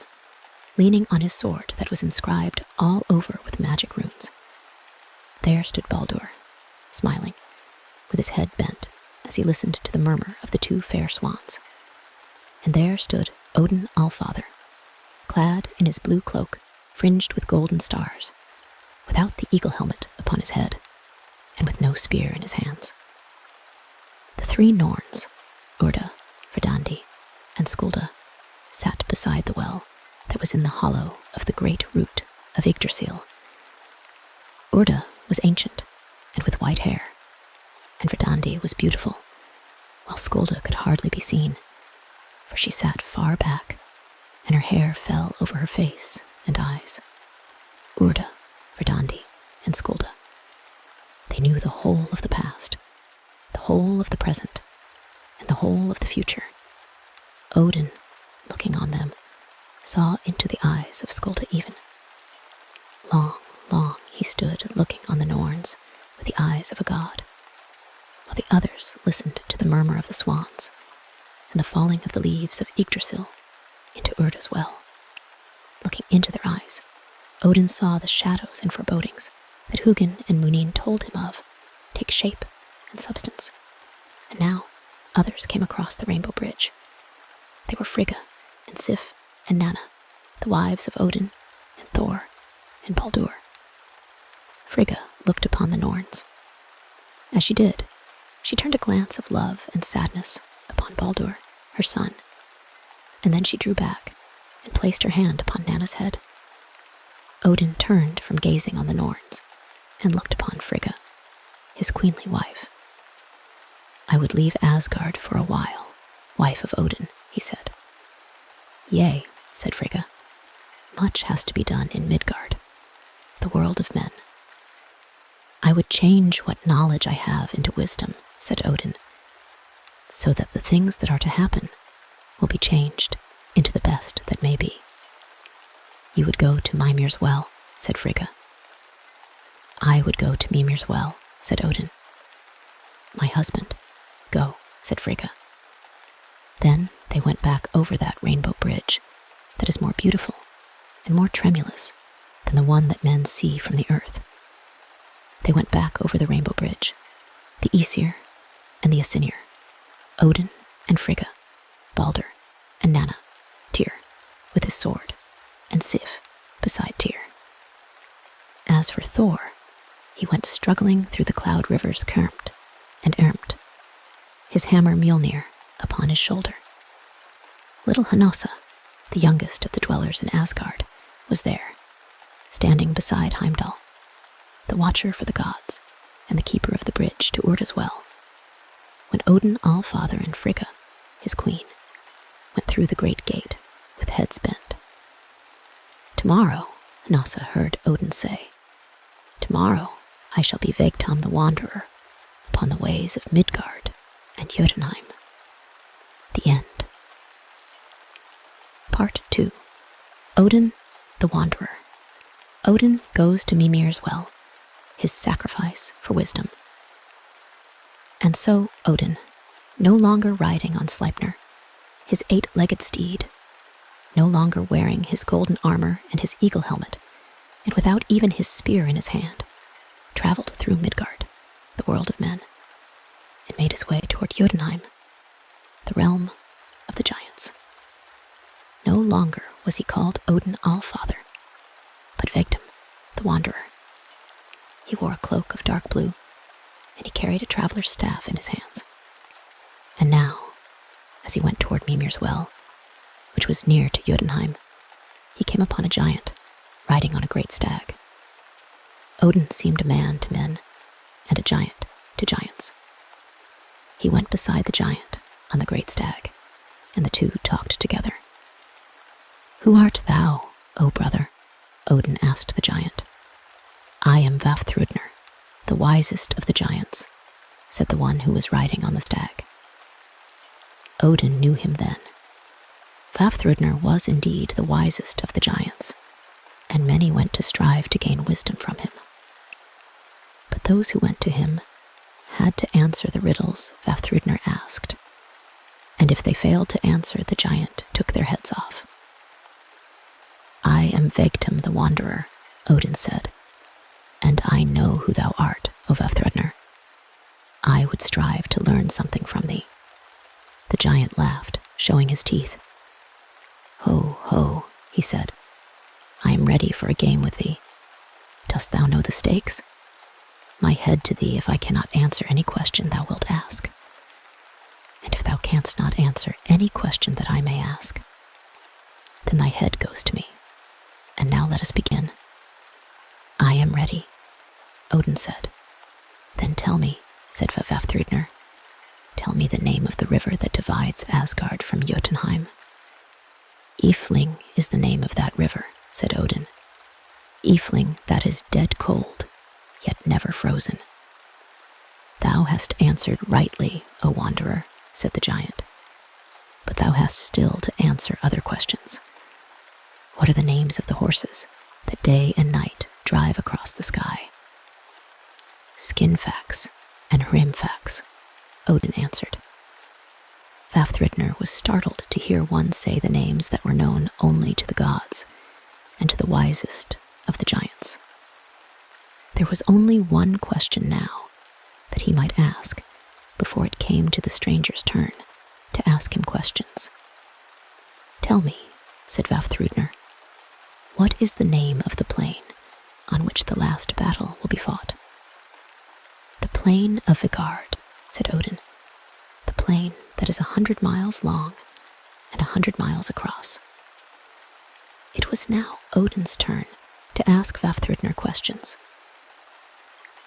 leaning on his sword that was inscribed all over with magic runes. There stood Baldur, smiling, with his head bent as he listened to the murmur of the 2 fair swans. And there stood Odin Allfather, clad in his blue cloak fringed with golden stars, without the eagle helmet upon his head, and with no spear in his hands. The 3 Norns, Urda, Verdandi, and Skulda, sat beside the well that was in the hollow of the great root of Yggdrasil. Urda was ancient and with white hair, and Verdandi was beautiful, while Skulda could hardly be seen, for she sat far back, and her hair fell over her face and eyes. Urda, Verdandi, and Skulda. They knew the whole of the past, the whole of the present, and the whole of the future. Odin, looking on them, saw into the eyes of Skulda even. Long, long he stood looking on the Norns with the eyes of a god, while the others listened to the murmur of the swans and the falling of the leaves of Yggdrasil into Urda's well. Looking into their eyes, Odin saw the shadows and forebodings that Hugin and Munin told him of take shape and substance. And now others came across the rainbow bridge. They were Frigga and Sif and Nanna, the wives of Odin and Thor and Baldur. Frigga looked upon the Norns. As she did, she turned a glance of love and sadness upon Baldur, her son, and then she drew back and placed her hand upon Nanna's head. Odin turned from gazing on the Norns and looked upon Frigga, his queenly wife. "I would leave Asgard for a while, wife of Odin," he said. "Yea," said Frigga, "much has to be done in Midgard, the world of men." "I would change what knowledge I have into wisdom," said Odin, "so that the things that are to happen will be changed into the best that may be." "You would go to Mimir's well," said Frigga. "I would go to Mimir's well," said Odin. "My husband, go," said Frigga. Then they went back over that rainbow bridge that is more beautiful and more tremulous than the one that men see from the earth. They went back over the rainbow bridge, the Aesir and the Asinir, Odin and Frigga, Baldur and Nanna, Tyr with his sword, and Sif beside Tyr. As for Thor, he went struggling through the cloud rivers Kermt and Ermt, his hammer Mjolnir upon his shoulder. Little Hnossa, the youngest of the dwellers in Asgard, was there, standing beside Heimdall, the watcher for the gods and the keeper of the bridge to Urda's well, when Odin Allfather and Frigga, his queen, went through the great gate with heads bent. "Tomorrow," Hnossa heard Odin say, "tomorrow I shall be Vegtam the Wanderer upon the ways of Midgard and Jotunheim." The end. Part 2. Odin the Wanderer. Odin goes to Mimir's well, his sacrifice for wisdom. And so Odin, no longer riding on Sleipnir, his 8-legged steed, no longer wearing his golden armor and his eagle helmet, and without even his spear in his hand, traveled through Midgard, the world of men, and made his way toward Jotunheim, the realm of the giants. No longer was he called Odin Allfather, but Vegtam, the Wanderer, He wore a cloak of dark blue, and he carried a traveler's staff in his hands. And now, as he went toward Mimir's well, which was near to Jotunheim, he came upon a giant, riding on a great stag. Odin seemed a man to men, and a giant to giants. He went beside the giant on the great stag, and the two talked together. "Who art thou, O brother?" Odin asked the giant. "I am Vafthrudner, the wisest of the giants," said the one who was riding on the stag. Odin knew him then. Vafthrudner was indeed the wisest of the giants, and many went to strive to gain wisdom from him. But those who went to him had to answer the riddles Vafthrudner asked, and if they failed to answer, the giant took their heads off. "I am Vegtam the Wanderer," Odin said, "and I know who thou art, O Vafthrudner. I would strive to learn something from thee." The giant laughed, showing his teeth. "Ho, ho," he said. "I am ready for a game with thee. Dost thou know the stakes? My head to thee if I cannot answer any question thou wilt ask. And if thou canst not answer any question that I may ask, then thy head goes to me. And now let us begin." "I am ready," Odin said. "Then tell me," said Vafthrudner, "tell me the name of the river that divides Asgard from Jotunheim." "Ifling is the name of that river," said Odin. "Ifling that is dead cold, yet never frozen." "Thou hast answered rightly, O wanderer," said the giant. "But thou hast still to answer other questions. What are the names of the horses that day and night drive across the sky?" "Skinfax and Hrimfax," Odin answered. Vafthrudner was startled to hear one say the names that were known only to the gods and to the wisest of the giants. There was only one question now that he might ask before it came to the stranger's turn to ask him questions. "Tell me," said Vafthrudner, "what is the name of the plain on which the last battle will be fought?" "The plain of Asgard," said Odin, "the plain that is 100 miles long and 100 miles across." It was now Odin's turn to ask Vafthrudner questions.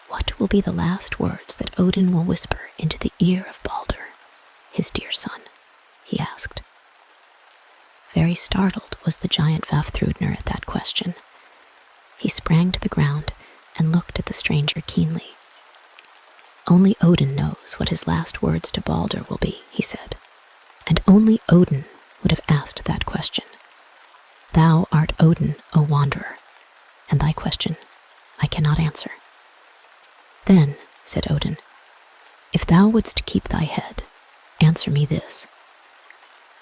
What will be the last words that Odin will whisper into the ear of Baldur, his dear son? He asked. Very startled was the giant Vafthrudner at that question. He sprang to the ground and looked at the stranger keenly. "Only Odin knows what his last words to Baldur will be," he said, and only Odin would have asked that question. "Thou art Odin, O wanderer, and thy question I cannot answer." "Then," said Odin, "if thou wouldst keep thy head, answer me this.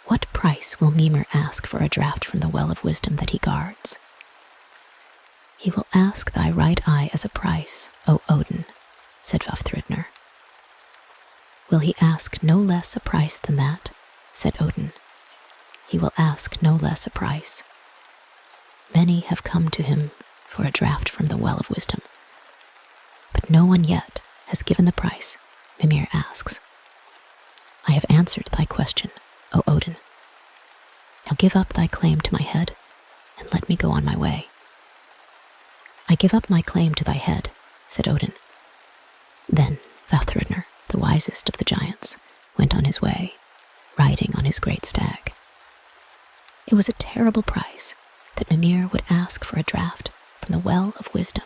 What price will Mimir ask for a draught from the well of wisdom that he guards?" "He will ask thy right eye as a price, O Odin," said Vafthrudner. "Will he ask no less a price than that?" said Odin. "He will ask no less a price. Many have come to him for a draught from the well of wisdom, but no one yet has given the price Mimir asks. I have answered thy question, O Odin. Now give up thy claim to my head, and let me go on my way." "I give up my claim to thy head," said Odin. Then Vafthrudner, the wisest of the giants, went on his way, riding on his great stag. It was a terrible price that Mimir would ask for a draught from the well of wisdom.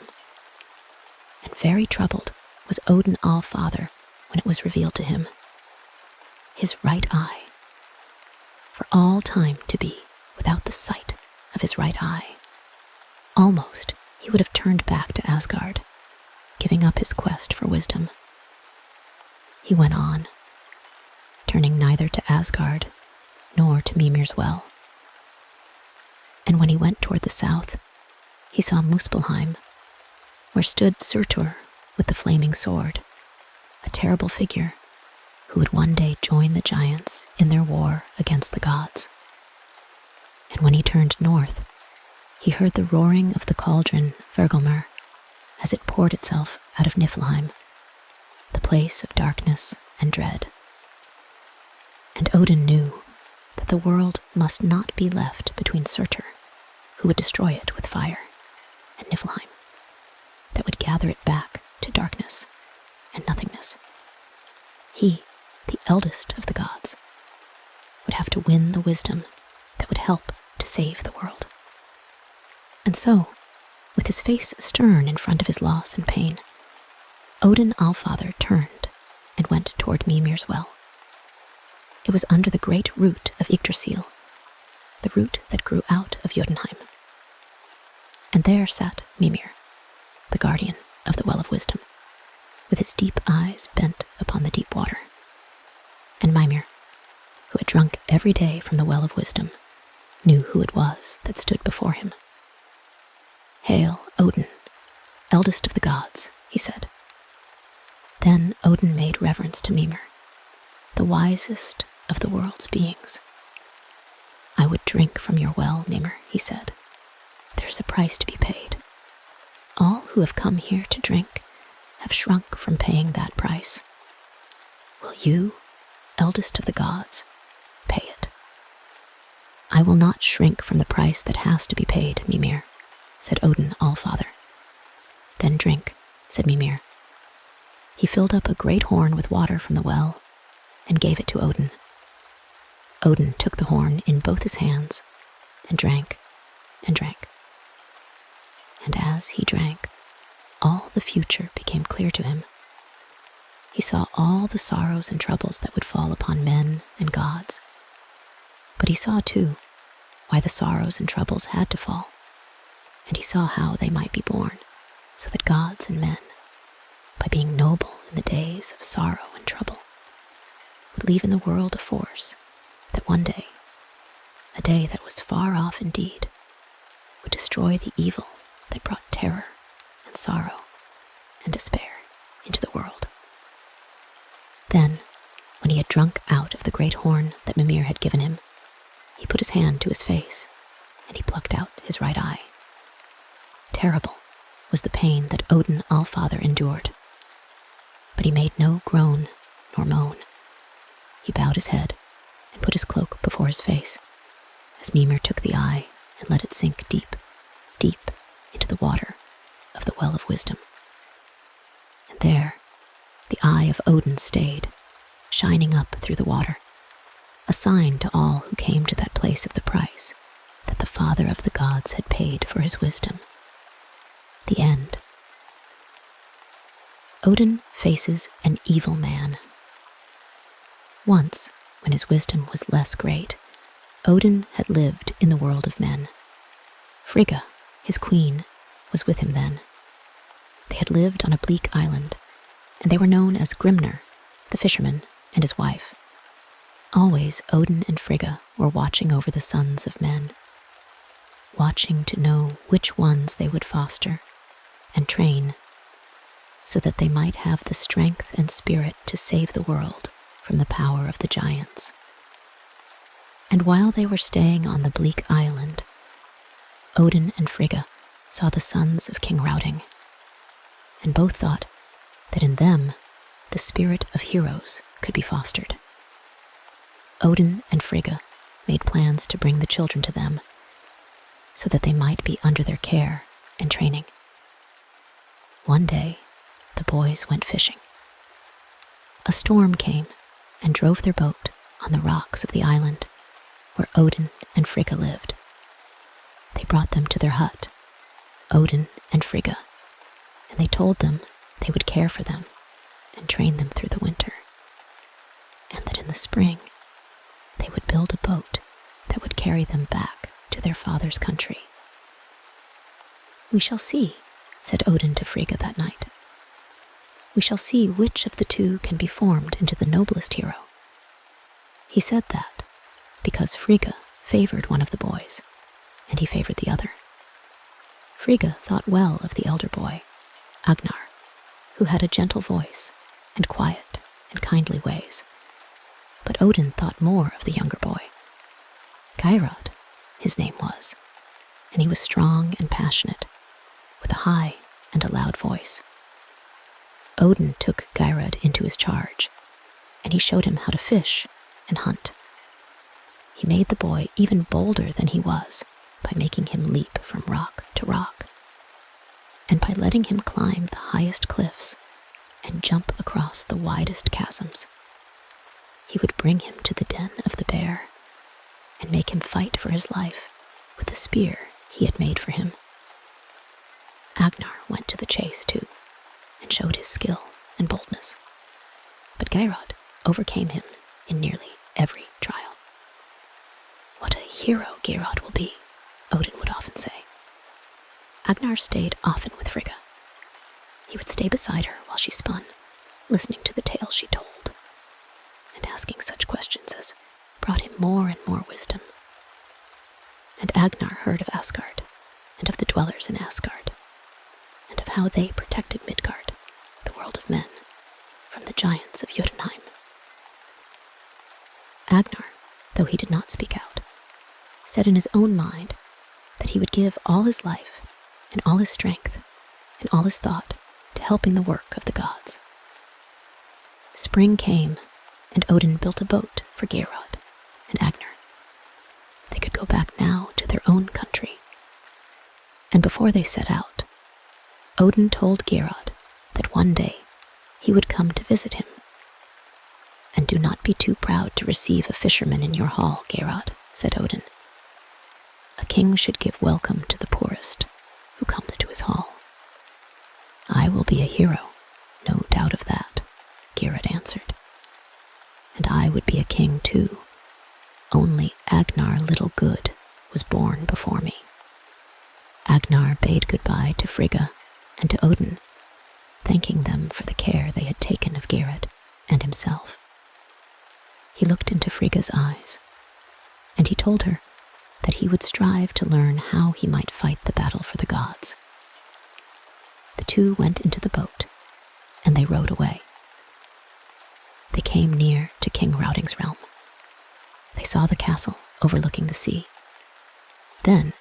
And very troubled was Odin All-Father when it was revealed to him. His right eye. For all time to be without the sight of his right eye. Almost he would have turned back to Asgard, giving up his quest for wisdom. He went on, turning neither to Asgard nor to Mimir's well. And when he went toward the south, he saw Muspelheim, where stood Surtur with the flaming sword, a terrible figure who would one day join the giants in their war against the gods. And when he turned north, he heard the roaring of the cauldron Vergelmer as it poured itself out of Niflheim, the place of darkness and dread. And Odin knew that the world must not be left between Surtur, who would destroy it with fire, and Niflheim, that would gather it back to darkness and nothingness. He, the eldest of the gods, would have to win the wisdom that would help to save the world. And so, with his face stern in front of his loss and pain, Odin Allfather turned and went toward Mimir's well. It was under the great root of Yggdrasil, the root that grew out of Jotunheim. And there sat Mimir, the guardian of the Well of Wisdom, with his deep eyes bent upon the deep water. And Mimir, who had drunk every day from the Well of Wisdom, knew who it was that stood before him. "Hail, Odin, eldest of the gods," he said. Then Odin made reverence to Mimir, the wisest of the world's beings. "I would drink from your well, Mimir," he said. "There is a price to be paid. All who have come here to drink have shrunk from paying that price. Will you, eldest of the gods, pay it?" "I will not shrink from the price that has to be paid, Mimir," said Odin Allfather. "Then drink," said Mimir. He filled up a great horn with water from the well and gave it to Odin. Odin took the horn in both his hands and drank and drank. And as he drank, all the future became clear to him. He saw all the sorrows and troubles that would fall upon men and gods. But he saw, too, why the sorrows and troubles had to fall. And he saw how they might be borne, so that gods and men, by being noble in the days of sorrow and trouble, would leave in the world a force that one day, a day that was far off indeed, would destroy the evil that brought terror and sorrow and despair into the world. Then, when he had drunk out of the great horn that Mimir had given him, he put his hand to his face, and he plucked out his right eye. Terrible was the pain that Odin Allfather endured, but he made no groan nor moan. He bowed his head and put his cloak before his face, as Mimir took the eye and let it sink deep, deep into the water of the Well of Wisdom. And there, the eye of Odin stayed, shining up through the water, a sign to all who came to that place of the price that the Father of the gods had paid for his wisdom. The end. Odin faces an evil man. Once, when his wisdom was less great, Odin had lived in the world of men. Frigga, his queen, was with him then. They had lived on a bleak island, and they were known as Grimnir, the fisherman, and his wife. Always Odin and Frigga were watching over the sons of men, watching to know which ones they would foster and train, so that they might have the strength and spirit to save the world from the power of the giants. And while they were staying on the bleak island, Odin and Frigga saw the sons of King Routing, and both thought that in them the spirit of heroes could be fostered. Odin and Frigga made plans to bring the children to them, so that they might be under their care and training. One day, the boys went fishing. A storm came and drove their boat on the rocks of the island where Odin and Frigga lived. They brought them to their hut, Odin and Frigga, and they told them they would care for them and train them through the winter, and that in the spring they would build a boat that would carry them back to their father's country. "We shall see," said Odin to Frigga that night. "We shall see which of the two can be formed into the noblest hero." He said that because Frigga favored one of the boys, and he favored the other. Frigga thought well of the elder boy, Agnar, who had a gentle voice and quiet and kindly ways. But Odin thought more of the younger boy. Geirrod, his name was, and he was strong and passionate, with a high and a loud voice. Odin took Geirrod into his charge, and he showed him how to fish and hunt. He made the boy even bolder than he was by making him leap from rock to rock, and by letting him climb the highest cliffs and jump across the widest chasms. He would bring him to the den of the bear and make him fight for his life with the spear he had made for him. Agnar went to the chase too and showed his skill and boldness, but Geirrod overcame him in nearly every trial. "What a hero Geirrod will be," Odin would often say. Agnar stayed often with Frigga. He would stay beside her while she spun, listening to the tales she told, and asking such questions as brought him more and more wisdom. And Agnar heard of Asgard, and of the dwellers in Asgard, and of how they protected Midgard, the world of men, from the giants of Jotunheim. Agnar, though he did not speak out, said in his own mind that he would give all his life and all his strength and all his thought to helping the work of the gods. Spring came, and Odin built a boat for Geirrod and Agnar. They could go back now to their own country. And before they set out, Odin told Geirrod that one day he would come to visit him. "And do not be too proud to receive a fisherman in your hall, Geirrod," said Odin. "A king should give welcome to the poorest who comes to his hall." "I will be a hero, no doubt of that," Geirrod answered. "And I would be a king too, only Agnar Little Good was born before me." Agnar bade goodbye to Frigga and to Odin, thanking them for the care they had taken of Geirrod and himself. He looked into Frigga's eyes, and he told her that he would strive to learn how he might fight the battle for the gods. The two went into the boat, and they rowed away. They came near to King Hrouding's realm. They saw the castle overlooking the sea. Then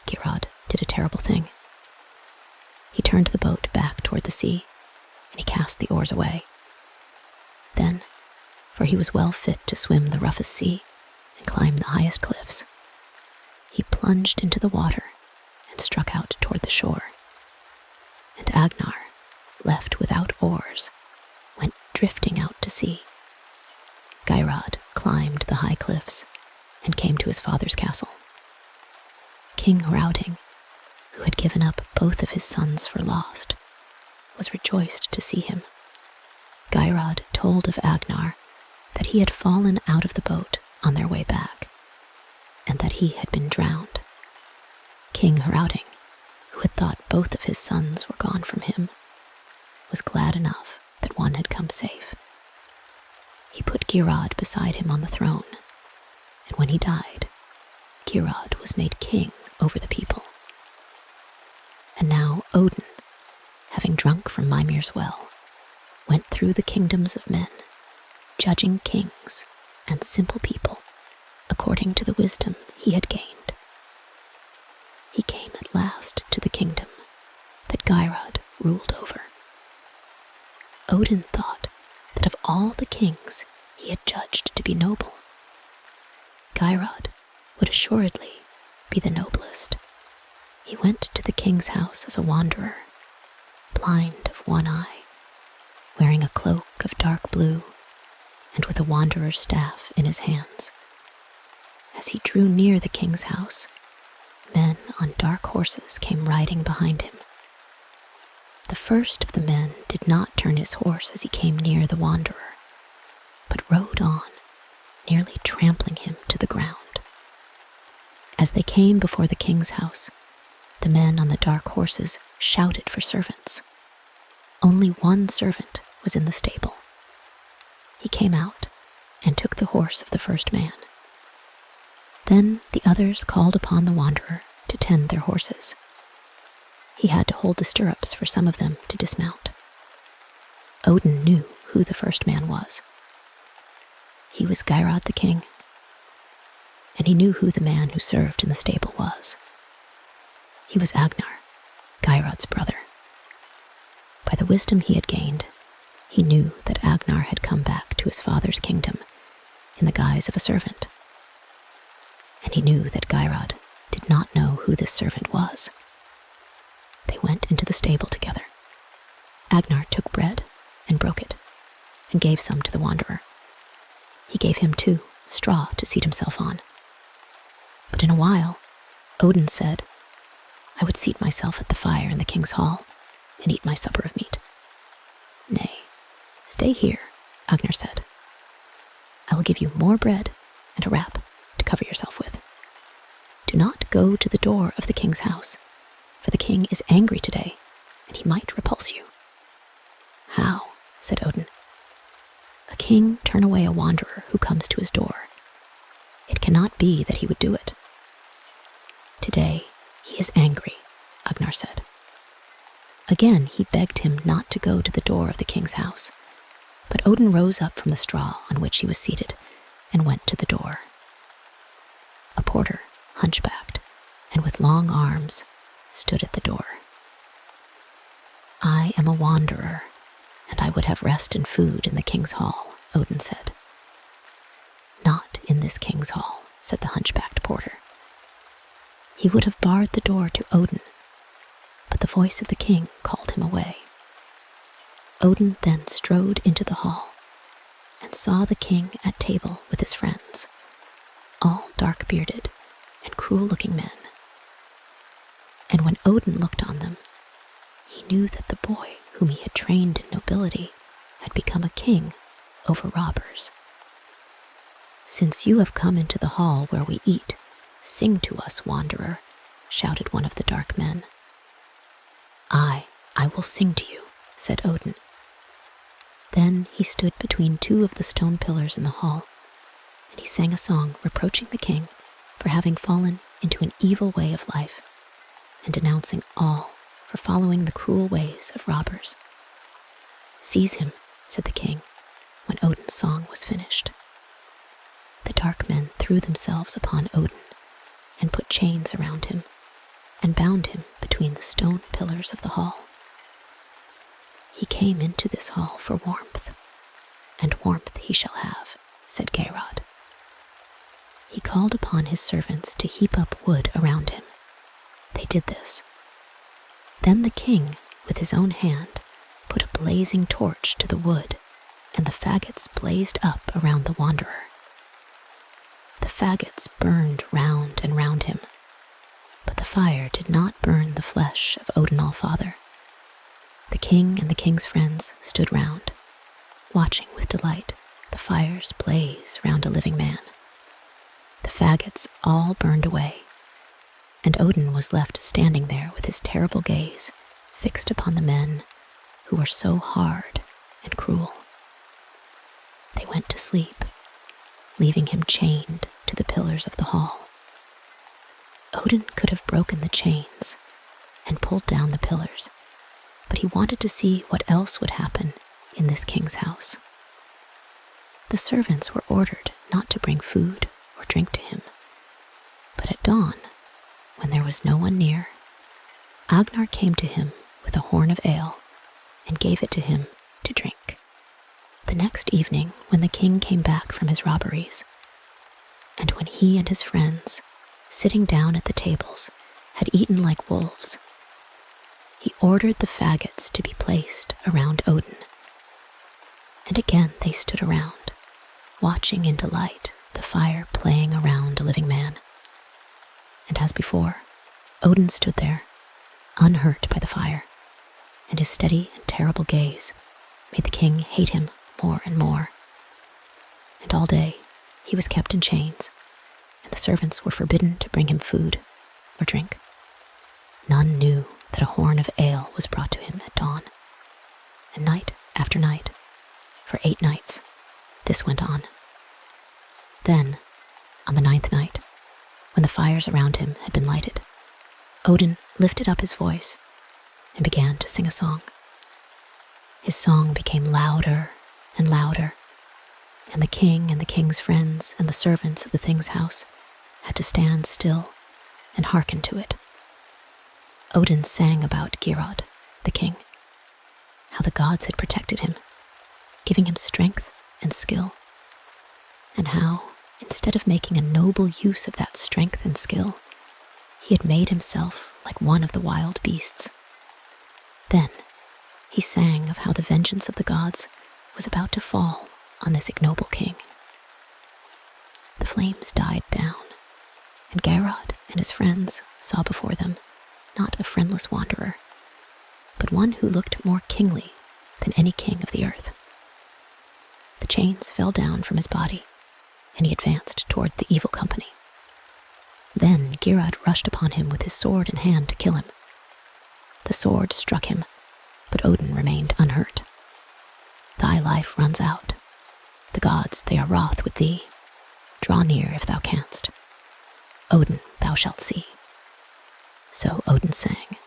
Geirrod did a terrible thing. He turned the boat back toward the sea, and he cast the oars away. Then, for he was well fit to swim the roughest sea and climb the highest cliffs, he plunged into the water and struck out toward the shore. And Agnar, left without oars, went drifting out to sea. Geirrod climbed the high cliffs and came to his father's castle. King Hrouding, who had given up both of his sons for lost, was rejoiced to see him. Geirrod told of Agnar that he had fallen out of the boat on their way back, and that he had been drowned. King Hrouding, who had thought both of his sons were gone from him, was glad enough that one had come safe. He put Geirrod beside him on the throne, and when he died, Geirrod was made king over the people. And now Odin, having drunk from Mimir's well, went through the kingdoms of men, judging kings and simple people according to the wisdom he had gained. He came at last to the kingdom that Geirrod ruled over. Odin thought that of all the kings he had judged to be noble, Geirrod would assuredly be the noblest. He went to the king's house as a wanderer, blind of one eye, wearing a cloak of dark blue, and with a wanderer's staff in his hands. As he drew near the king's house, men on dark horses came riding behind him. The first of the men did not turn his horse as he came near the wanderer, but rode on, nearly trampling him to the ground. As they came before the king's house, the men on the dark horses shouted for servants. Only one servant was in the stable. He came out and took the horse of the first man. Then the others called upon the wanderer to tend their horses. He had to hold the stirrups for some of them to dismount. Odin knew who the first man was. He was Geirrod the king, and he knew who the man who served in the stable was. He was Agnar, Geirrod's brother. wisdom he had gained, he knew that Agnar had come back to his father's kingdom in the guise of a servant. And he knew that Geirrod did not know who this servant was. They went into the stable together. Agnar took bread and broke it, and gave some to the wanderer. He gave him, too, straw to seat himself on. But in a while, Odin said, "I would seat myself at the fire in the king's hall and eat my supper of meat." "Nay, stay here," Agnar said. "I will give you more bread and a wrap to cover yourself with. Do not go to the door of the king's house, for the king is angry today, and he might repulse you." "How?" said Odin. "A king turn away a wanderer who comes to his door? It cannot be that he would do it." "Today he is angry," Agnar said. Again he begged him not to go to the door of the king's house, but Odin rose up from the straw on which he was seated and went to the door. A porter, hunchbacked and with long arms, stood at the door. "I am a wanderer, and I would have rest and food in the king's hall," Odin said. "Not in this king's hall," said the hunchbacked porter. He would have barred the door to Odin, but the voice of the king called him away. Odin then strode into the hall and saw the king at table with his friends, all dark-bearded and cruel-looking men. And when Odin looked on them, he knew that the boy whom he had trained in nobility had become a king over robbers. "Since you have come into the hall where we eat, sing to us, wanderer," shouted one of the dark men. I will sing to you," said Odin. Then he stood between two of the stone pillars in the hall, and he sang a song reproaching the king for having fallen into an evil way of life, and denouncing all for following the cruel ways of robbers. "Seize him," said the king, when Odin's song was finished. The dark men threw themselves upon Odin and put chains around him and bound him between the stone pillars of the hall. "He came into this hall for warmth, and warmth he shall have," said Geirrod. He called upon his servants to heap up wood around him. They did this. Then the king, with his own hand, put a blazing torch to the wood, and the faggots blazed up around the wanderer. The faggots burned round and round him, but the fire did not burn the flesh of Odin Allfather. The king and the king's friends stood round, watching with delight the fires blaze round a living man. The faggots all burned away, and Odin was left standing there with his terrible gaze fixed upon the men who were so hard and cruel. They went to sleep, leaving him chained to the pillars of the hall. Odin could have broken the chains and pulled down the pillars, but he wanted to see what else would happen in this king's house. The servants were ordered not to bring food or drink to him, but at dawn, when there was no one near, Agnar came to him with a horn of ale and gave it to him to drink. The next evening, when the king came back from his robberies, and when he and his friends, sitting down at the tables, had eaten like wolves, he ordered the faggots to be placed around Odin. And again they stood around, watching in delight the fire playing around a living man. And as before, Odin stood there, unhurt by the fire, and his steady and terrible gaze made the king hate him more and more. And all day he was kept in chains, and the servants were forbidden to bring him food or drink. None knew that a horn of ale was brought to him at dawn, and night after night, for 8 nights, this went on. Then, on the 9th night, when the fires around him had been lighted, Odin lifted up his voice and began to sing a song. His song became louder and louder, and the king and the king's friends and the servants of the king's house had to stand still and hearken to it. Odin sang about Geirrod, the king, how the gods had protected him, giving him strength and skill, and how, instead of making a noble use of that strength and skill, he had made himself like one of the wild beasts. Then he sang of how the vengeance of the gods was about to fall on this ignoble king. The flames died down, and Gerda and his friends saw before them not a friendless wanderer, but one who looked more kingly than any king of the earth. The chains fell down from his body, and he advanced toward the evil company. Then Gerda rushed upon him with his sword in hand to kill him. The sword struck him, but Odin remained unhurt. Thy life runs out. The gods, they are wroth with thee. Draw near if thou canst. Odin thou shalt see. So Odin sang,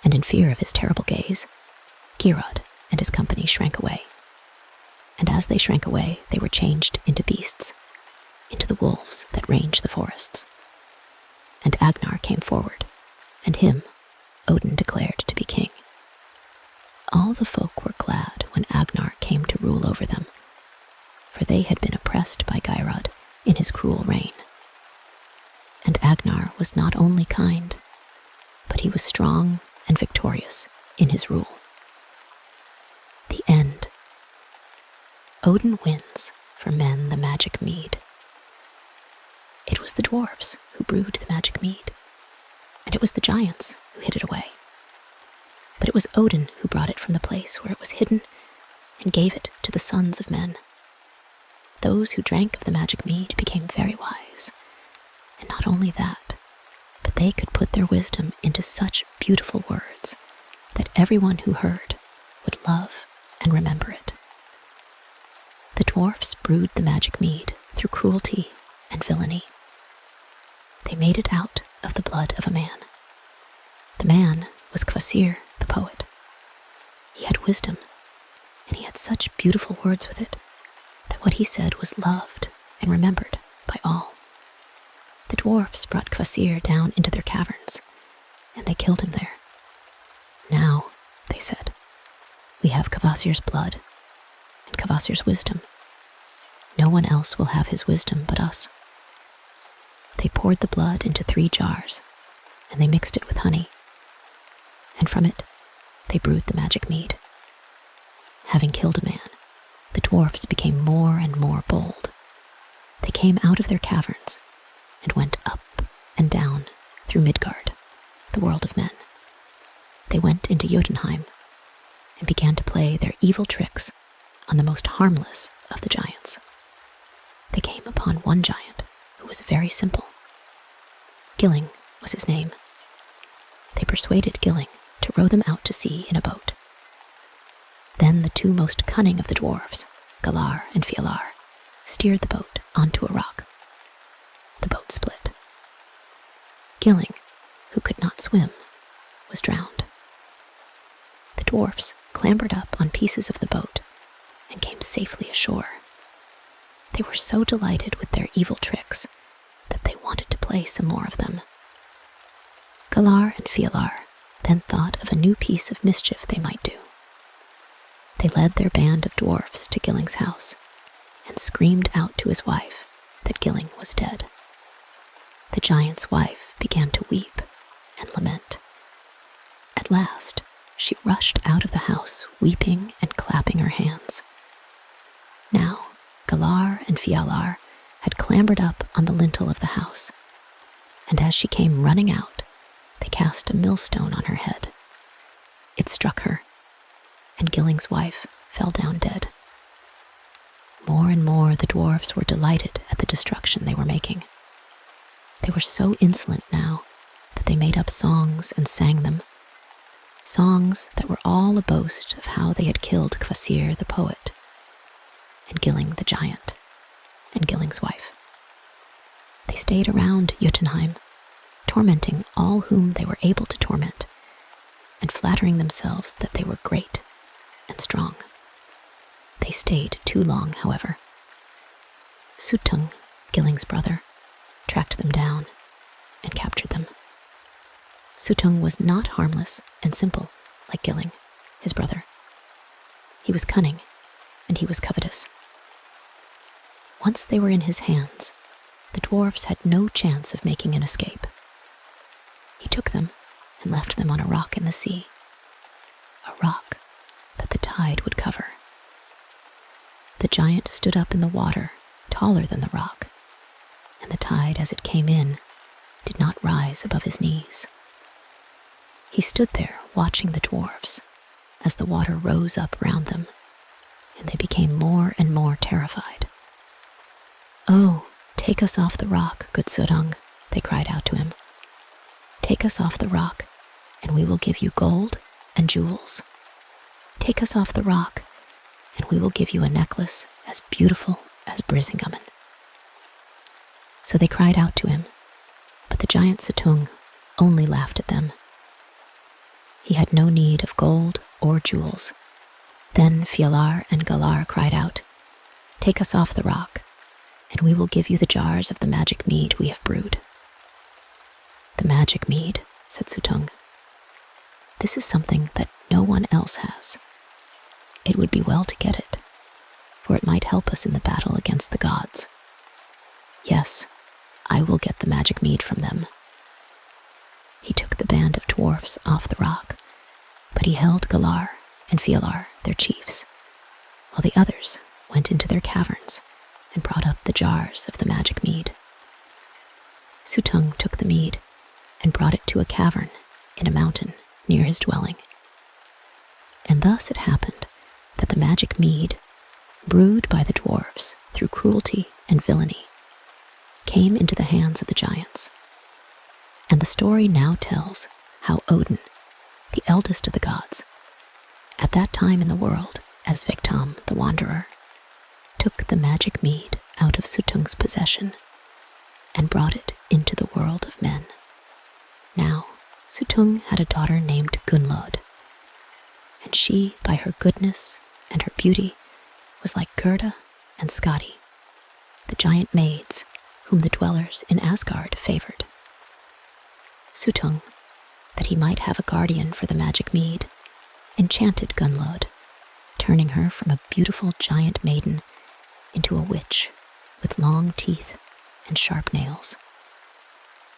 and in fear of his terrible gaze, Gerda and his company shrank away. And as they shrank away, they were changed into beasts, into the wolves that range the forests. And Agnar came forward, and him Odin declared to be king. All the folk were glad when Agnar came to rule over them, for they had been oppressed by Geirrod in his cruel reign. And Agnar was not only kind, but he was strong and victorious in his rule. The end. Odin wins for men the magic mead. It was the dwarves who brewed the magic mead, and it was the giants who hid it away. But it was Odin who brought it from the place where it was hidden and gave it to the sons of men. Those who drank of the magic mead became very wise, and not only that, but they could put their wisdom into such beautiful words that everyone who heard would love and remember it. The dwarfs brewed the magic mead through cruelty and villainy. They made it out of the blood of a man. The man was Kvasir, the poet. He had wisdom, and he had such beautiful words with it that what he said was loved and remembered by all. The dwarfs brought Kvasir down into their caverns, and they killed him there. Now, they said, we have Kvasir's blood and Kvasir's wisdom. No one else will have his wisdom but us. They poured the blood into 3 jars, and they mixed it with honey, and from it they brewed the magic mead. Having killed a man, the dwarfs became more and more bold. They came out of their caverns and went up and down through Midgard, the world of men. They went into Jotunheim and began to play their evil tricks on the most harmless of the giants. They came upon one giant who was very simple. Gilling was his name. They persuaded Gilling to row them out to sea in a boat. Then the 2 most cunning of the dwarves, Galar and Fjalar, steered the boat onto a rock. The boat split. Gilling, who could not swim, was drowned. The dwarfs clambered up on pieces of the boat and came safely ashore. They were so delighted with their evil tricks that they wanted to play some more of them. Galar and Fjalar then thought of a new piece of mischief they might do. They led their band of dwarfs to Gilling's house and screamed out to his wife that Gilling was dead. The giant's wife began to weep and lament. At last, she rushed out of the house, weeping and clapping her hands. Now, Galar and Fjalar had clambered up on the lintel of the house, and as she came running out, they cast a millstone on her head. It struck her, and Gilling's wife fell down dead. More and more the dwarves were delighted at the destruction they were making. They were so insolent now that they made up songs and sang them, songs that were all a boast of how they had killed Kvasir the poet, and Gilling the giant, and Gilling's wife. They stayed around Jotunheim, tormenting all whom they were able to torment, and flattering themselves that they were great and strong. They stayed too long, however. Suttung, Gilling's brother, tracked them down and captured them. Suttung was not harmless and simple like Gilling, his brother. He was cunning, and he was covetous. Once they were in his hands, the dwarfs had no chance of making an escape. He took them and left them on a rock in the sea, a rock that the tide would cover. The giant stood up in the water, taller than the rock, and the tide as it came in did not rise above his knees. He stood there watching the dwarfs as the water rose up round them, and they became more and more terrified. "Oh, take us off the rock, good Sudung," they cried out to him. "Take us off the rock, and we will give you gold and jewels. Take us off the rock, and we will give you a necklace as beautiful as Brisingamen." So they cried out to him, but the giant Suttung only laughed at them. He had no need of gold or jewels. Then Fjalar and Galar cried out, "Take us off the rock, and we will give you the jars of the magic mead we have brewed." "The magic mead," said Suttung. "This is something that no one else has. It would be well to get it, for it might help us in the battle against the gods. Yes, I will get the magic mead from them." He took the band of dwarfs off the rock, but he held Galar and Fjalar, their chiefs, while the others went into their caverns and brought up the jars of the magic mead. Suttung took the mead and brought it to a cavern in a mountain near his dwelling. And thus it happened that the magic mead, brewed by the dwarfs through cruelty and villainy, came into the hands of the giants. And the story now tells how Odin, the eldest of the gods, at that time in the world as Victam the Wanderer, took the magic mead out of Suttung's possession and brought it into the world of men. Now, Suttung had a daughter named Gunnlod, and she, by her goodness and her beauty, was like Gerda and Skadi, the giant maids whom the dwellers in Asgard favored. Suttung, that he might have a guardian for the magic mead, enchanted Gunnlod, turning her from a beautiful giant maiden into a witch with long teeth and sharp nails.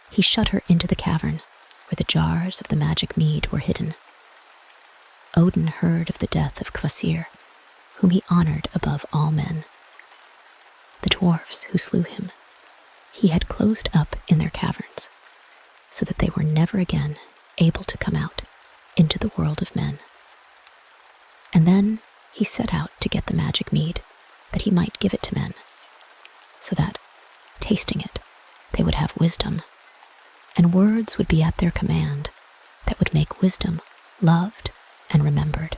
He shut her into the cavern where the jars of the magic mead were hidden. Odin heard of the death of Kvasir, whom he honored above all men. The dwarfs who slew him he had closed up in their caverns, so that they were never again able to come out into the world of men. And then he set out to get the magic mead, that he might give it to men, so that, tasting it, they would have wisdom, and words would be at their command that would make wisdom loved and remembered.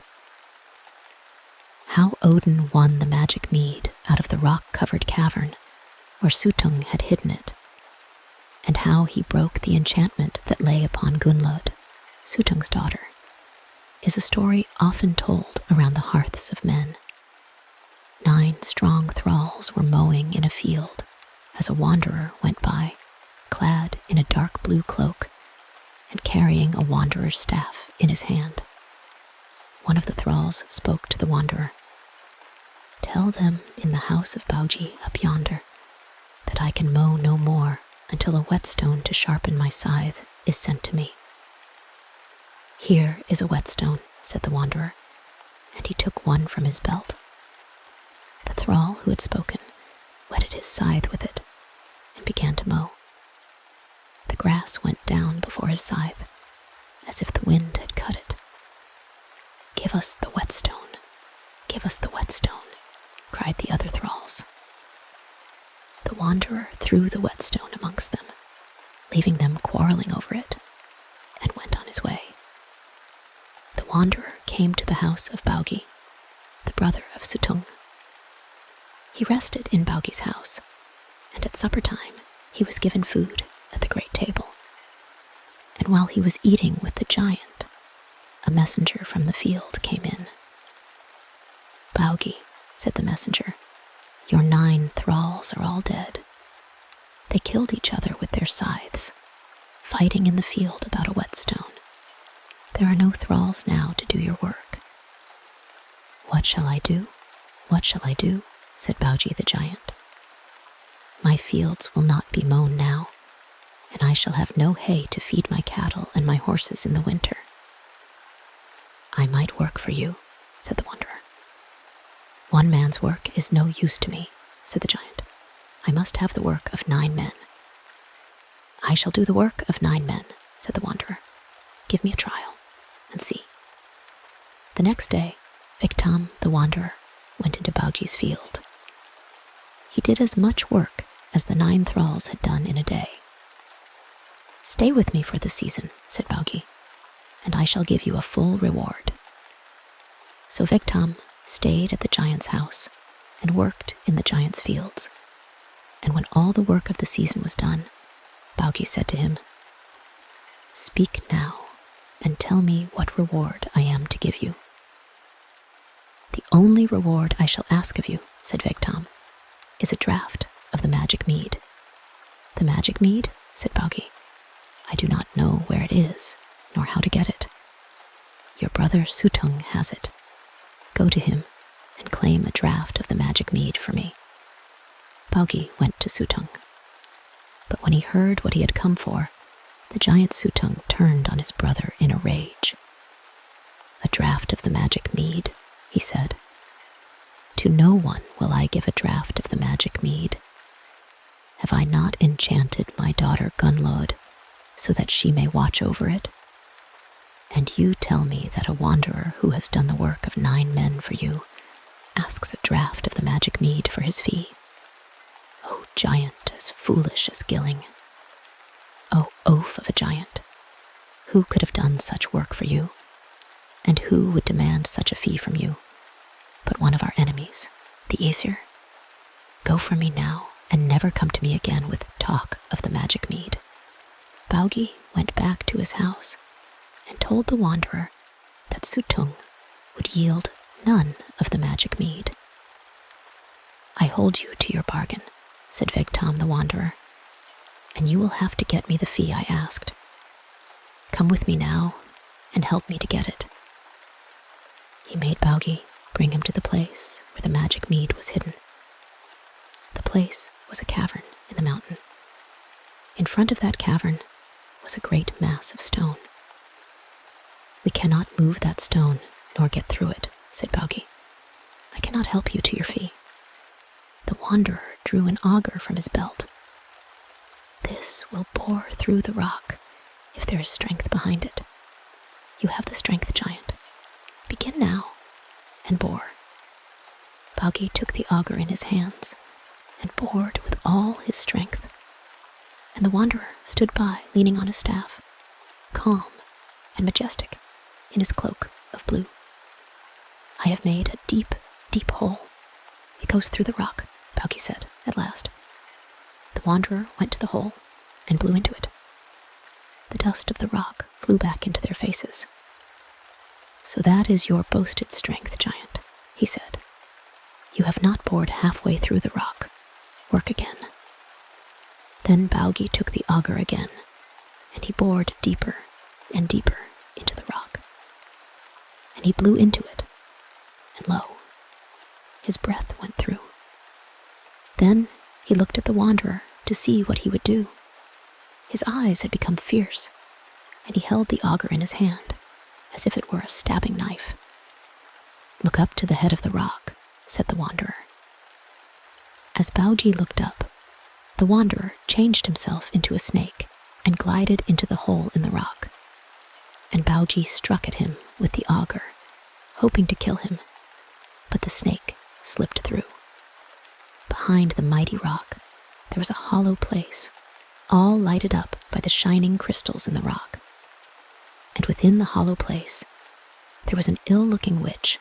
How Odin won the magic mead out of the rock-covered cavern where Suttung had hidden it, and how he broke the enchantment that lay upon Gunnlod, Suttung's daughter, is a story often told around the hearths of men. 9 strong thralls were mowing in a field as a wanderer went by, clad in a dark blue cloak and carrying a wanderer's staff in his hand. One of the thralls spoke to the wanderer. "Tell them in the house of Baugi up yonder that I can mow no more until a whetstone to sharpen my scythe is sent to me." "Here is a whetstone," said the wanderer, and he took one from his belt. The thrall who had spoken whetted his scythe with it and began to mow. The grass went down before his scythe, as if the wind had cut it. "Give us the whetstone, give us the whetstone," cried the other thralls. The wanderer threw the whetstone amongst them, leaving them quarreling over it, and went on his way. The wanderer came to the house of Baugi, the brother of Suttung. He rested in Baugi's house, and at supper time he was given food at the great table. And while he was eating with the giant, a messenger from the field came in. "Baugi," said the messenger, "your 9 thralls are all dead. They killed each other with their scythes, fighting in the field about a whetstone. There are no thralls now to do your work." "What "What shall I do? What shall I do?" said Baugi the giant. "My fields will not be mown now, and I shall have no hay to feed my cattle and my horses in the winter." "I might work for you," said the wanderer. "One man's work is no use to me," said the giant. "I must have the work of 9 men. "I shall do the work of 9 men," said the wanderer. "Give me a trial, and see." The next day, Victam, the wanderer, went into Baugi's field. He did as much work as the 9 thralls had done in a day. "Stay with me for the season," said Baugi, "and I shall give you a full reward." So Victam stayed at the giant's house and worked in the giant's fields. And when all the work of the season was done, Baugi said to him, "Speak now, and tell me what reward I am to give you." "The only reward I shall ask of you," said Victam, "is a draught of the magic mead." "The magic mead?" said Baugi. "I do not know where it is, nor how to get it." "Your brother Suttung has it. Go to him and claim a draught of the magic mead for me." Baugi went to Suttung. But when he heard what he had come for, the giant Suttung turned on his brother in a rage. "A draught of the magic mead," he said. "To no one will I give a draught of the magic mead. Have I not enchanted my daughter Gunnlod so that she may watch over it? And you tell me that a wanderer who has done the work of 9 men for you asks a draught of the magic mead for his fee? O giant as foolish as Gilling! O oaf of a giant! Who could have done such work for you? And who would demand such a fee from you but one of our enemies, the Aesir? Go from me now, and never come to me again with talk of the magic mead." Baugi went back to his house and told the wanderer that Suttung would yield none of the magic mead. "I hold you to your bargain," said Victam the wanderer, "and you will have to get me the fee I asked. Come with me now and help me to get it." He made Baugi bring him to the place where the magic mead was hidden. The place was a cavern in the mountain. In front of that cavern was a great mass of stone. "We cannot move that stone nor get through it," said Baugi. "I cannot help you to your fee." The wanderer drew an auger from his belt. "This will bore through the rock if there is strength behind it. You have the strength, giant. Begin now and bore." Baugi took the auger in his hands and bored with all his strength. And the wanderer stood by, leaning on his staff, calm and majestic in his cloak of blue. "I have made a deep, deep hole. It goes through the rock," Baugi said at last. The wanderer went to the hole and blew into it. The dust of the rock flew back into their faces. "So that is your boasted strength, giant," he said. "You have not bored halfway through the rock. Work again." Then Baugi took the auger again, and he bored deeper and deeper into the rock. And he blew into it, and lo, his breath went through. Then he looked at the wanderer to see what he would do. His eyes had become fierce, and he held the auger in his hand, as if it were a stabbing knife. "Look up to the head of the rock," said the wanderer. As Baugi looked up, the wanderer changed himself into a snake and glided into the hole in the rock. And Baugi struck at him with the auger, hoping to kill him, but the snake slipped through. Behind the mighty rock, there was a hollow place, all lighted up by the shining crystals in the rock. And within the hollow place, there was an ill-looking witch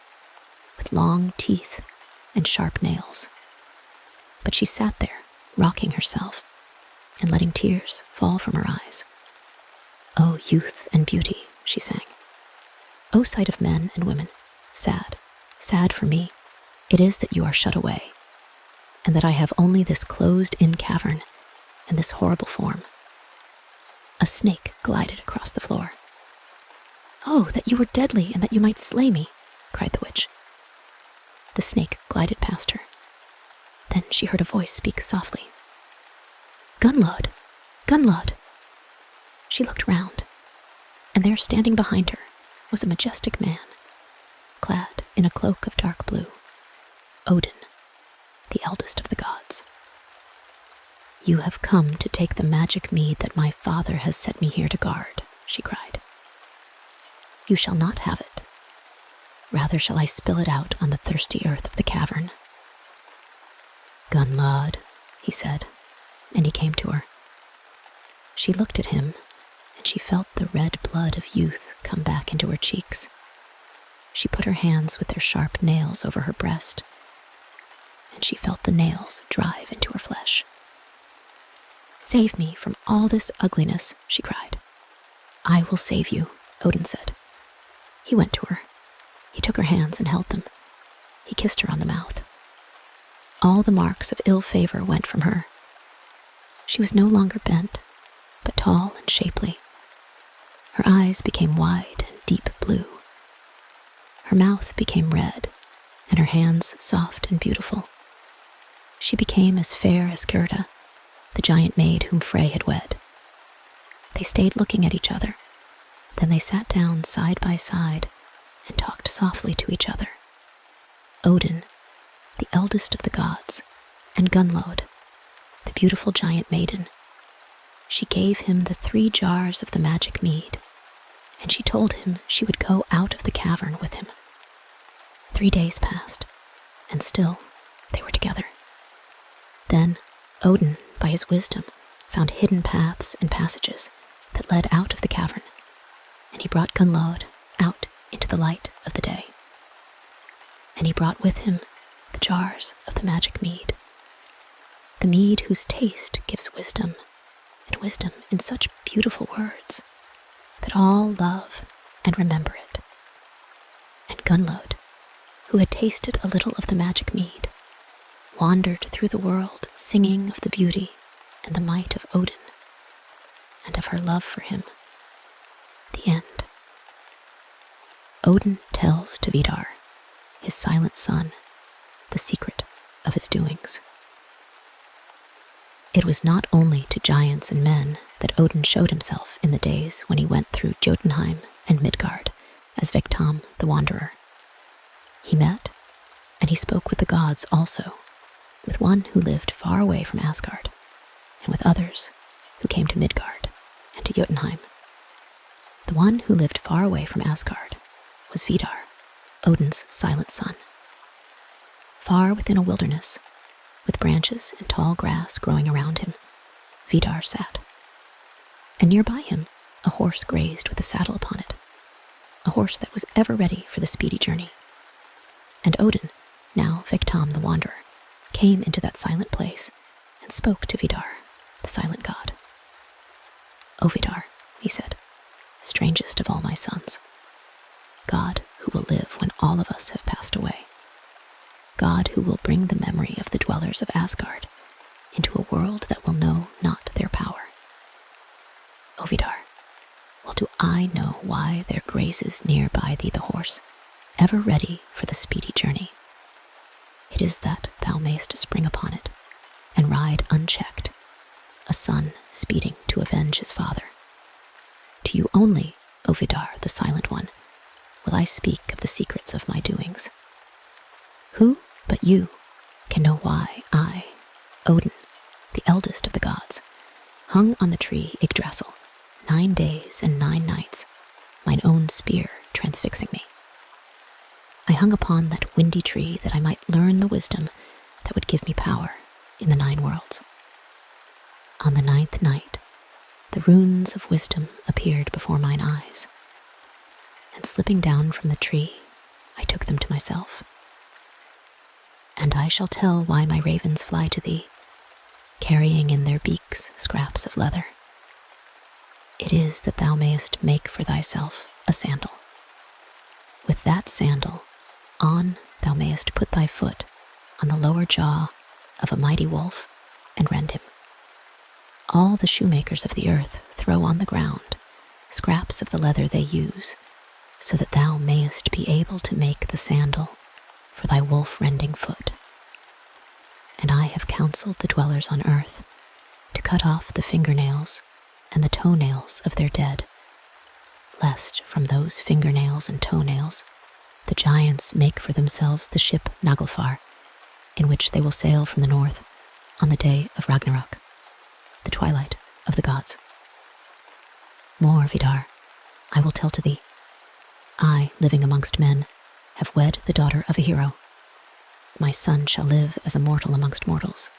with long teeth and sharp nails. But she sat there, rocking herself and letting tears fall from her eyes. "O youth and beauty," she sang. "O sight of men and women, sad, sad for me, it is that you are shut away, and that I have only this closed-in cavern and this horrible form." A snake glided across the floor. "Oh, that you were deadly and that you might slay me," cried the witch. the snake glided past her. Then she heard a voice speak softly. "Gunnlod! Gunnlod!" She looked round, and there standing behind her was a majestic man, clad in a cloak of dark blue, Odin, the eldest of the gods. "You have come to take the magic mead that my father has set me here to guard," she cried. "You shall not have it. Rather shall I spill it out on the thirsty earth of the cavern." "Gunnlod," he said, and he came to her. She looked at him, and she felt the red blood of youth come back into her cheeks. She put her hands with their sharp nails over her breast, and she felt the nails drive into her flesh. "Save me from all this ugliness," she cried. "I will save you," Odin said. He went to her. He took her hands and held them. He kissed her on the mouth. All the marks of ill favor went from her. She was no longer bent, but tall and shapely. Her eyes became wide and deep blue. Her mouth became red, and her hands soft and beautiful. She became as fair as Gerda, the giant maid whom Frey had wed. They stayed looking at each other. Then they sat down side by side and talked softly to each other. Odin, the eldest of the gods, and Gunnlod, the beautiful giant maiden. She gave him the 3 jars of the magic mead, and she told him she would go out of the cavern with him. 3 days passed, and still they were together. Then Odin, by his wisdom, found hidden paths and passages that led out of the cavern, and he brought Gunnlod out into the light of the day. And he brought with him the jars of the magic mead, the mead whose taste gives wisdom, and wisdom in such beautiful words that all love and remember it. And Gunnlod, who had tasted a little of the magic mead, wandered through the world singing of the beauty and the might of Odin, and of her love for him. The end. Odin tells to Vidar, his silent son, the secret of his doings. It was not only to giants and men that Odin showed himself in the days when he went through Jotunheim and Midgard as Vegtam the Wanderer. He met, and he spoke with the gods also, with one who lived far away from Asgard, and with others who came to Midgard and to Jotunheim. The one who lived far away from Asgard was Vidar, Odin's silent son. Far within a wilderness, with branches and tall grass growing around him, Vidar sat. And nearby him, a horse grazed with a saddle upon it, a horse that was ever ready for the speedy journey. And Odin, now Vegtam the Wanderer, came into that silent place and spoke to Vidar, the silent god. "O Vidar," he said, "strangest of all my sons, God who will live when all of us have passed away, God who will bring the memory of the dwellers of Asgard into a world that will know not their power. O Vidar, well do I know why there grazes near by thee the horse, ever ready for the speedy journey. It is that thou mayst spring upon it and ride unchecked, a son speeding to avenge his father. To you only, O Vidar, the silent one, will I speak of the secrets of my doings. Who but you can know why I, Odin, the eldest of the gods, hung on the tree Yggdrasil 9 days and 9 nights, mine own spear transfixing me? I hung upon that windy tree that I might learn the wisdom that would give me power in the 9 worlds. On the 9th night, the runes of wisdom appeared before mine eyes, and slipping down from the tree, I took them to myself. And I shall tell why my ravens fly to thee, carrying in their beaks scraps of leather. It is that thou mayest make for thyself a sandal. With that sandal, on thou mayest put thy foot on the lower jaw of a mighty wolf and rend him. All the shoemakers of the earth throw on the ground scraps of the leather they use, so that thou mayest be able to make the sandal for thy wolf-rending foot. And I have counseled the dwellers on earth to cut off the fingernails and the toenails of their dead, lest from those fingernails and toenails the giants make for themselves the ship Naglfar, in which they will sail from the north on the day of Ragnarok, the twilight of the gods. More, Vidar, I will tell to thee. I, living amongst men, have wed the daughter of a hero. My son shall live as a mortal amongst mortals.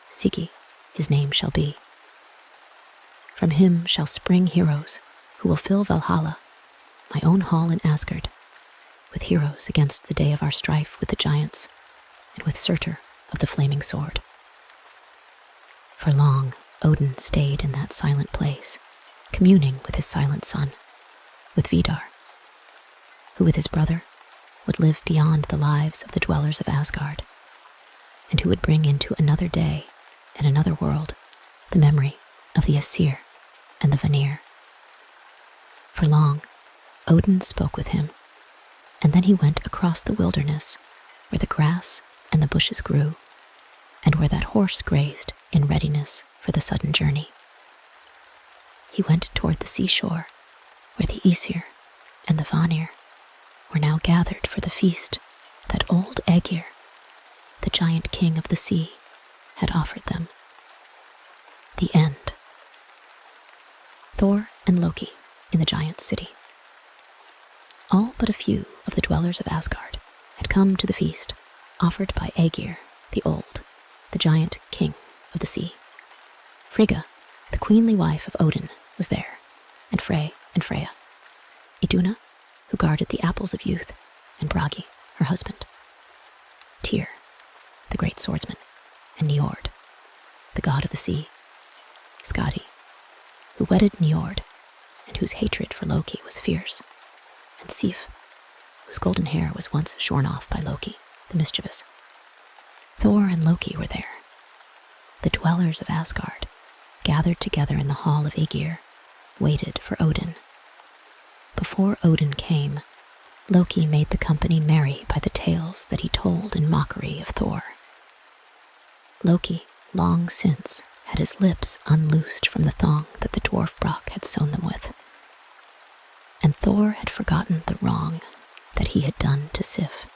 Sigi, his name shall be. From him shall spring heroes who will fill Valhalla, my own hall in Asgard, with heroes against the day of our strife with the giants, and with Surtur of the flaming sword. For long Odin stayed in that silent place, communing with his silent son, with Vidar, who with his brother would live beyond the lives of the dwellers of Asgard, and who would bring into another day and another world the memory of the Aesir and the Vanir. For long Odin spoke with him, and then he went across the wilderness where the grass and the bushes grew, and where that horse grazed in readiness for the sudden journey. He went toward the seashore, where the Aesir and the Vanir were now gathered for the feast that old Aegir, the giant king of the sea, had offered them. The end. Thor and Loki in the giant city. All but a few of the dwellers of Asgard had come to the feast offered by Aegir the Old, the giant king of the sea. Frigga, the queenly wife of Odin, was there, and Frey and Freya. Iduna, who guarded the apples of youth, and Bragi, her husband. Tyr, the great swordsman, and Njord, the god of the sea. Skadi, who wedded Njord, and whose hatred for Loki was fierce, and Sif, whose golden hair was once shorn off by Loki, the mischievous. Thor and Loki were there. The dwellers of Asgard, gathered together in the hall of Aegir, waited for Odin. Before Odin came, Loki made the company merry by the tales that he told in mockery of Thor. Loki, long since, had his lips unloosed from the thong that the dwarf Brock had sewn them with, and Thor had forgotten the wrong that he had done to Sif.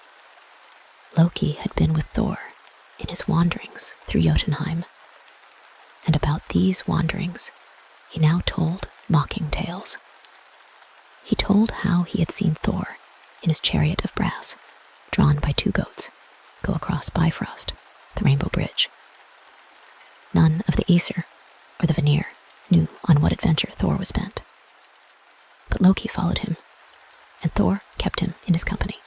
Loki had been with Thor in his wanderings through Jotunheim, and about these wanderings he now told mocking tales. He told how he had seen Thor in his chariot of brass, drawn by 2 goats, go across Bifrost, the Rainbow Bridge. None of the Aesir or the Vanir knew on what adventure Thor was bent. But Loki followed him, and Thor kept him in his company.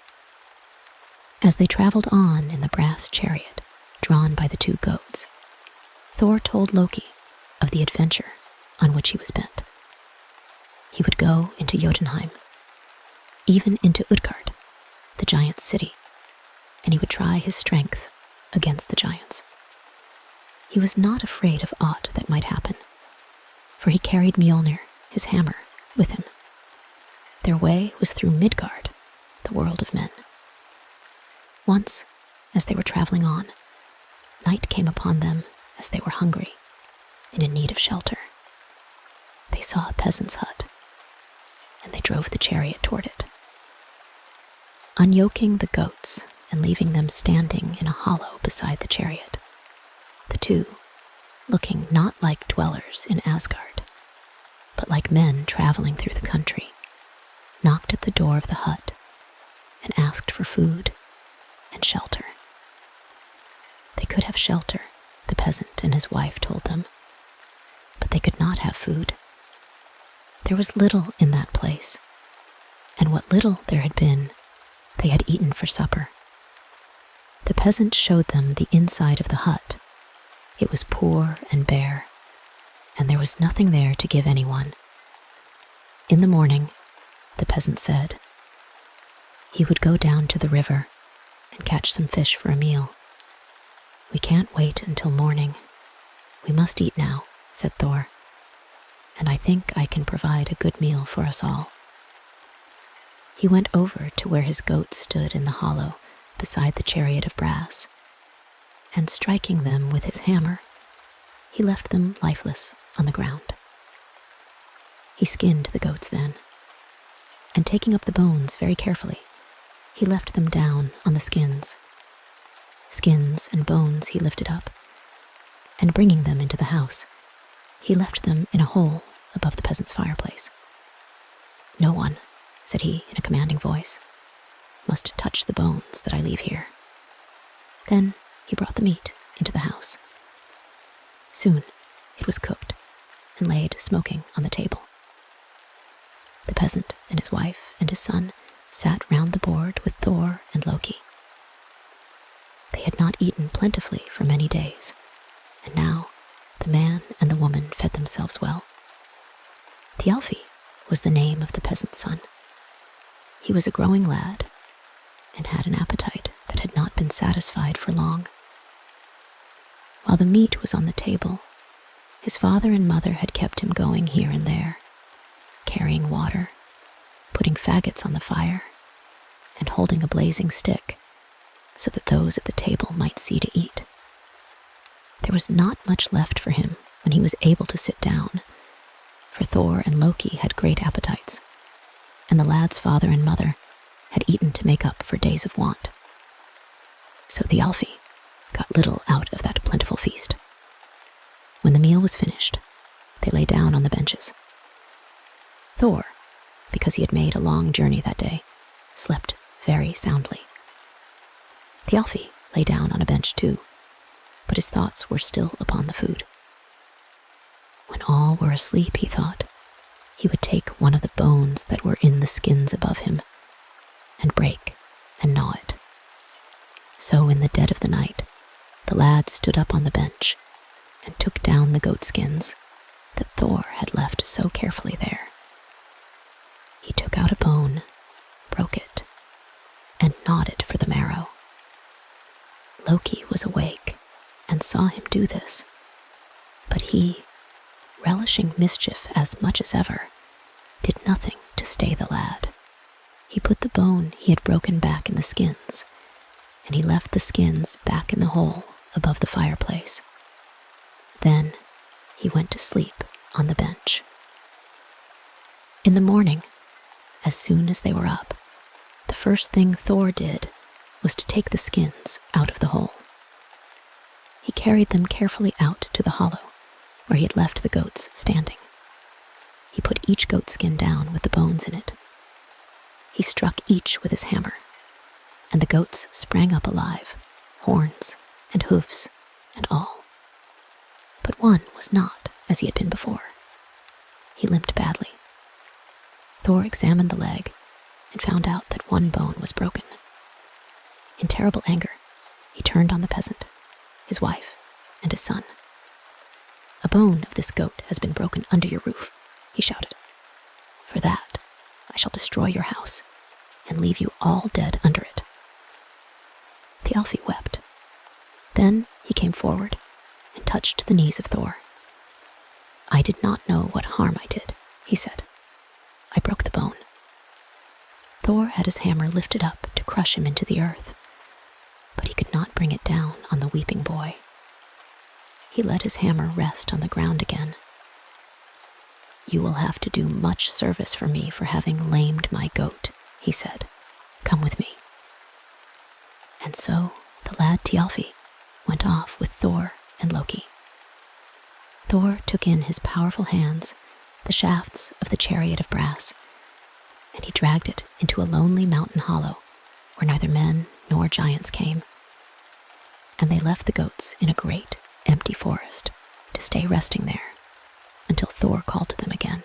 As they traveled on in the brass chariot, drawn by the 2 goats, Thor told Loki of the adventure on which he was bent. He would go into Jotunheim, even into Utgard, the giant city, and he would try his strength against the giants. He was not afraid of aught that might happen, for he carried Mjolnir, his hammer, with him. Their way was through Midgard, the world of men. Once, as they were traveling on, night came upon them as they were hungry and in need of shelter. They saw a peasant's hut, and they drove the chariot toward it. Unyoking the goats and leaving them standing in a hollow beside the chariot, the 2, looking not like dwellers in Asgard, but like men traveling through the country, knocked at the door of the hut and asked for food and shelter. They could have shelter, the peasant and his wife told them, but they could not have food. There was little in that place, and what little there had been, they had eaten for supper. The peasant showed them the inside of the hut. It was poor and bare, and there was nothing there to give anyone. In the morning, the peasant said, he would go down to the river and catch some fish for a meal. We can't wait until morning. We must eat now, said Thor, and I think I can provide a good meal for us all. He went over to where his goats stood in the hollow beside the chariot of brass, and striking them with his hammer, he left them lifeless on the ground. He skinned the goats then, and taking up the bones very carefully, he left them down on the skins. Skins and bones he lifted up, and bringing them into the house, he left them in a hole above the peasant's fireplace. "No one," said he in a commanding voice, "must touch the bones that I leave here." Then he brought the meat into the house. Soon it was cooked and laid smoking on the table. The peasant and his wife and his son sat round the board with Thor and Loki. They had not eaten plentifully for many days, and now the man and the woman fed themselves well. Thialfi was the name of the peasant's son. He was a growing lad and had an appetite that had not been satisfied for long. While the meat was on the table, his father and mother had kept him going here and there, carrying water, putting faggots on the fire, and holding a blazing stick so that those at the table might see to eat. There was not much left for him when he was able to sit down, for Thor and Loki had great appetites, and the lad's father and mother had eaten to make up for days of want. So Thialfi got little out of that plentiful feast. When the meal was finished, they lay down on the benches. Thor, because he had made a long journey that day, slept very soundly. Thialfi lay down on a bench too, but his thoughts were still upon the food. When all were asleep, he thought, he would take one of the bones that were in the skins above him and break and gnaw it. So in the dead of the night, the lad stood up on the bench and took down the goat skins that Thor had left so carefully there. He took out a bone, broke it, and gnawed it for the marrow. Loki was awake and saw him do this, but he, relishing mischief as much as ever, did nothing to stay the lad. He put the bone he had broken back in the skins, and he left the skins back in the hole above the fireplace. Then he went to sleep on the bench. In the morning, as soon as they were up, the first thing Thor did was to take the skins out of the hole. He carried them carefully out to the hollow where he had left the goats standing. He put each goat skin down with the bones in it. He struck each with his hammer, and the goats sprang up alive, horns and hoofs and all. But one was not as he had been before. He limped badly. Thor examined the leg and found out that one bone was broken. In terrible anger, he turned on the peasant, his wife, and his son. "A bone of this goat has been broken under your roof," he shouted. "For that, I shall destroy your house and leave you all dead under it." Thialfi wept. Then he came forward and touched the knees of Thor. "I did not know what harm I did," he said. "I broke the bone." Thor had his hammer lifted up to crush him into the earth, but he could not bring it down on the weeping boy. He let his hammer rest on the ground again. "You will have to do much service for me for having lamed my goat," he said. "Come with me." And so the lad Thialfi went off with Thor and Loki. Thor took in his powerful hands the shafts of the chariot of brass, and he dragged it into a lonely mountain hollow where neither men nor giants came. And they left the goats in a great, empty forest to stay resting there until Thor called to them again.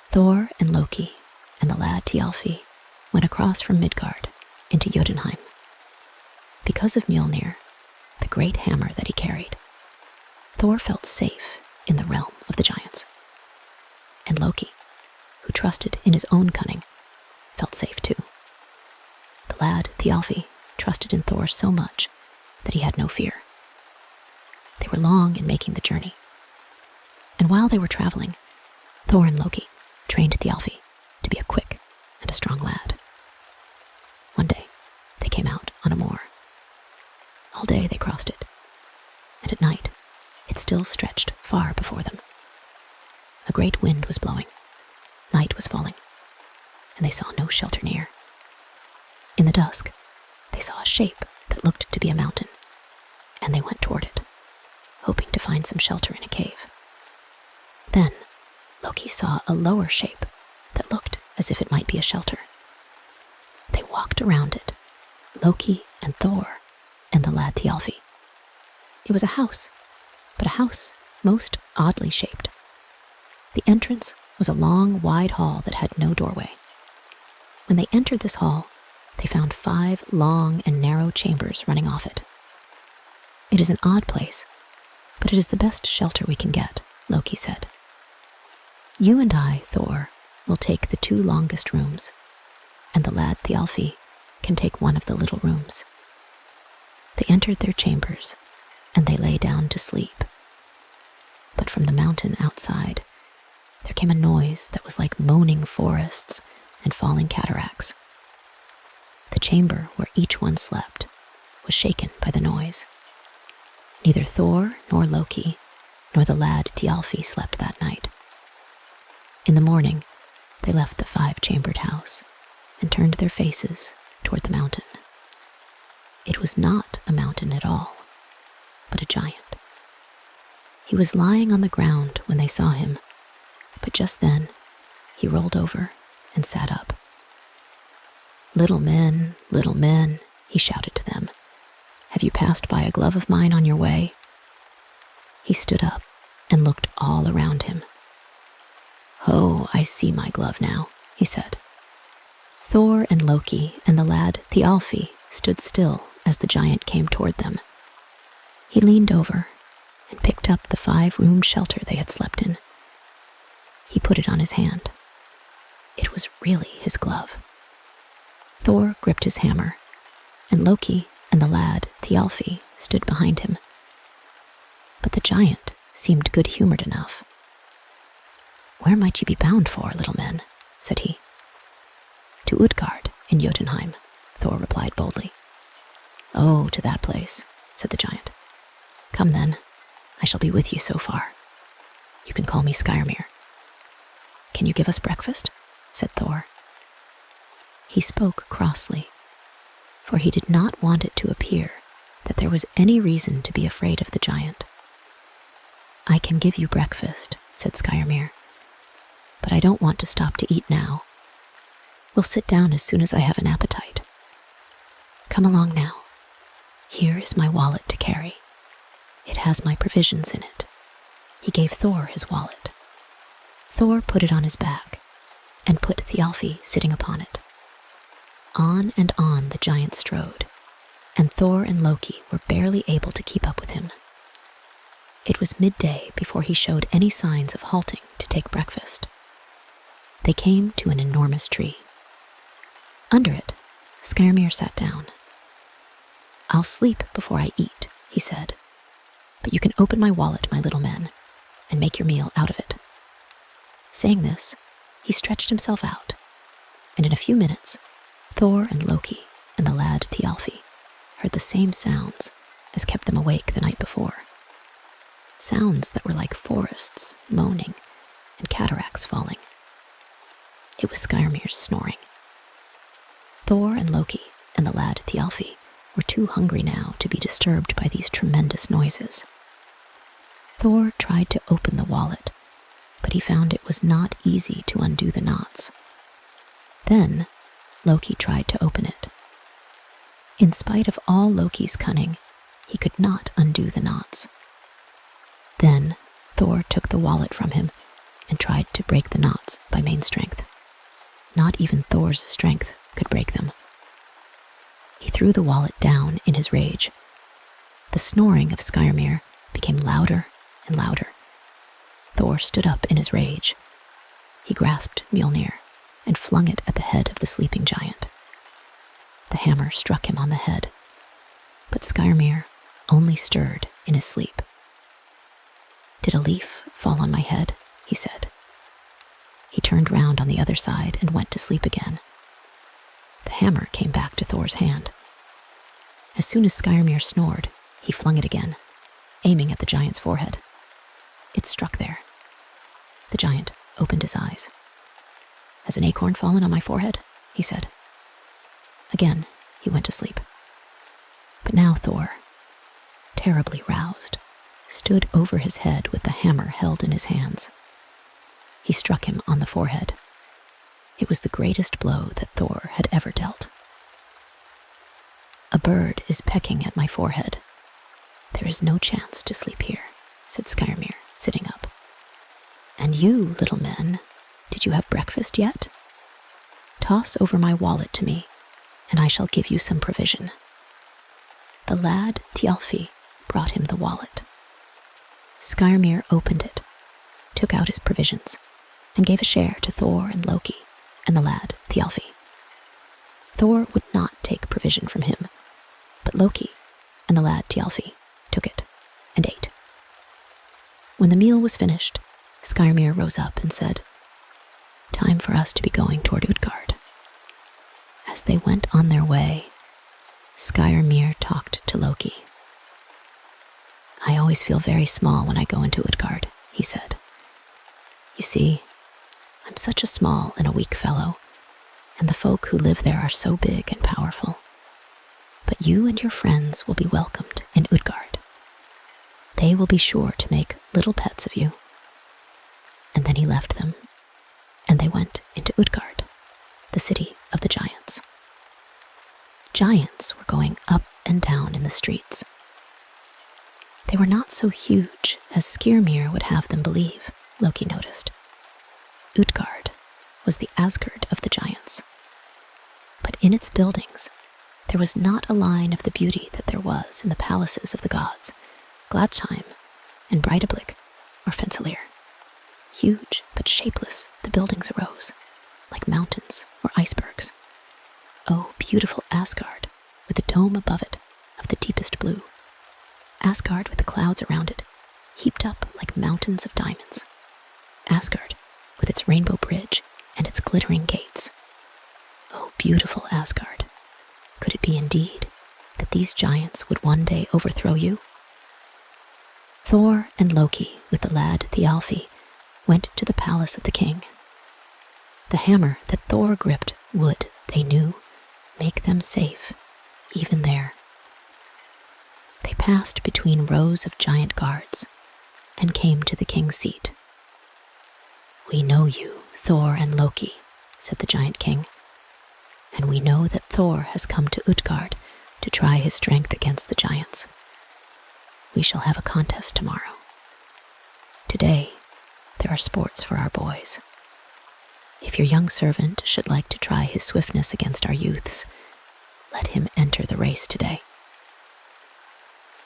Thor and Loki and the lad Thialfi went across from Midgard into Jotunheim. Because of Mjolnir, the great hammer that he carried, Thor felt safe in the realm of the giants. And Loki, who trusted in his own cunning, felt safe too. The lad Thialfi trusted in Thor so much that he had no fear. They were long in making the journey, and while they were traveling, Thor and Loki trained Thialfi to be a quick and a strong lad. One day, they came out All day they crossed it, and at night it still stretched far before them. A great wind was blowing, night was falling, and they saw no shelter near. In the dusk, they saw a shape that looked to be a mountain, and they went toward it, hoping to find some shelter in a cave. Then, Loki saw a lower shape that looked as if it might be a shelter. They walked around it, Loki and Thor and the lad Thialfi. It was a house, but a house most oddly shaped. The entrance was a long, wide hall that had no doorway. When they entered this hall, they found 5 long and narrow chambers running off it. It is an odd place, but it is the best shelter we can get, Loki said. You and I, Thor, will take the 2 longest rooms, and the lad Thialfi can take one of the little rooms. They entered their chambers, and they lay down to sleep. But from the mountain outside, there came a noise that was like moaning forests and falling cataracts. The chamber where each one slept was shaken by the noise. Neither Thor nor Loki nor the lad Thialfi slept that night. In the morning, they left the 5-chambered house and turned their faces toward the mountain. It was not a mountain at all, but a giant. He was lying on the ground when they saw him, but just then he rolled over and sat up. Little men, he shouted to them, have you passed by a glove of mine on your way? He stood up and looked all around him. Oh, I see my glove now, he said. Thor and Loki and the lad Thialfi stood still as the giant came toward them. He leaned over and picked up the 5-room shelter they had slept in. He put it on his hand. It was really his glove. Thor gripped his hammer, and Loki and the lad Thialfi stood behind him. But the giant seemed good-humored enough. Where might you be bound for, little men? Said he. To Utgard in Jotunheim, Thor replied boldly. Oh, to that place, said the giant. Come then, I shall be with you so far. You can call me Skyrmir. Can you give us breakfast? Said Thor. He spoke crossly, for he did not want it to appear that there was any reason to be afraid of the giant. I can give you breakfast, said Skyrmir, but I don't want to stop to eat now. We'll sit down as soon as I have an appetite. Come along now. Here is my wallet to carry. It has my provisions in it. He gave Thor his wallet. Thor put it on his back and put Thialfi sitting upon it. On and on the giant strode, and Thor and Loki were barely able to keep up with him. It was midday before he showed any signs of halting to take breakfast. They came to an enormous tree. Under it, Skyrmir sat down. I'll sleep before I eat, he said, but you can open my wallet, my little men, and make your meal out of it. Saying this, he stretched himself out, and in a few minutes, Thor and Loki and the lad Thialfi heard the same sounds as kept them awake the night before. Sounds that were like forests moaning and cataracts falling. It was Skyrmir's snoring. Thor and Loki and the lad Thialfi were too hungry now to be disturbed by these tremendous noises. Thor tried to open the wallet, but he found it was not easy to undo the knots. Then Loki tried to open it. In spite of all Loki's cunning, he could not undo the knots. Then Thor took the wallet from him and tried to break the knots by main strength. Not even Thor's strength could break them. He threw the wallet down in his rage. The snoring of Skyrmir became louder and louder. Thor stood up in his rage. He grasped Mjolnir and flung it at the head of the sleeping giant. The hammer struck him on the head, but Skyrmir only stirred in his sleep. Did a leaf fall on my head? He said. He turned round on the other side and went to sleep again. The hammer came back to Thor's hand. As soon as Skyrmir snored, He flung it again, aiming at the giant's forehead. It struck there. The giant opened his eyes. "Has an acorn fallen on my forehead?" he said. Again, he went to sleep. But now Thor, terribly roused, stood over his head with the hammer held in his hands. He struck him on the forehead. It was the greatest blow that Thor had ever dealt. "A bird is pecking at my forehead. There is no chance to sleep here," said Skyrmir, sitting up. "And you, little men, did you have breakfast yet? Toss over my wallet to me, and I shall give you some provision." The lad Thialfi brought him the wallet. Skyrmir opened it, took out his provisions, and gave a share to Thor and Loki and the lad Thialfi. Thor would not take provision from him, but Loki and the lad Thialfi took it and ate. When the meal was finished, Skyrmir rose up and said, "Time for us to be going toward Utgard." As they went on their way, Skyrmir talked to Loki. "I always feel very small when I go into Utgard," he said. "You see, I'm such a small and a weak fellow, and the folk who live there are so big and powerful. But you and your friends will be welcomed in Utgard. They will be sure to make little pets of you." And then he left them, and they went into Utgard, the city of the giants. Giants were going up and down in the streets. They were not so huge as Skyrmir would have them believe, Loki noticed. Utgard was the Asgard of the giants. But in its buildings, there was not a line of the beauty that there was in the palaces of the gods, Gladsheim and Breidablik or Fensalir. Huge but shapeless, the buildings arose, like mountains or icebergs. Oh, beautiful Asgard, with a dome above it of the deepest blue. Asgard with the clouds around it, heaped up like mountains of diamonds. Asgard with its rainbow bridge and its glittering gates. Oh, beautiful Asgard, could it be indeed that these giants would one day overthrow you? Thor and Loki, with the lad Thialfi, went to the palace of the king. The hammer that Thor gripped would, they knew, make them safe, even there. They passed between rows of giant guards and came to the king's seat. "We know you, Thor and Loki," said the giant king, "and we know that Thor has come to Utgard to try his strength against the giants. We shall have a contest tomorrow. Today, there are sports for our boys. If your young servant should like to try his swiftness against our youths, let him enter the race today."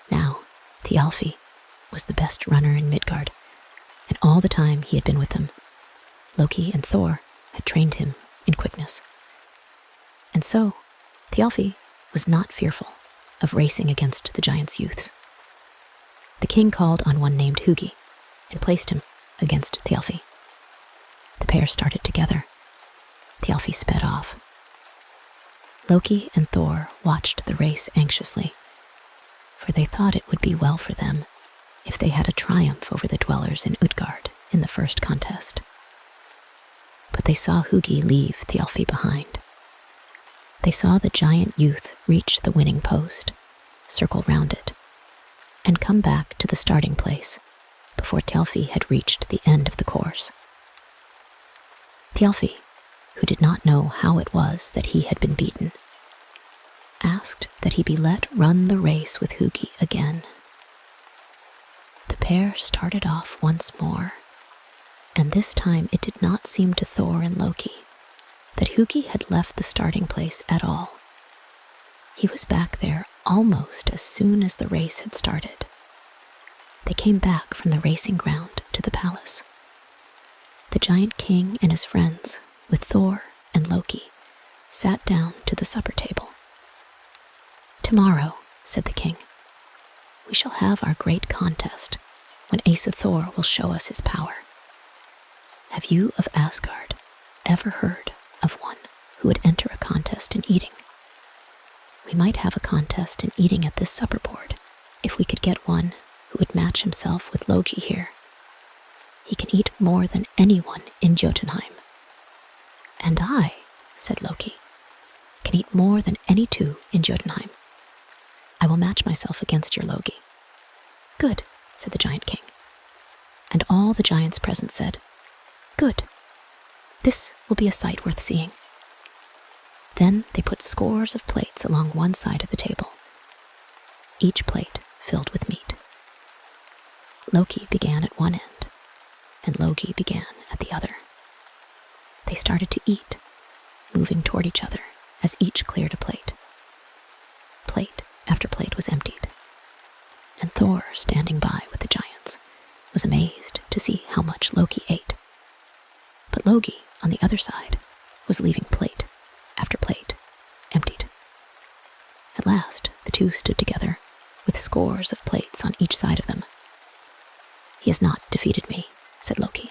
Now, Thialfi was the best runner in Midgard, and all the time he had been with them, Loki and Thor had trained him in quickness. And so, Thialfi was not fearful of racing against the giant's youths. The king called on one named Hugi and placed him against Thialfi. The pair started together. Thialfi sped off. Loki and Thor watched the race anxiously, for they thought it would be well for them if they had a triumph over the dwellers in Utgard in the first contest. But they saw Hugi leave Thialfi behind. They saw the giant youth reach the winning post, circle round it, and come back to the starting place before Thialfi had reached the end of the course. Thialfi, who did not know how it was that he had been beaten, asked that he be let run the race with Hugi again. The pair started off once more, and this time it did not seem to Thor and Loki that Hugi had left the starting place at all. He was back there almost as soon as the race had started. They came back from the racing ground to the palace. The giant king and his friends, with Thor and Loki, sat down to the supper table. "Tomorrow," said the king, "we shall have our great contest when Asa Thor will show us his power. Have you of Asgard ever heard of one who would enter a contest in eating? We might have a contest in eating at this supper board, If we could get one who would match himself with Loki here. He can eat more than anyone in Jotunheim. And I, said Loki, can eat more than any two in Jotunheim. I will match myself against your Loki. Good, said the Giant King. And all the giants present said, Good. This will be a sight worth seeing. Then they put scores of plates along one side of the table, each plate filled with meat. Loki began at one end, and Loki began at the other. They started to eat, moving toward each other as each cleared a plate. Plate after plate was emptied, and Thor, standing by with the giants, was amazed to see how much Loki ate. But Loki, on the other side, was leaving plate after plate emptied. At last, the two stood together, with scores of plates on each side of them. He has not defeated me, said Loki.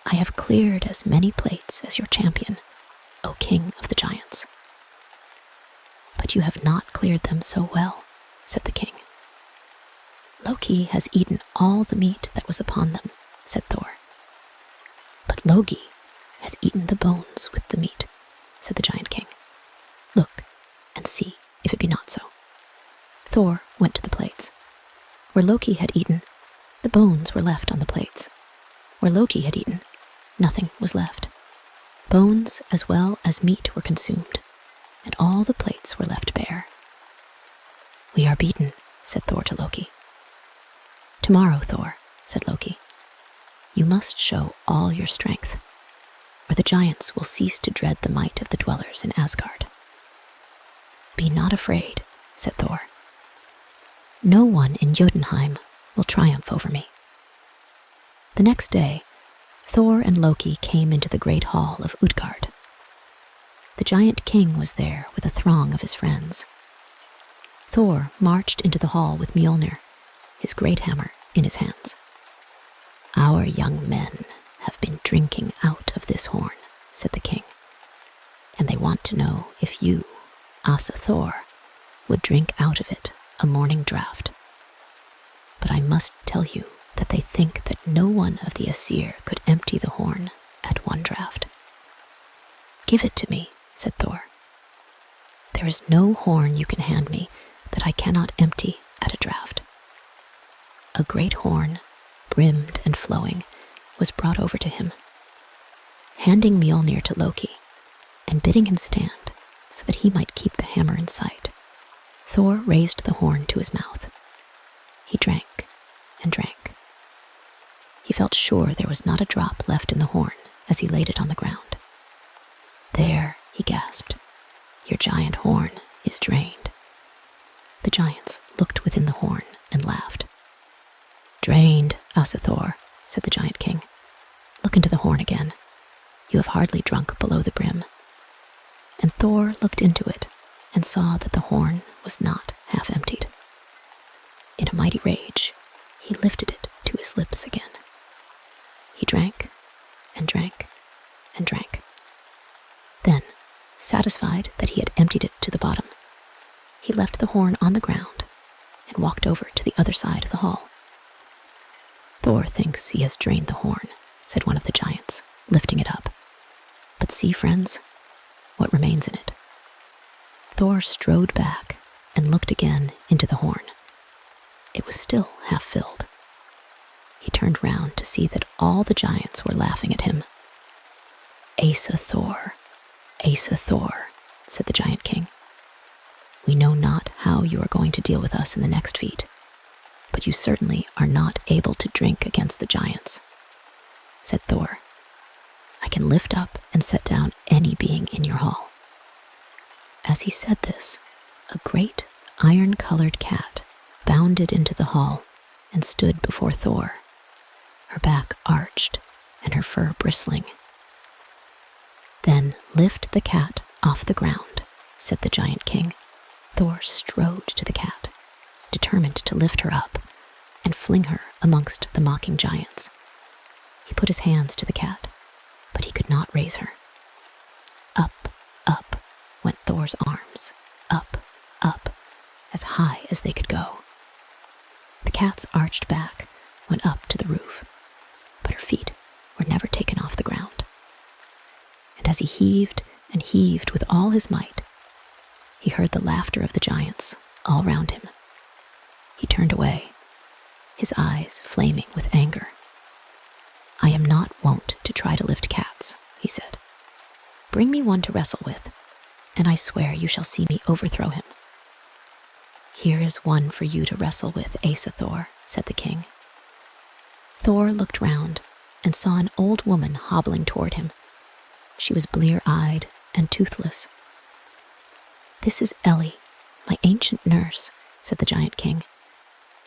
I have cleared as many plates as your champion, O King of the Giants. But you have not cleared them so well, said the king. Loki has eaten all the meat that was upon them, said Thor. But Loki has eaten the bones with the meat, said the Giant King. Look and see if it be not so. Thor went to the plates. Where Loki had eaten, the bones were left on the plates. Where Loki had eaten, nothing was left. Bones as well as meat were consumed, and all the plates were left bare. We are beaten, said Thor to Loki. Tomorrow, Thor, said Loki, you must show all your strength, or the giants will cease to dread the might of the dwellers in Asgard. Be not afraid, said Thor. No one in Jotunheim will triumph over me. The next day, Thor and Loki came into the great hall of Utgard. The Giant King was there with a throng of his friends. Thor marched into the hall with Mjolnir, his great hammer in his hands. Our young men have been drinking out of this horn, said the king, and they want to know if you, Asa Thor, would drink out of it a morning draught. But I must tell you that they think that no one of the Aesir could empty the horn at one draught. Give it to me, said Thor. There is no horn you can hand me that I cannot empty at a draught. A great horn, brimmed and flowing, was brought over to him. Handing Mjolnir to Loki, and bidding him stand so that he might keep the hammer in sight, Thor raised the horn to his mouth. He drank and drank. He felt sure there was not a drop left in the horn as he laid it on the ground. There, he gasped, your giant horn is drained. The giants looked within the horn and laughed. Drained, Asa Thor, said the Giant King. Look into the horn again. You have hardly drunk below the brim. And Thor looked into it and saw that the horn was not half emptied. In a mighty rage, he lifted it to his lips again. He drank and drank and drank. Then, satisfied that he had emptied it to the bottom, he left the horn on the ground and walked over to the other side of the hall. Thor thinks he has drained the horn, said one of the giants, lifting it up. But see, friends, what remains in it. Thor strode back and looked again into the horn. It was still half filled. He turned round to see that all the giants were laughing at him. Asa Thor, said the Giant King. We know not how you are going to deal with us in the next feat, but you certainly are not able to drink against the giants. Said Thor, I can lift up and set down any being in your hall. As he said this, a great iron-colored cat bounded into the hall and stood before Thor, her back arched and her fur bristling. Then lift the cat off the ground, said the Giant King. Thor strode to the cat, determined to lift her up and fling her amongst the mocking giants. He put his hands to the cat, but he could not raise her. Up, up went Thor's arms, up, up, as high as they could go, cat's arched back went up to the roof, but her feet were never taken off the ground. And as he heaved and heaved with all his might, he heard the laughter of the giants all round him. He turned away, his eyes flaming with anger. "I am not wont to try to lift cats," he said. "Bring me one to wrestle with, and I swear you shall see me overthrow him." "Here is one for you to wrestle with, Asa Thor," said the king. Thor looked round and saw an old woman hobbling toward him. She was blear-eyed and toothless. "This is Ellie, my ancient nurse," said the giant king.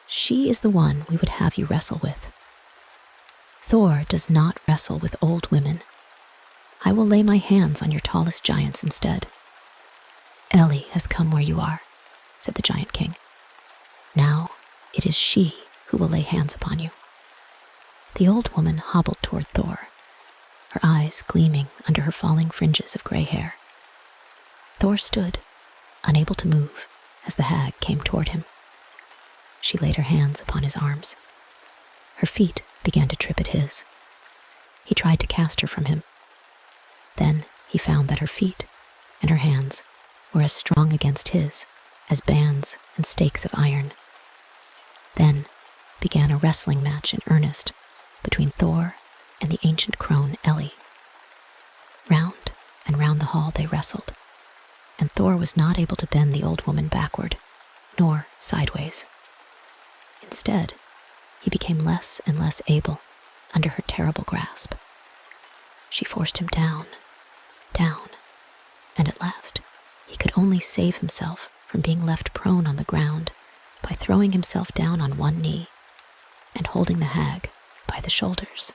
"She is the one we would have you wrestle with." "Thor does not wrestle with old women. I will lay my hands on your tallest giants instead." "Ellie has come where you are," said the giant king. "Now it is she who will lay hands upon you." The old woman hobbled toward Thor, her eyes gleaming under her falling fringes of gray hair. Thor stood, unable to move, as the hag came toward him. She laid her hands upon his arms. Her feet began to trip at his. He tried to cast her from him. Then he found that her feet and her hands were as strong against his as bands and stakes of iron. Then began a wrestling match in earnest between Thor and the ancient crone Ellie. Round and round the hall they wrestled, and Thor was not able to bend the old woman backward, nor sideways. Instead, he became less and less able under her terrible grasp. She forced him down, down, and at last he could only save himself from being left prone on the ground by throwing himself down on one knee and holding the hag by the shoulders.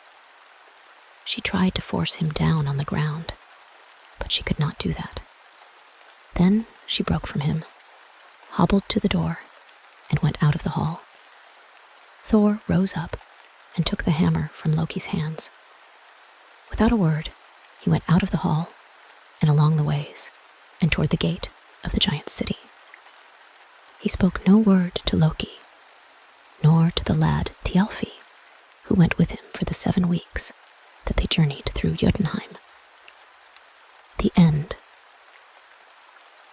She tried to force him down on the ground, but she could not do that. Then she broke from him, hobbled to the door, and went out of the hall. Thor rose up and took the hammer from Loki's hands. Without a word, he went out of the hall and along the ways and toward the gate of the giant city. He spoke no word to Loki, nor to the lad Thialfi, who went with him for the 7 weeks that they journeyed through Jotunheim. The end.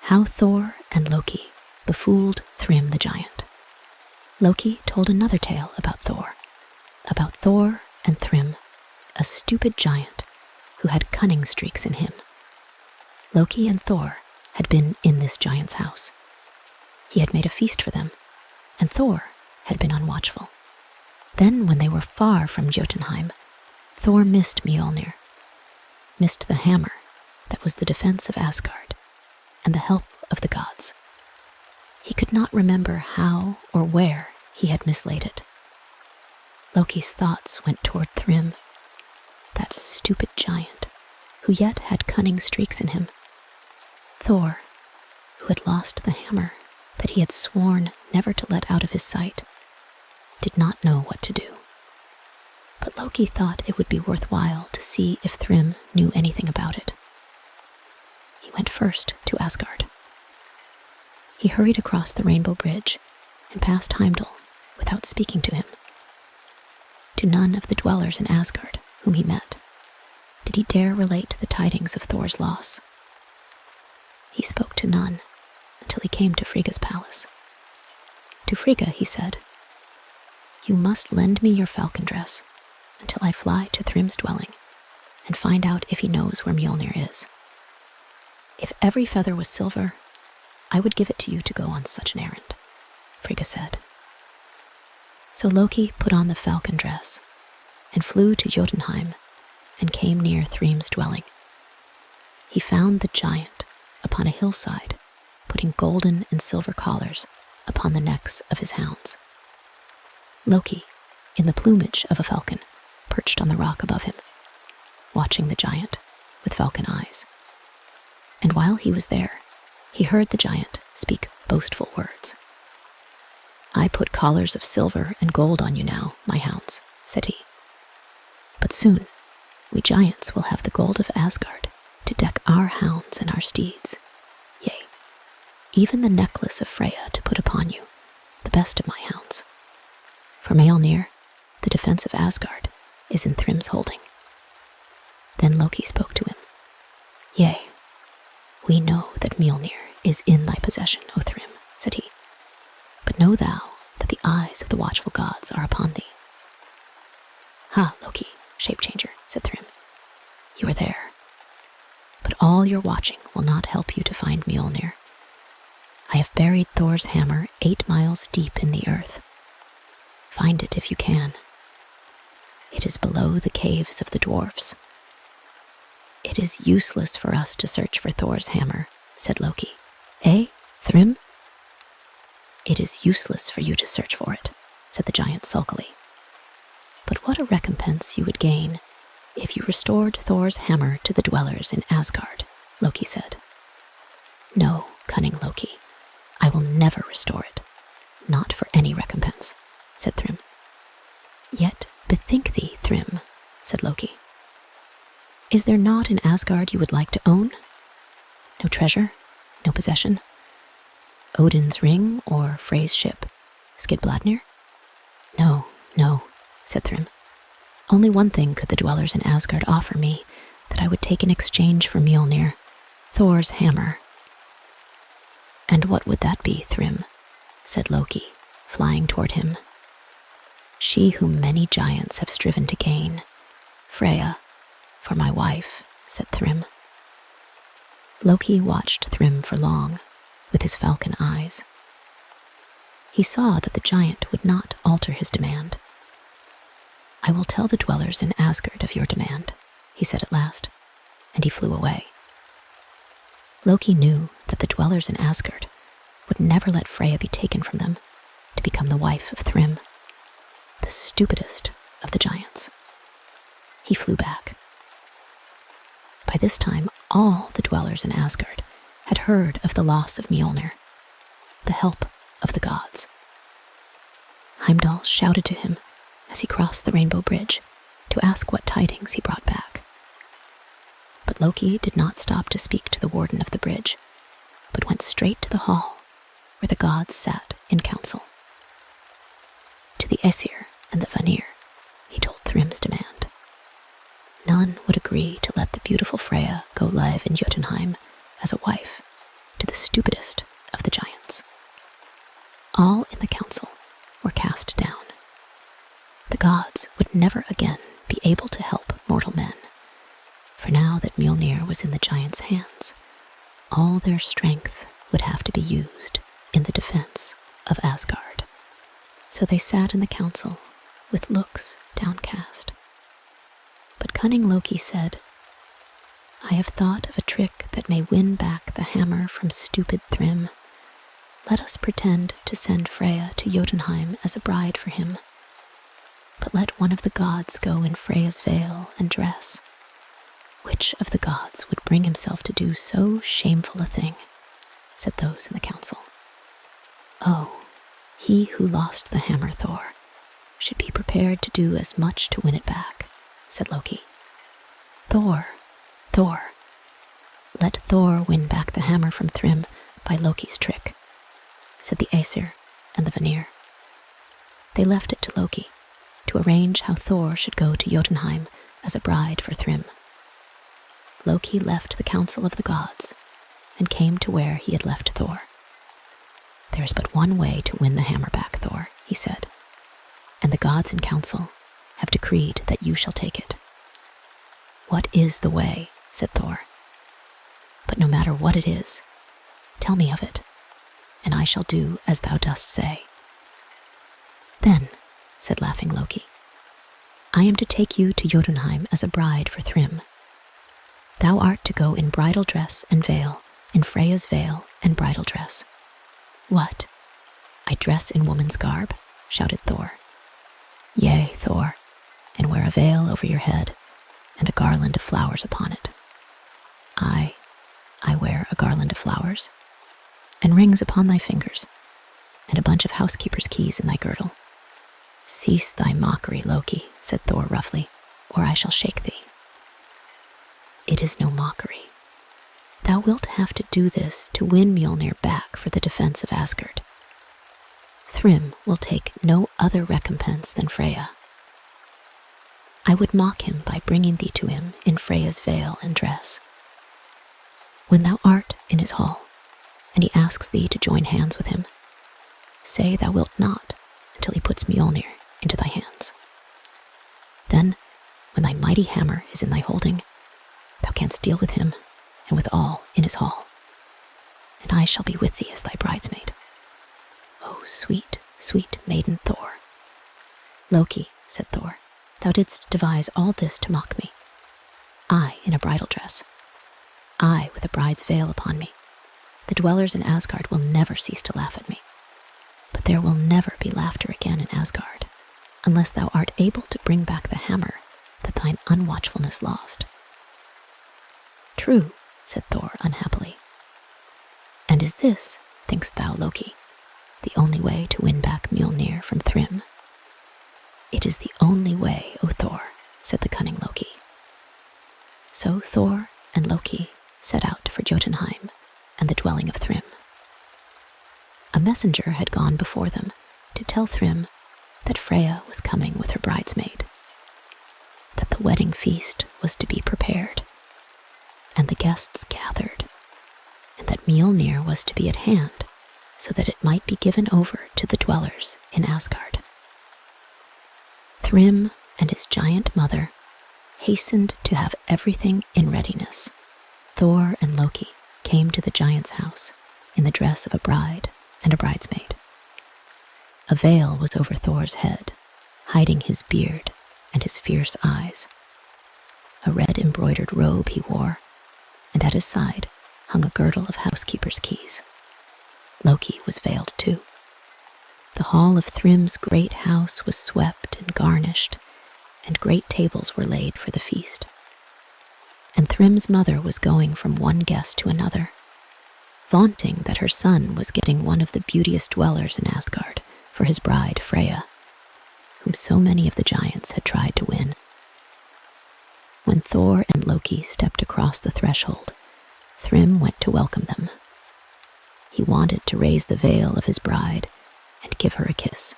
How Thor and Loki befooled Thrym the giant. Loki told another tale about Thor and Thrym, a stupid giant who had cunning streaks in him. Loki and Thor had been in this giant's house. He had made a feast for them, and Thor had been unwatchful. Then, when they were far from Jotunheim, Thor missed Mjolnir, missed the hammer that was the defense of Asgard and the help of the gods. He could not remember how or where he had mislaid it. Loki's thoughts went toward Thrym, that stupid giant who yet had cunning streaks in him. Thor, who had lost the hammer that he had sworn never to let out of his sight, did not know what to do. But Loki thought it would be worthwhile to see if Thrym knew anything about it. He went first to Asgard. He hurried across the Rainbow Bridge and past Heimdall without speaking to him. To none of the dwellers in Asgard whom he met did he dare relate the tidings of Thor's loss. He spoke to none until he came to Frigga's palace. To Frigga he said, "You must lend me your falcon dress until I fly to Thrym's dwelling and find out if he knows where Mjolnir is. If every feather was silver, I would give it to you to go on such an errand," Frigga said. So Loki put on the falcon dress and flew to Jotunheim and came near Thrym's dwelling. He found the giant upon a hillside, putting golden and silver collars upon the necks of his hounds. Loki, in the plumage of a falcon, perched on the rock above him, watching the giant with falcon eyes. And while he was there, he heard the giant speak boastful words. "I put collars of silver and gold on you now, my hounds," said he. "But soon we giants will have the gold of Asgard to deck our hounds and our steeds. Yea, even the necklace of Freya to put upon you, the best of my hounds. For Mjolnir, the defense of Asgard, is in Thrym's holding. Then Loki spoke to him. Yea, we know that Mjolnir is in thy possession, O Thrym, said he. But know thou that the eyes of the watchful gods are upon thee. Ha, Loki, shape-changer, said Thrym. You are there. But all your watching will not help you to find Mjolnir. I have buried Thor's hammer 8 miles deep in the earth. Find it if you can. It is below the caves of the dwarfs. It is useless for us to search for Thor's hammer, said Loki. Eh, Thrym? It is useless for you to search for it, said the giant sulkily. But what a recompense you would gain if you restored Thor's hammer to the dwellers in Asgard, Loki said. No, cunning Loki, I will never restore it, not for any recompense, said Thrym. Yet bethink thee, Thrym, said Loki. Is there naught in Asgard you would like to own? No treasure, no possession? Odin's ring or Frey's ship, Skidbladnir? No, said Thrym. Only one thing could the dwellers in Asgard offer me that I would take in exchange for Mjolnir, Thor's hammer. And what would that be, Thrym? Said Loki, flying toward him. She whom many giants have striven to gain, Freya, for my wife, said Thrym. Loki watched Thrym for long, with his falcon eyes. He saw that the giant would not alter his demand. I will tell the dwellers in Asgard of your demand, he said at last, and he flew away. Loki knew that the dwellers in Asgard would never let Freya be taken from them to become the wife of Thrym, the stupidest of the giants. He flew back. By this time, all the dwellers in Asgard had heard of the loss of Mjolnir, the help of the gods. Heimdall shouted to him as he crossed the rainbow bridge to ask what tidings he brought back. But Loki did not stop to speak to the warden of the bridge, but went straight to the hall where the gods sat in council. To the Aesir and the Vanir, he told Thrym's demand. None would agree to let the beautiful Freya go live in Jotunheim as a wife to the stupidest of the giants. All in the council were cast down. The gods would never again be able to help mortal men, for now that Mjolnir was in the giants' hands, all their strength would have to be used in the defense of Asgard. So they sat in the council with looks downcast. But cunning Loki said, I have thought of a trick that may win back the hammer from stupid Thrym. Let us pretend to send Freya to Jotunheim as a bride for him. But let one of the gods go in Freya's veil and dress. Which of the gods would bring himself to do so shameful a thing? Said those in the council. Oh, he who lost the hammer, Thor, should be prepared to do as much to win it back, said Loki. Thor. Let Thor win back the hammer from Thrym by Loki's trick, said the Aesir and the Vanir. They left it to Loki to arrange how Thor should go to Jotunheim as a bride for Thrym. Loki left the council of the gods and came to where he had left Thor. There is but one way to win the hammer back, Thor, he said, and the gods in council have decreed that you shall take it. What is the way? Said Thor. But no matter what it is, tell me of it, and I shall do as thou dost say. Then, said laughing Loki, I am to take you to Jotunheim as a bride for Thrym. Thou art to go in bridal dress and veil, in Freya's veil and bridal dress. What? I dress in woman's garb? Shouted Thor. Yea, Thor, and wear a veil over your head and a garland of flowers upon it. I wear a garland of flowers, and rings upon thy fingers, and a bunch of housekeeper's keys in thy girdle. Cease thy mockery, Loki, said Thor roughly, or I shall shake thee. It is no mockery. Thou wilt have to do this to win Mjolnir back for the defense of Asgard. Thrym will take no other recompense than Freya. I would mock him by bringing thee to him in Freya's veil and dress. When thou art in his hall, and he asks thee to join hands with him, say thou wilt not until he puts Mjolnir into thy hands. Then, when thy mighty hammer is in thy holding, thou canst deal with him and with all in his hall, and I shall be with thee as thy bridesmaid. O sweet, sweet maiden Thor. Loki, said Thor, thou didst devise all this to mock me. I in a bridal dress. I with a bride's veil upon me. The dwellers in Asgard will never cease to laugh at me. But there will never be laughter again in Asgard, unless thou art able to bring back the hammer that thine unwatchfulness lost. True, said Thor unhappily. And is this, thinkst thou, Loki, the only way to win back Mjolnir from Thrym? It is the only way, O Thor, said the cunning Loki. So Thor and Loki set out for Jotunheim and the dwelling of Thrym. A messenger had gone before them to tell Thrym that Freya was coming with her bridesmaid, that the wedding feast was to be prepared, and the guests gathered, and that Mjolnir was to be at hand so that it might be given over to the dwellers in Asgard. Thrym and his giant mother hastened to have everything in readiness. Thor and Loki came to the giant's house in the dress of a bride and a bridesmaid. A veil was over Thor's head, hiding his beard and his fierce eyes. A red embroidered robe he wore, and at his side hung a girdle of housekeeper's keys. Loki was veiled too. The hall of Thrym's great house was swept and garnished, and great tables were laid for the feast. And Thrym's mother was going from one guest to another, vaunting that her son was getting one of the beauteous dwellers in Asgard for his bride Freya, whom so many of the giants had tried to win. When Thor and Loki stepped across the threshold, Thrym went to welcome them. He wanted to raise the veil of his bride and give her a kiss.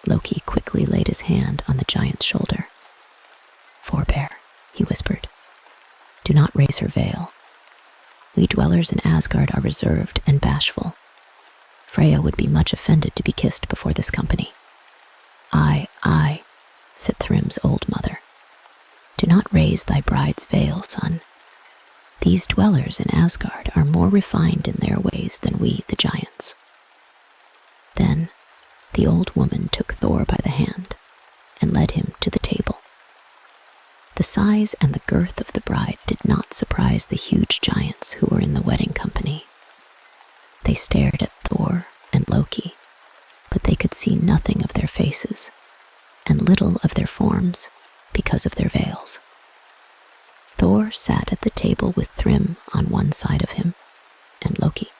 Loki quickly laid his hand on the giant's shoulder. "Forbear," he whispered. "Do not raise her veil. We dwellers in Asgard are reserved and bashful. Freya would be much offended to be kissed before this company." Aye, said Thrym's old mother. "Do not raise thy bride's veil, son. These dwellers in Asgard are more refined in their ways than we, the giants." Then the old woman took Thor by the hand and led him to the table. The size and the girth of the bride did not surprise the huge giants who were in the wedding company. They stared at Thor and Loki, but they could see nothing of their faces and little of their forms because of their veils. Thor sat at the table with Thrym on one side of him and Loki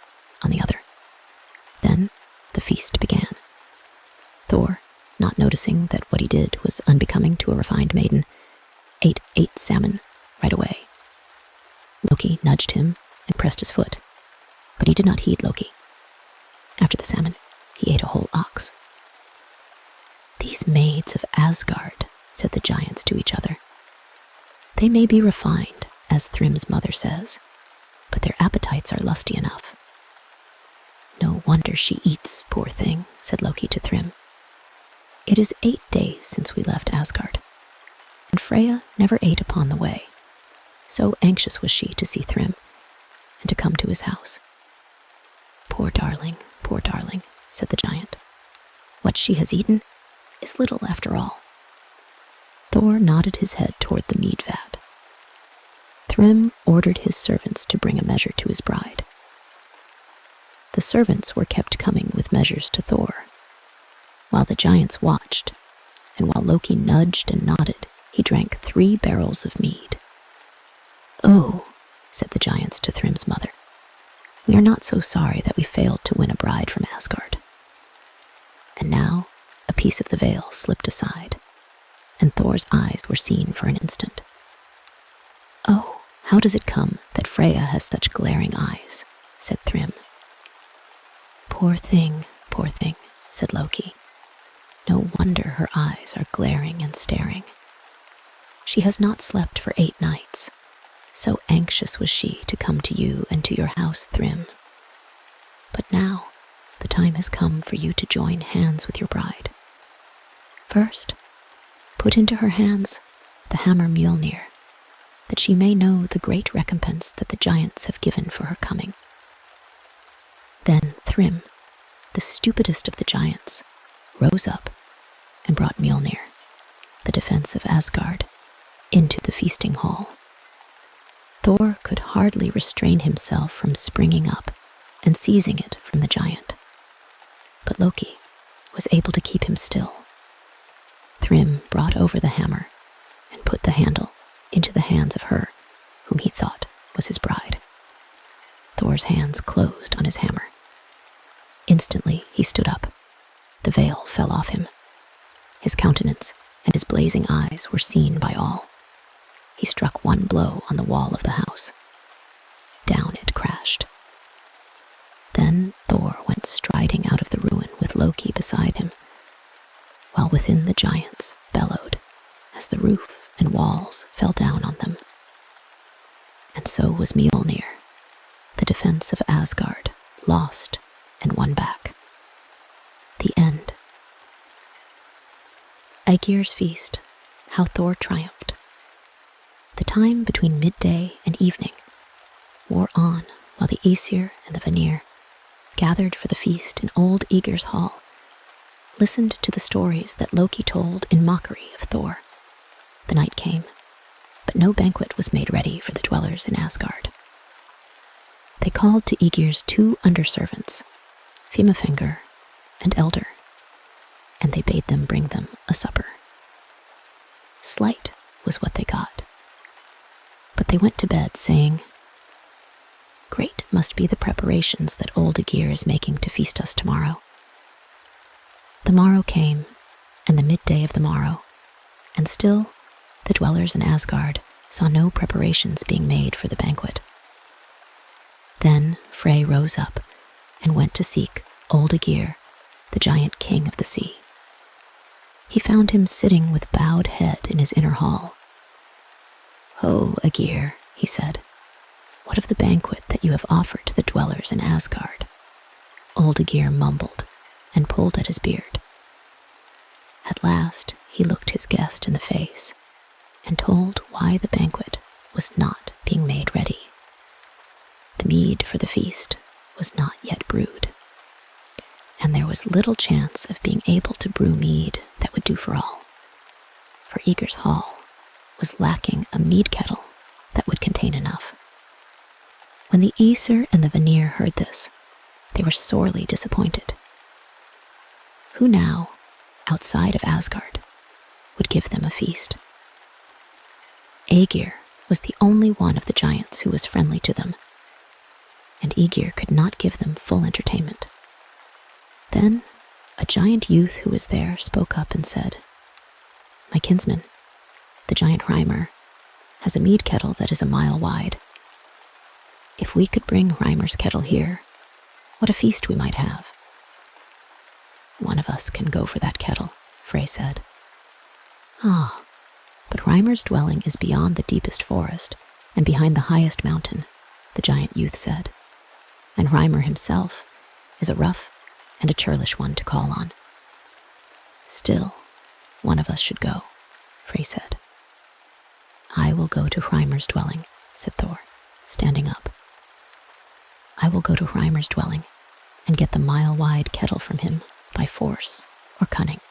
on the other. Then the feast began. Thor, not noticing that what he did was unbecoming to a refined maiden, ate 8 salmon right away. Loki nudged him and pressed his foot, but he did not heed Loki. After the salmon, he ate a whole ox. "These maids of Asgard," said the giants to each other. "They may be refined, as Thrym's mother says, but their appetites are lusty enough." "No wonder she eats, poor thing," said Loki to Thrym. "It is 8 days since we left Asgard, and Freya never ate upon the way. So anxious was she to see Thrym and to come to his house." Poor darling, said the giant. "What she has eaten is little after all." Thor nodded his head toward the mead vat. Thrym ordered his servants to bring a measure to his bride. The servants were kept coming with measures to Thor, while the giants watched, and while Loki nudged and nodded, he drank 3 barrels of mead. "Oh," said the giants to Thrym's mother, "we are not so sorry that we failed to win a bride from Asgard." And now a piece of the veil slipped aside, and Thor's eyes were seen for an instant. "Oh, how does it come that Freya has such glaring eyes?" said Thrym. Poor poor thing," said Loki. "No wonder her eyes are glaring and staring. She has not slept for 8 nights. So anxious was she to come to you and to your house, Thrym. But now the time has come for you to join hands with your bride. First, put into her hands the hammer Mjolnir, that she may know the great recompense that the giants have given for her coming. Then Thrym, the stupidest of the giants, rose up and brought Mjolnir, the defense of Asgard, into the feasting hall. Thor could hardly restrain himself from springing up and seizing it from the giant. But Loki was able to keep him still. Thrym brought over the hammer and put the handle into the hands of her whom he thought was his bride. Thor's hands closed on his hammer. Instantly he stood up. The veil fell off him. His countenance and his blazing eyes were seen by all. He struck one blow on the wall of the house. Down it crashed. Then Thor went striding out of the ruin with Loki beside him, while within the giants bellowed as the roof and walls fell down on them. And so was Mjolnir, the defense of Asgard, lost and won back. The end. Aegir's Feast, How Thor Triumphed. The time between midday and evening wore on while the Aesir and the Vanir gathered for the feast in old Aegir's hall, listened to the stories that Loki told in mockery of Thor. The night came, but no banquet was made ready for the dwellers in Asgard. They called to Aegir's 2 underservants, Fimafinger and Elder, and they bade them bring them a supper. Slight was what they got, but they went to bed saying, "Great must be the preparations that old Aegir is making to feast us tomorrow." The morrow came, and the midday of the morrow, and still the dwellers in Asgard saw no preparations being made for the banquet. Then Frey rose up and went to seek old Aegir, the giant king of the sea. He found him sitting with bowed head in his inner hall. "Ho, Aegir," he said, "what of the banquet that you have offered to the dwellers in Asgard?" Old Aegir mumbled and pulled at his beard. At last he looked his guest in the face and told why the banquet was not being made ready. The mead for the feast was not yet brewed, and there was little chance of being able to brew mead that would do for all, for Aegir's hall was lacking a mead kettle that would contain enough. When the Aesir and the Vanir heard this, they were sorely disappointed. Who now, outside of Asgard, would give them a feast? Aegir was the only one of the giants who was friendly to them, and Aegir could not give them full entertainment. Then a giant youth who was there spoke up and said, "My kinsman, the giant Hreimr, has a mead kettle that is a mile wide. If we could bring Hreimer's kettle here, what a feast we might have." "One of us can go for that kettle," Frey said. "Ah, but Hreimer's dwelling is beyond the deepest forest and behind the highest mountain," the giant youth said. "And Hreimr himself is a rough and a churlish one to call on." "Still, one of us should go," Frey said. "I will go to Hreimer's dwelling," said Thor, standing up. "I will go to Hreimer's dwelling and get the mile-wide kettle from him by force or cunning."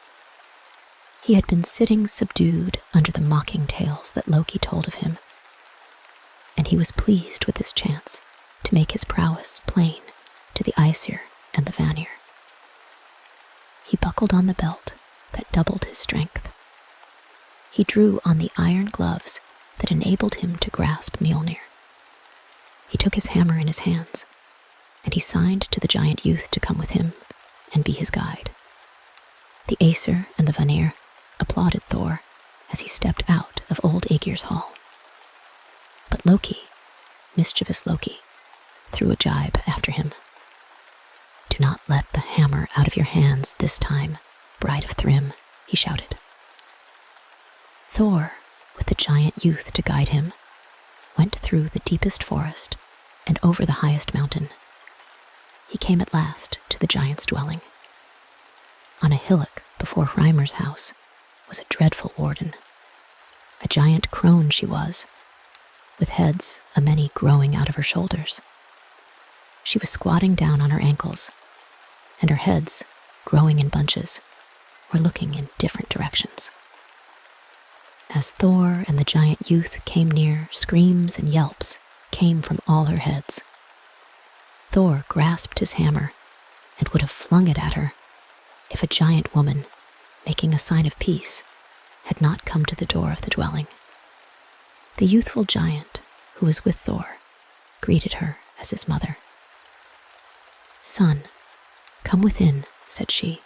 He had been sitting subdued under the mocking tales that Loki told of him, and he was pleased with this chance to make his prowess plain to the Aesir and the Vanir. He buckled on the belt that doubled his strength. He drew on the iron gloves that enabled him to grasp Mjolnir. He took his hammer in his hands, and he signed to the giant youth to come with him and be his guide. The Aesir and the Vanir applauded Thor as he stepped out of old Aegir's hall. But Loki, mischievous Loki, threw a jibe after him. "Do not let the hammer out out of your hands this time, bride of Thrym," he shouted. Thor, with the giant youth to guide him, went through the deepest forest and over the highest mountain. He came at last to the giant's dwelling. On a hillock before Hrymer's house was a dreadful warden. A giant crone she was, with heads a many growing out of her shoulders. She was squatting down on her ankles, and her heads, growing in bunches, were looking in different directions. As Thor and the giant youth came near, screams and yelps came from all her heads. Thor grasped his hammer and would have flung it at her if a giant woman, making a sign of peace, had not come to the door of the dwelling. The youthful giant, who was with Thor, greeted her as his mother. "Son, come within," said she,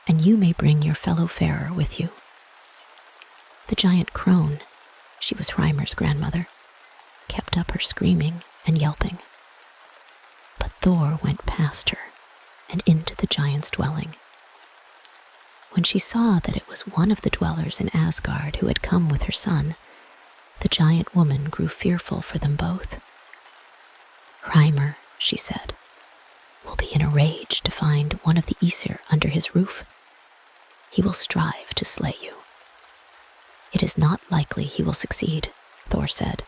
"and you may bring your fellow farer with you." The giant crone, she was Hrymer's grandmother, kept up her screaming and yelping. But Thor went past her and into the giant's dwelling. When she saw that it was one of the dwellers in Asgard who had come with her son, the giant woman grew fearful for them both. "Hrymer," she said, "will be in a rage to find one of the Aesir under his roof. He will strive to slay you." "It is not likely he will succeed," Thor said,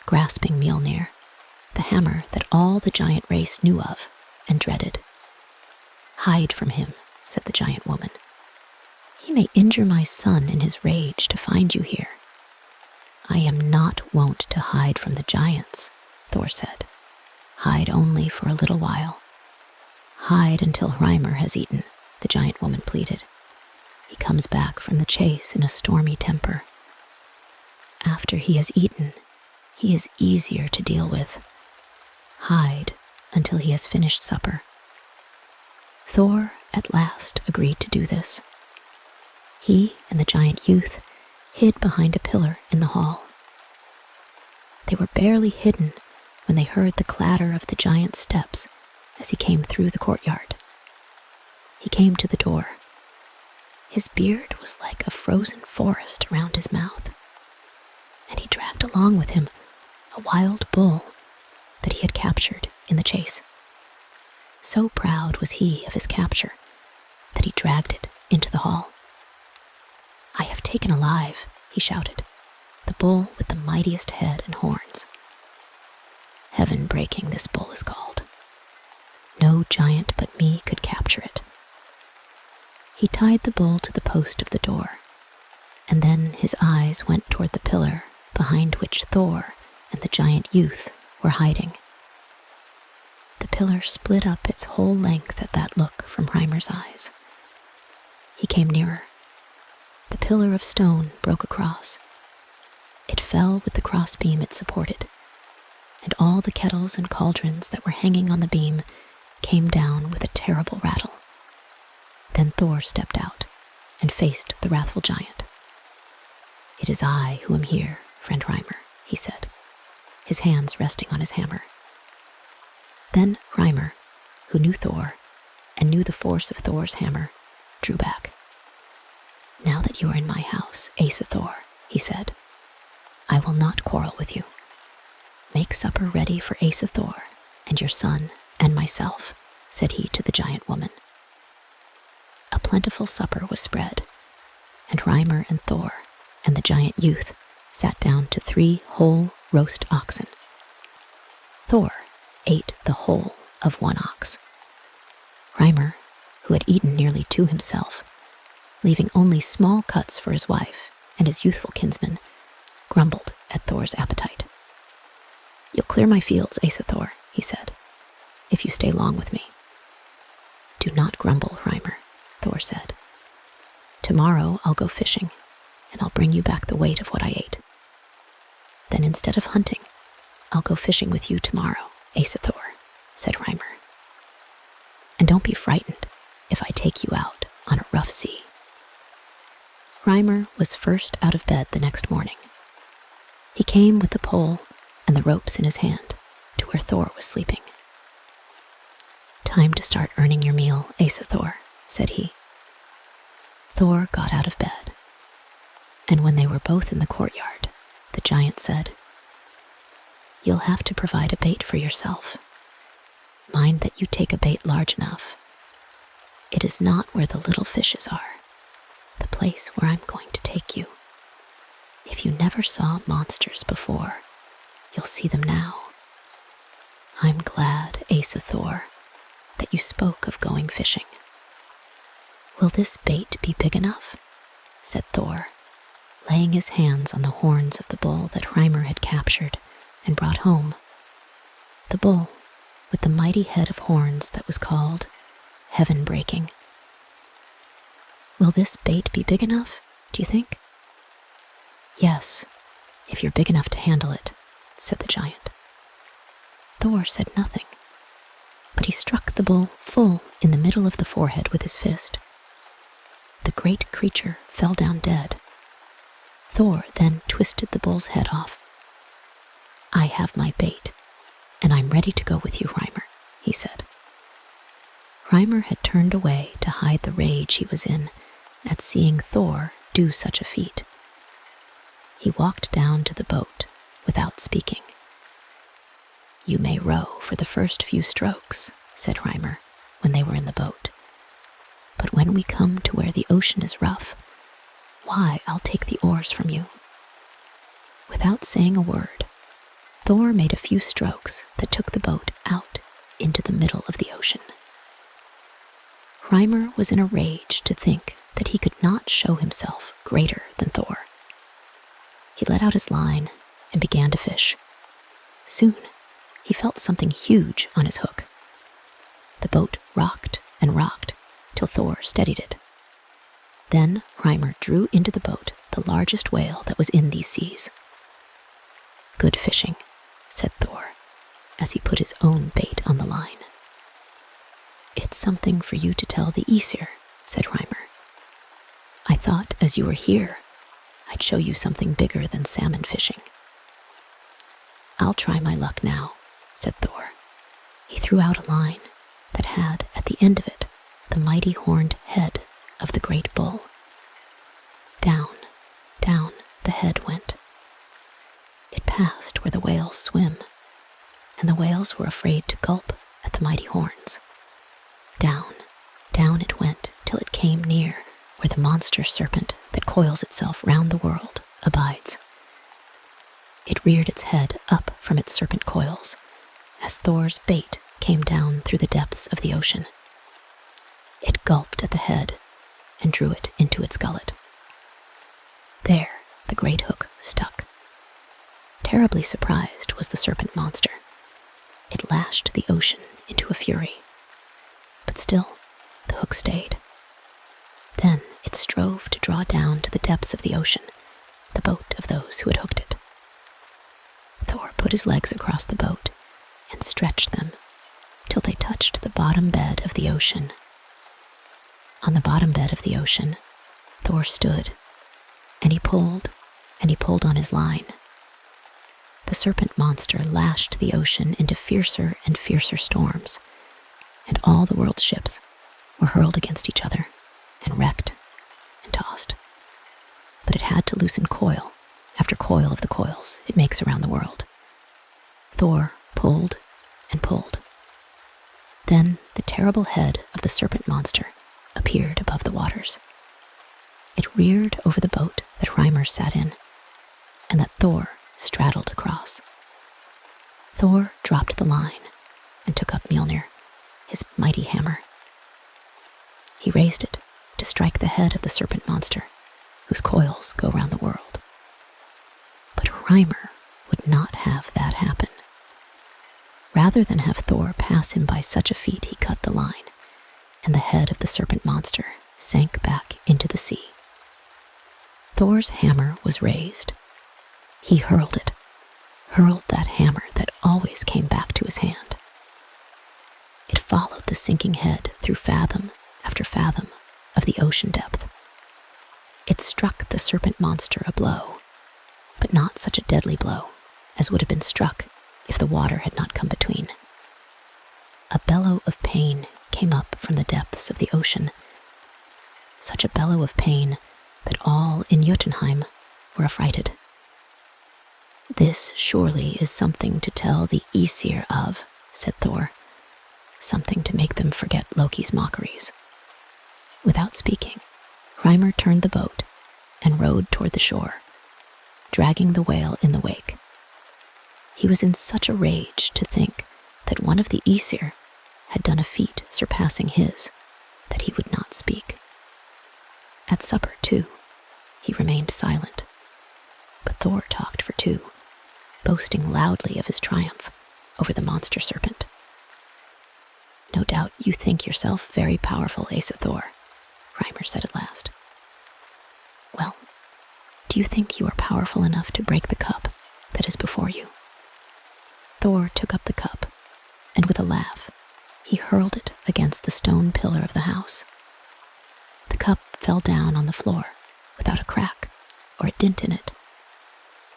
grasping Mjolnir, the hammer that all the giant race knew of and dreaded. "Hide from him," said the giant woman. "He may injure my son in his rage to find you here." "I am not wont to hide from the giants," Thor said. "Hide only for a little while." "Hide until Hrymer has eaten," the giant woman pleaded. "He comes back from the chase in a stormy temper. After he has eaten, he is easier to deal with. Hide until he has finished supper." Thor at last agreed to do this. He and the giant youth hid behind a pillar in the hall. They were barely hidden when they heard the clatter of the giant's steps as he came through the courtyard. He came to the door. His beard was like a frozen forest around his mouth, and he dragged along with him a wild bull that he had captured in the chase. So proud was he of his capture that he dragged it into the hall. "I have taken alive," he shouted, "the bull with the mightiest head and horns. Heaven-breaking this bull is called. No giant but me could capture it." He tied the bull to the post of the door, and then his eyes went toward the pillar behind which Thor and the giant youth were hiding. The pillar split up its whole length at that look from Hrymer's eyes. He came nearer. The pillar of stone broke across. It fell with the crossbeam it supported, and all the kettles and cauldrons that were hanging on the beam came down with a terrible rattle. Then Thor stepped out and faced the wrathful giant. "It is I who am here, friend Hrymer," he said, his hands resting on his hammer. Then Hrymer, who knew Thor and knew the force of Thor's hammer, drew back. "Now that you are in my house, Asa Thor," he said, "I will not quarrel with you. Make supper ready for Asa Thor and your son and myself," said he to the giant woman. A plentiful supper was spread, and Hrymer and Thor and the giant youth sat down to 3 whole roast oxen. Thor ate the whole of 1 ox. Hrymer, who had eaten nearly 2 himself, leaving only small cuts for his wife and his youthful kinsman, grumbled at Thor's appetite. "You'll clear my fields, Asa Thor," he said, "if you stay long with me." "Do not grumble, Hrymer," Thor said. "Tomorrow I'll go fishing, and I'll bring you back the weight of what I ate. Then instead of hunting, I'll go fishing with you tomorrow, Asa Thor," said Hrymer. "And don't be frightened if I take you out on a rough sea." Hrymer was first out of bed the next morning. He came with the pole and the ropes in his hand to where Thor was sleeping. "Time to start earning your meal, Asa Thor," said he. Thor got out of bed, and when they were both in the courtyard, the giant said, "You'll have to provide a bait for yourself. Mind that you take a bait large enough. It is not where the little fishes are, the place where I'm going to take you. If you never saw monsters before, you'll see them now. I'm glad, Asa Thor, that you spoke of going fishing." "Will this bait be big enough?" said Thor, laying his hands on the horns of the bull that Hreimer had captured and brought home. The bull with the mighty head of horns that was called Heaven-breaking. "Will this bait be big enough, do you think?" "Yes, if you're big enough to handle it," said the giant. Thor said nothing, but he struck the bull full in the middle of the forehead with his fist. The great creature fell down dead. Thor then twisted the bull's head off. "I have my bait, and I'm ready to go with you, Hreimer," he said. Hreimer had turned away to hide the rage he was in at seeing Thor do such a feat. He walked down to the boat without speaking. "You may row for the first few strokes," said Hreimer when they were in the boat. "But when we come to where the ocean is rough, why, I'll take the oars from you." Without saying a word, Thor made a few strokes that took the boat out into the middle of the ocean. Hreimer was in a rage to think that he could not show himself greater than Thor. He let out his line and began to fish. Soon, he felt something huge on his hook. The boat rocked and rocked till Thor steadied it. Then Hreimer drew into the boat the largest whale that was in these seas. "Good fishing," said Thor, as he put his own bait on the line. "It's something for you to tell the Aesir," said Hreimer. "I thought as you were here, I'd show you something bigger than salmon fishing." "I'll try my luck now," said Thor. He threw out a line that had at the end of it the mighty horned head of the great bull. Down, down the head went. It passed where the whales swim, and the whales were afraid to gulp at the mighty horns. Down, down it went till it came near where the monster serpent that coils itself round the world abides. It reared its head up from its serpent coils as Thor's bait came down through the depths of the ocean. It gulped at the head and drew it into its gullet. There the great hook stuck. Terribly surprised was the serpent monster. It lashed the ocean into a fury. But still, the hook stayed. Then it strove to draw down to the depths of the ocean the boat of those who had hooked it. Thor put his legs across the boat and stretched them till they touched the bottom bed of the ocean. On the bottom bed of the ocean, Thor stood, and he pulled on his line. The serpent monster lashed the ocean into fiercer and fiercer storms, and all the world's ships were hurled against each other and wrecked and tossed. But it had to loosen coil after coil of the coils it makes around the world. Thor pulled and pulled. Then the terrible head of the serpent monster appeared above the waters. It reared over the boat that Hreimer sat in, and that Thor straddled across. Thor dropped the line and took up Mjolnir, his mighty hammer. He raised it to strike the head of the serpent monster, whose coils go round the world. But Hreimer would not have that happen. Rather than have Thor pass him by such a feat, he cut the line, and the head of the serpent monster sank back into the sea. Thor's hammer was raised. He hurled that hammer that always came back to his hand. It followed the sinking head through fathom after fathom of the ocean depth. It struck the serpent monster a blow, but not such a deadly blow as would have been struck if the water had not come between. a bellow of pain came up from the depths of the ocean. Such a bellow of pain that all in Jotunheim were affrighted. "This surely is something to tell the Aesir of," said Thor. "Something to make them forget Loki's mockeries." Without speaking, Hreimr turned the boat and rowed toward the shore, dragging the whale in the wake. He was in such a rage to think that one of the Aesir had done a feat surpassing his that he would not speak. At supper, too, he remained silent, but Thor talked for two, boasting loudly of his triumph over the monster serpent. "No doubt you think yourself very powerful, Asa Thor," Hreimr said at last. "Well, do you think you are powerful enough to break the cup that is before you?" Thor took up the cup, and with a laugh, he hurled it against the stone pillar of the house. The cup fell down on the floor without a crack or a dint in it,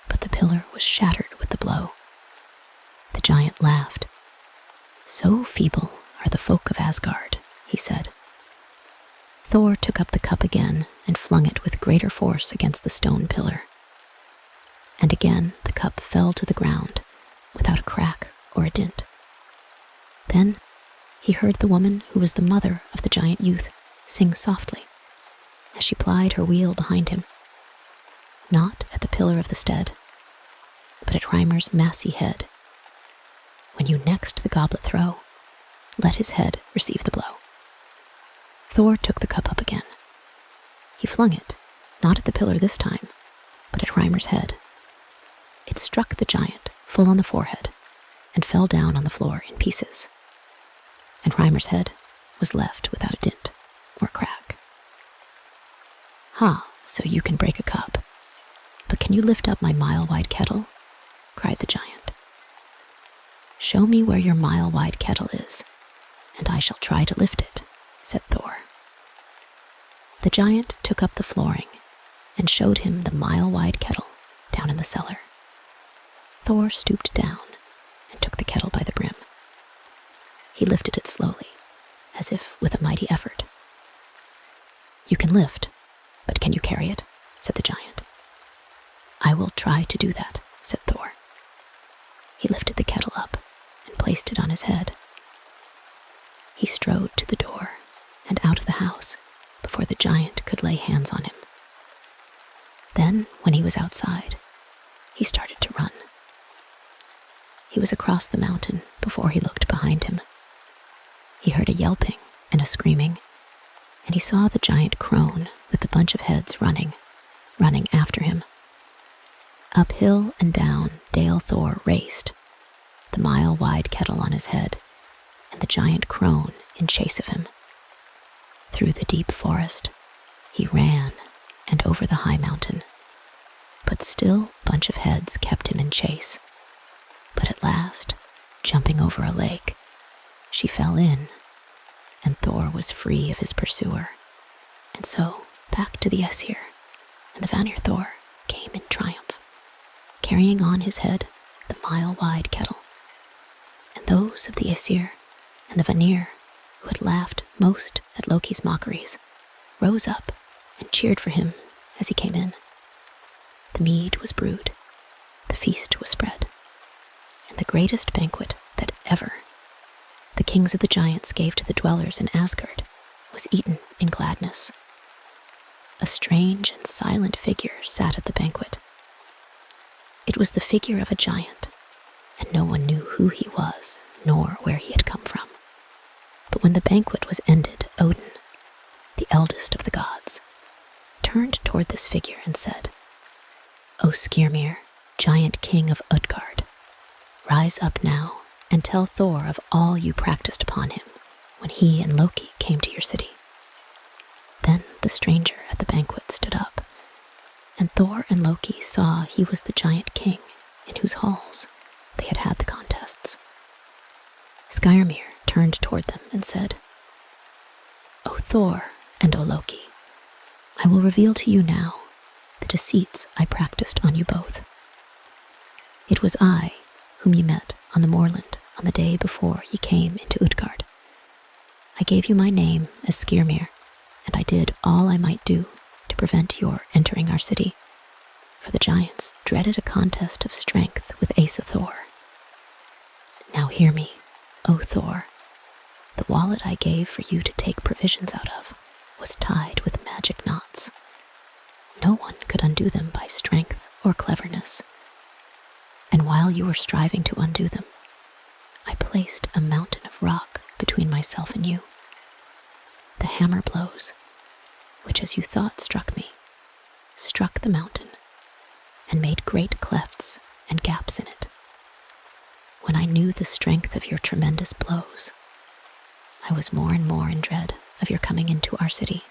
but the pillar was shattered with the blow. The giant laughed. "So feeble are the folk of Asgard," he said. Thor took up the cup again and flung it with greater force against the stone pillar. And again the cup fell to the ground without a crack or a dint. Then he heard the woman who was the mother of the giant youth sing softly as she plied her wheel behind him, not at the pillar of the stead, but at Hreimr's massy head. "When you next the goblet throw, let his head receive the blow." Thor took the cup up again. He flung it, not at the pillar this time, but at Hreimr's head. It struck the giant full on the forehead and fell down on the floor in pieces. And Hreimer's head was left without a dint or crack. "Ha, so you can break a cup. But can you lift up my mile-wide kettle?" cried the giant. "Show me where your mile-wide kettle is, and I shall try to lift it," said Thor. The giant took up the flooring and showed him the mile-wide kettle down in the cellar. Thor stooped down and took the kettle by the brim. He lifted it slowly, as if with a mighty effort. "You can lift, but can you carry it?" said the giant. "I will try to do that," said Thor. He lifted the kettle up and placed it on his head. He strode to the door and out of the house before the giant could lay hands on him. Then, when he was outside, he started to run. He was across the mountain before he looked behind him. He heard a yelping and a screaming, and he saw the giant crone with the bunch of heads running after him. Up hill and down Dale Thor raced, the mile-wide kettle on his head, and the giant crone in chase of him. Through the deep forest, he ran and over the high mountain, but still bunch of heads kept him in chase. But at last, jumping over a lake, she fell in, and Thor was free of his pursuer. And so, back to the Aesir, and the Vanir Thor came in triumph, carrying on his head the mile-wide kettle. And those of the Aesir and the Vanir who had laughed most at Loki's mockeries rose up and cheered for him as he came in. The mead was brewed, the feast was spread, and the greatest banquet that ever the kings of the giants gave to the dwellers in Asgard was eaten in gladness. A strange and silent figure sat at the banquet. It was the figure of a giant, and no one knew who he was nor where he had come from. But when the banquet was ended, Odin, the eldest of the gods, turned toward this figure and said, "O Skirmir, giant king of Utgard, rise up now and tell Thor of all you practiced upon him when he and Loki came to your city." Then the stranger at the banquet stood up, and Thor and Loki saw he was the giant king in whose halls they had had the contests. Skirmir turned toward them and said, "O Thor and O Loki, I will reveal to you now the deceits I practiced on you both. It was I whom you met on the moorland on the day before ye came into Utgard. I gave you my name as Skirmir, and I did all I might do to prevent your entering our city, for the giants dreaded a contest of strength with Asa Thor. Now hear me, O Thor. The wallet I gave for you to take provisions out of was tied with magic knots. No one could undo them by strength or cleverness. And while you were striving to undo them, I placed a mountain of rock between myself and you. The hammer blows, which as you thought struck me, struck the mountain and made great clefts and gaps in it. When I knew the strength of your tremendous blows, I was more and more in dread of your coming into our city.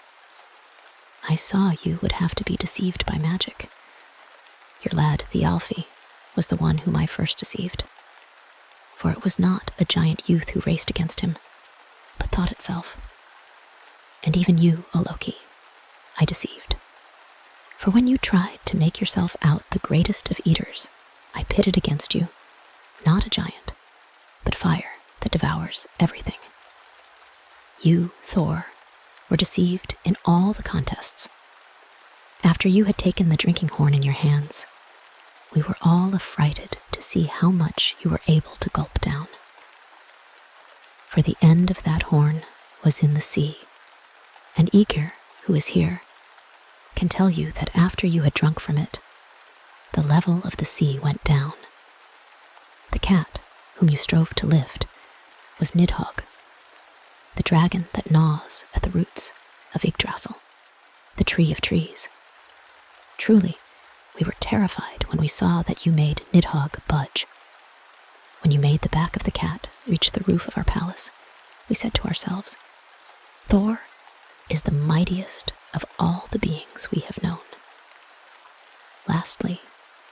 I saw you would have to be deceived by magic. Your lad, the Alfie, was the one whom I first deceived, for it was not a giant youth who raced against him, but thought itself. And even you, O Loki, I deceived. For when you tried to make yourself out the greatest of eaters, I pitted against you, not a giant, but fire that devours everything. You, Thor, were deceived in all the contests. After you had taken the drinking horn in your hands, we were all affrighted to see how much you were able to gulp down. For the end of that horn was in the sea, and Aegir, who is here, can tell you that after you had drunk from it, the level of the sea went down. The cat, whom you strove to lift, was Nidhogg, the dragon that gnaws at the roots of Yggdrasil, the tree of trees. Truly, we were terrified when we saw that you made Nidhogg budge. When you made the back of the cat reach the roof of our palace, we said to ourselves, Thor is the mightiest of all the beings we have known. Lastly,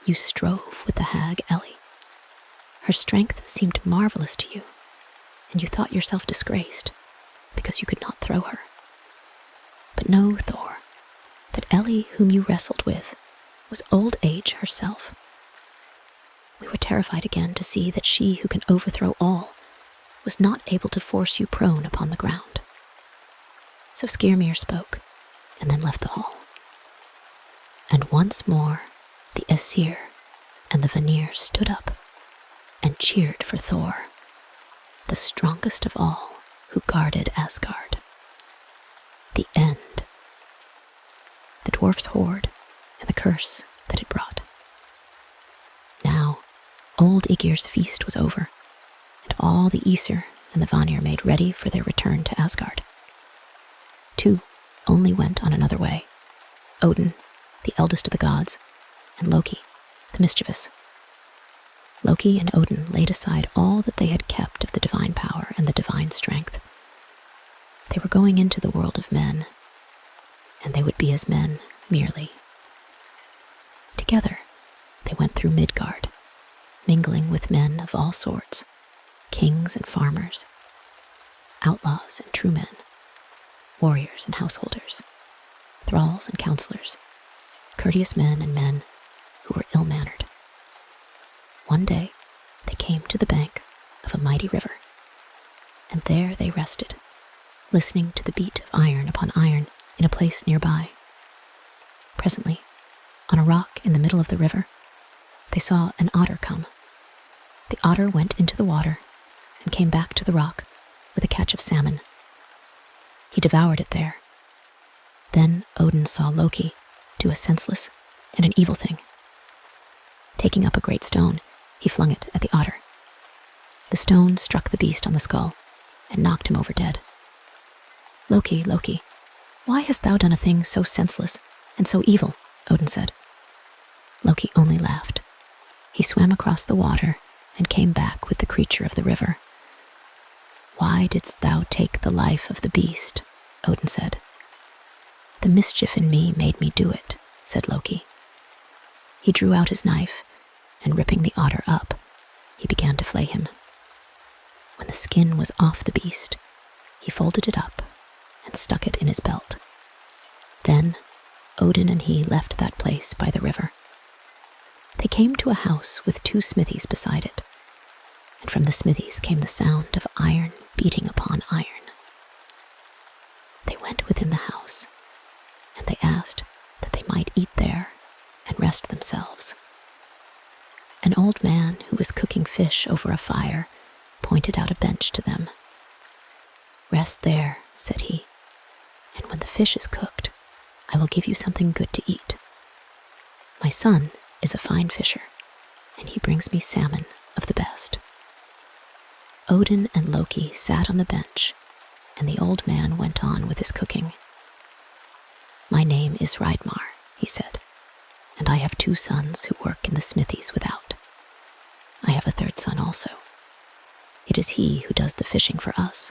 you strove with the hag Ellie. Her strength seemed marvelous to you, and you thought yourself disgraced because you could not throw her. But know, Thor, that Ellie, whom you wrestled with, was old age herself. We were terrified again to see that she who can overthrow all was not able to force you prone upon the ground. So Skirmir spoke, and then left the hall. And once more the Aesir and the Vanir stood up and cheered for Thor, the strongest of all who guarded Asgard. The end. The dwarf's hoard and the curse that it brought. Now, old Aegir's feast was over, and all the Aesir and the Vanir made ready for their return to Asgard. Two only went on another way, Odin, the eldest of the gods, and Loki, the mischievous. Loki and Odin laid aside all that they had kept of the divine power and the divine strength. They were going into the world of men, and they would be as men merely. Together, they went through Midgard, mingling with men of all sorts, kings and farmers, outlaws and true men, warriors and householders, thralls and counselors, courteous men and men who were ill-mannered. One day, they came to the bank of a mighty river, and there they rested, listening to the beat of iron upon iron in a place nearby. Presently, on a rock in the middle of the river, they saw an otter come. The otter went into the water and came back to the rock with a catch of salmon. He devoured it there. Then Odin saw Loki do a senseless and an evil thing. Taking up a great stone, he flung it at the otter. The stone struck the beast on the skull and knocked him over dead. Loki, Loki, why hast thou done a thing so senseless and so evil? Odin said. Loki only laughed. He swam across the water and came back with the creature of the river. Why didst thou take the life of the beast? Odin said. The mischief in me made me do it, said Loki. He drew out his knife, and ripping the otter up, he began to flay him. When the skin was off the beast, he folded it up and stuck it in his belt. Then Odin and he left that place by the river. They came to a house with two smithies beside it. and from the smithies came the sound of iron beating upon iron. They went within the house, and they asked that they might eat there and rest themselves. An old man who was cooking fish over a fire pointed out a bench to them. "Rest there," said he, "and when the fish is cooked, I will give you something good to eat. My son is a fine fisher, and he brings me salmon of the best." Odin and Loki sat on the bench, and the old man went on with his cooking. "My name is Hreidmar," he said, "and I have 2 sons who work in the smithies without. I have a 3rd son also. It is he who does the fishing for us.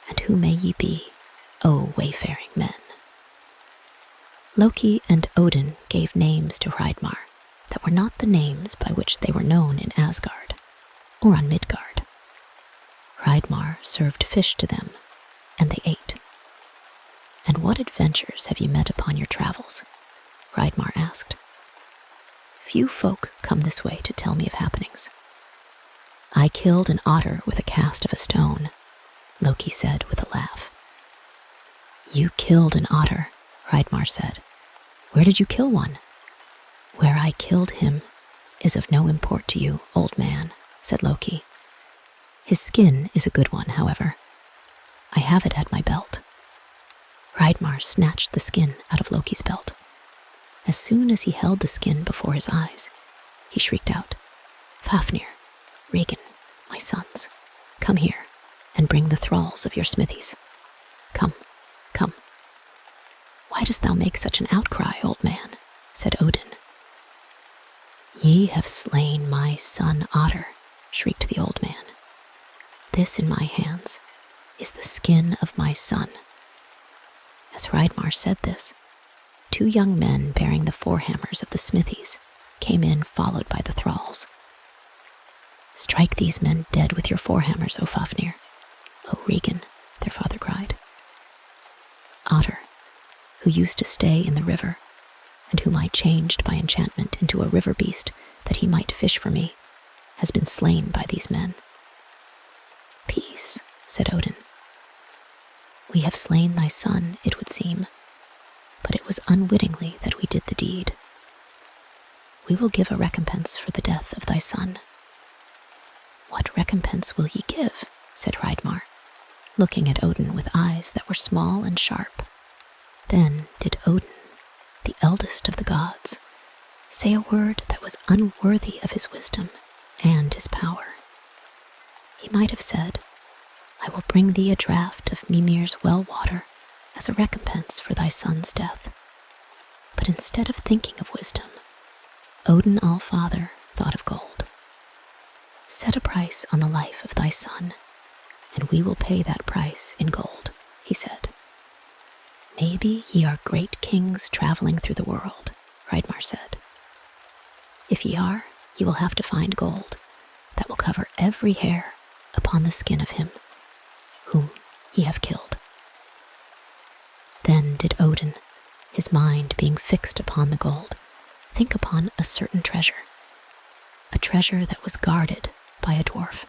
And who may ye be, O wayfaring men?" Loki and Odin gave names to Hreidmar that were not the names by which they were known in Asgard or on Midgard. Hreidmar served fish to them, and they ate. "And what adventures have you met upon your travels?" Hreidmar asked. "Few folk come this way to tell me of happenings. I killed an otter with a cast of a stone," Loki said with a laugh. "You killed an otter," Hreidmar said. "Where did you kill one?" "Where I killed him is of no import to you, old man," said Loki. "His skin is a good one, however. I have it at my belt." Hreidmar snatched the skin out of Loki's belt. As soon as he held the skin before his eyes, he shrieked out, "Fafnir, Regan, my sons, come here and bring the thralls of your smithies. Come, come." "Why dost thou make such an outcry, old man?" said Odin. "Ye have slain my son Otter," shrieked the old man. "This in my hands is the skin of my son." As Hreidmar said this, 2 young men bearing the forehammers of the smithies came in, followed by the thralls. "Strike these men dead with your forehammers, O Fafnir, O Regan," their father cried. Otter, who used to stay in the river, and whom I changed by enchantment into a river beast that he might fish for me, has been slain by these men. "Peace," said Odin. "We have slain thy son, it would seem, but it was unwittingly that we did the deed. We will give a recompense for the death of thy son." "What recompense will ye give?" said Hreidmar, looking at Odin with eyes that were small and sharp. Then did Odin, the eldest of the gods, say a word that was unworthy of his wisdom and his power. He might have said, "I will bring thee a draught of Mimir's well water as a recompense for thy son's death." But instead of thinking of wisdom, Odin All-Father thought of gold. "Set a price on the life of thy son, and we will pay that price in gold," he said. "Maybe ye are great kings traveling through the world," Hreidmar said. "If ye are, ye will have to find gold that will cover every hair upon the skin of him whom ye have killed." Then did Odin, his mind being fixed upon the gold, think upon a certain treasure, a treasure that was guarded by a dwarf.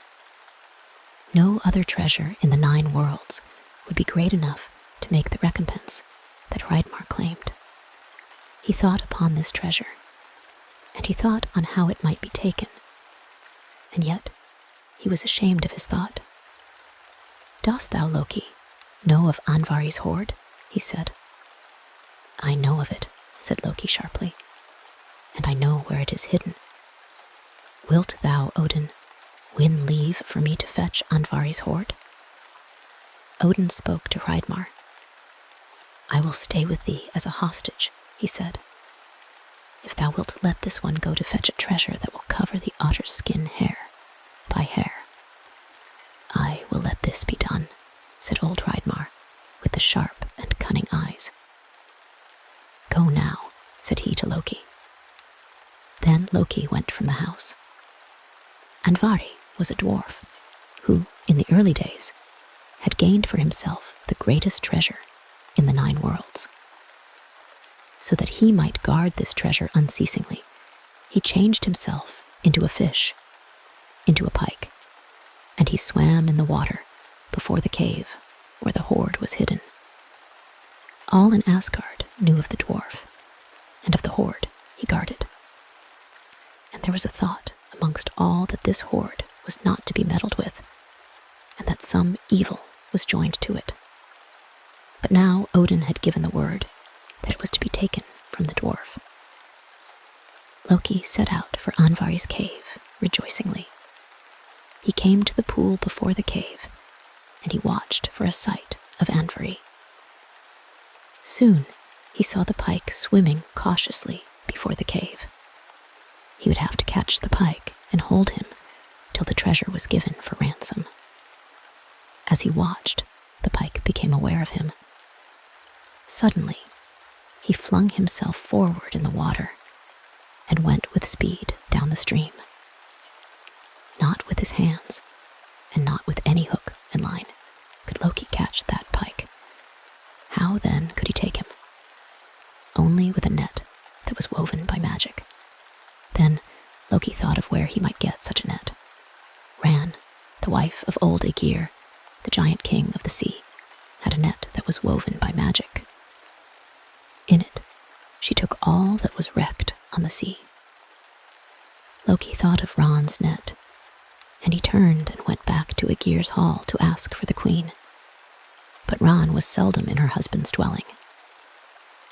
No other treasure in the 9 worlds would be great enough to make the recompense that Hreidmar claimed. He thought upon this treasure, and he thought on how it might be taken, and yet he was ashamed of his thought. "Dost thou, Loki, know of Andvari's hoard?" he said. "I know of it," said Loki sharply, "and I know where it is hidden. Wilt thou, Odin, win leave for me to fetch Andvari's hoard?" Odin spoke to Hreidmar. "I will stay with thee as a hostage," he said. "If thou wilt let this one go to fetch a treasure that will cover the otter's skin hair by hair." "I will let this be done," said old Hreidmar, with the sharp and cunning eyes. "Go now," said he to Loki. Then Loki went from the house. Andvari was a dwarf who, in the early days, had gained for himself the greatest treasure in the 9 worlds. So that he might guard this treasure unceasingly, he changed himself into a fish, into a pike, and he swam in the water before the cave where the hoard was hidden. All in Asgard knew of the dwarf, and of the hoard he guarded. And there was a thought amongst all that this hoard was not to be meddled with, and that some evil was joined to it. But now Odin had given the word that it was to be taken from the dwarf. Loki set out for Andvari's cave rejoicingly. He came to the pool before the cave, and he watched for a sight of Andvari. Soon he saw the pike swimming cautiously before the cave. He would have to catch the pike and hold him till the treasure was given for ransom. As he watched, the pike became aware of him. Suddenly, he flung himself forward in the water and went with speed down the stream. Not with his hands, and not with any hook and line, could Loki catch that pike. How then could he take him? Only with a net that was woven by magic. Then Loki thought of where he might get such a net. Ran, the wife of old Aegir, the giant king of the sea, had a net that was woven by magic. In it, she took all that was wrecked on the sea. Loki thought of Ran's net, and he turned and went back to Aegir's hall to ask for the queen. But Ran was seldom in her husband's dwelling.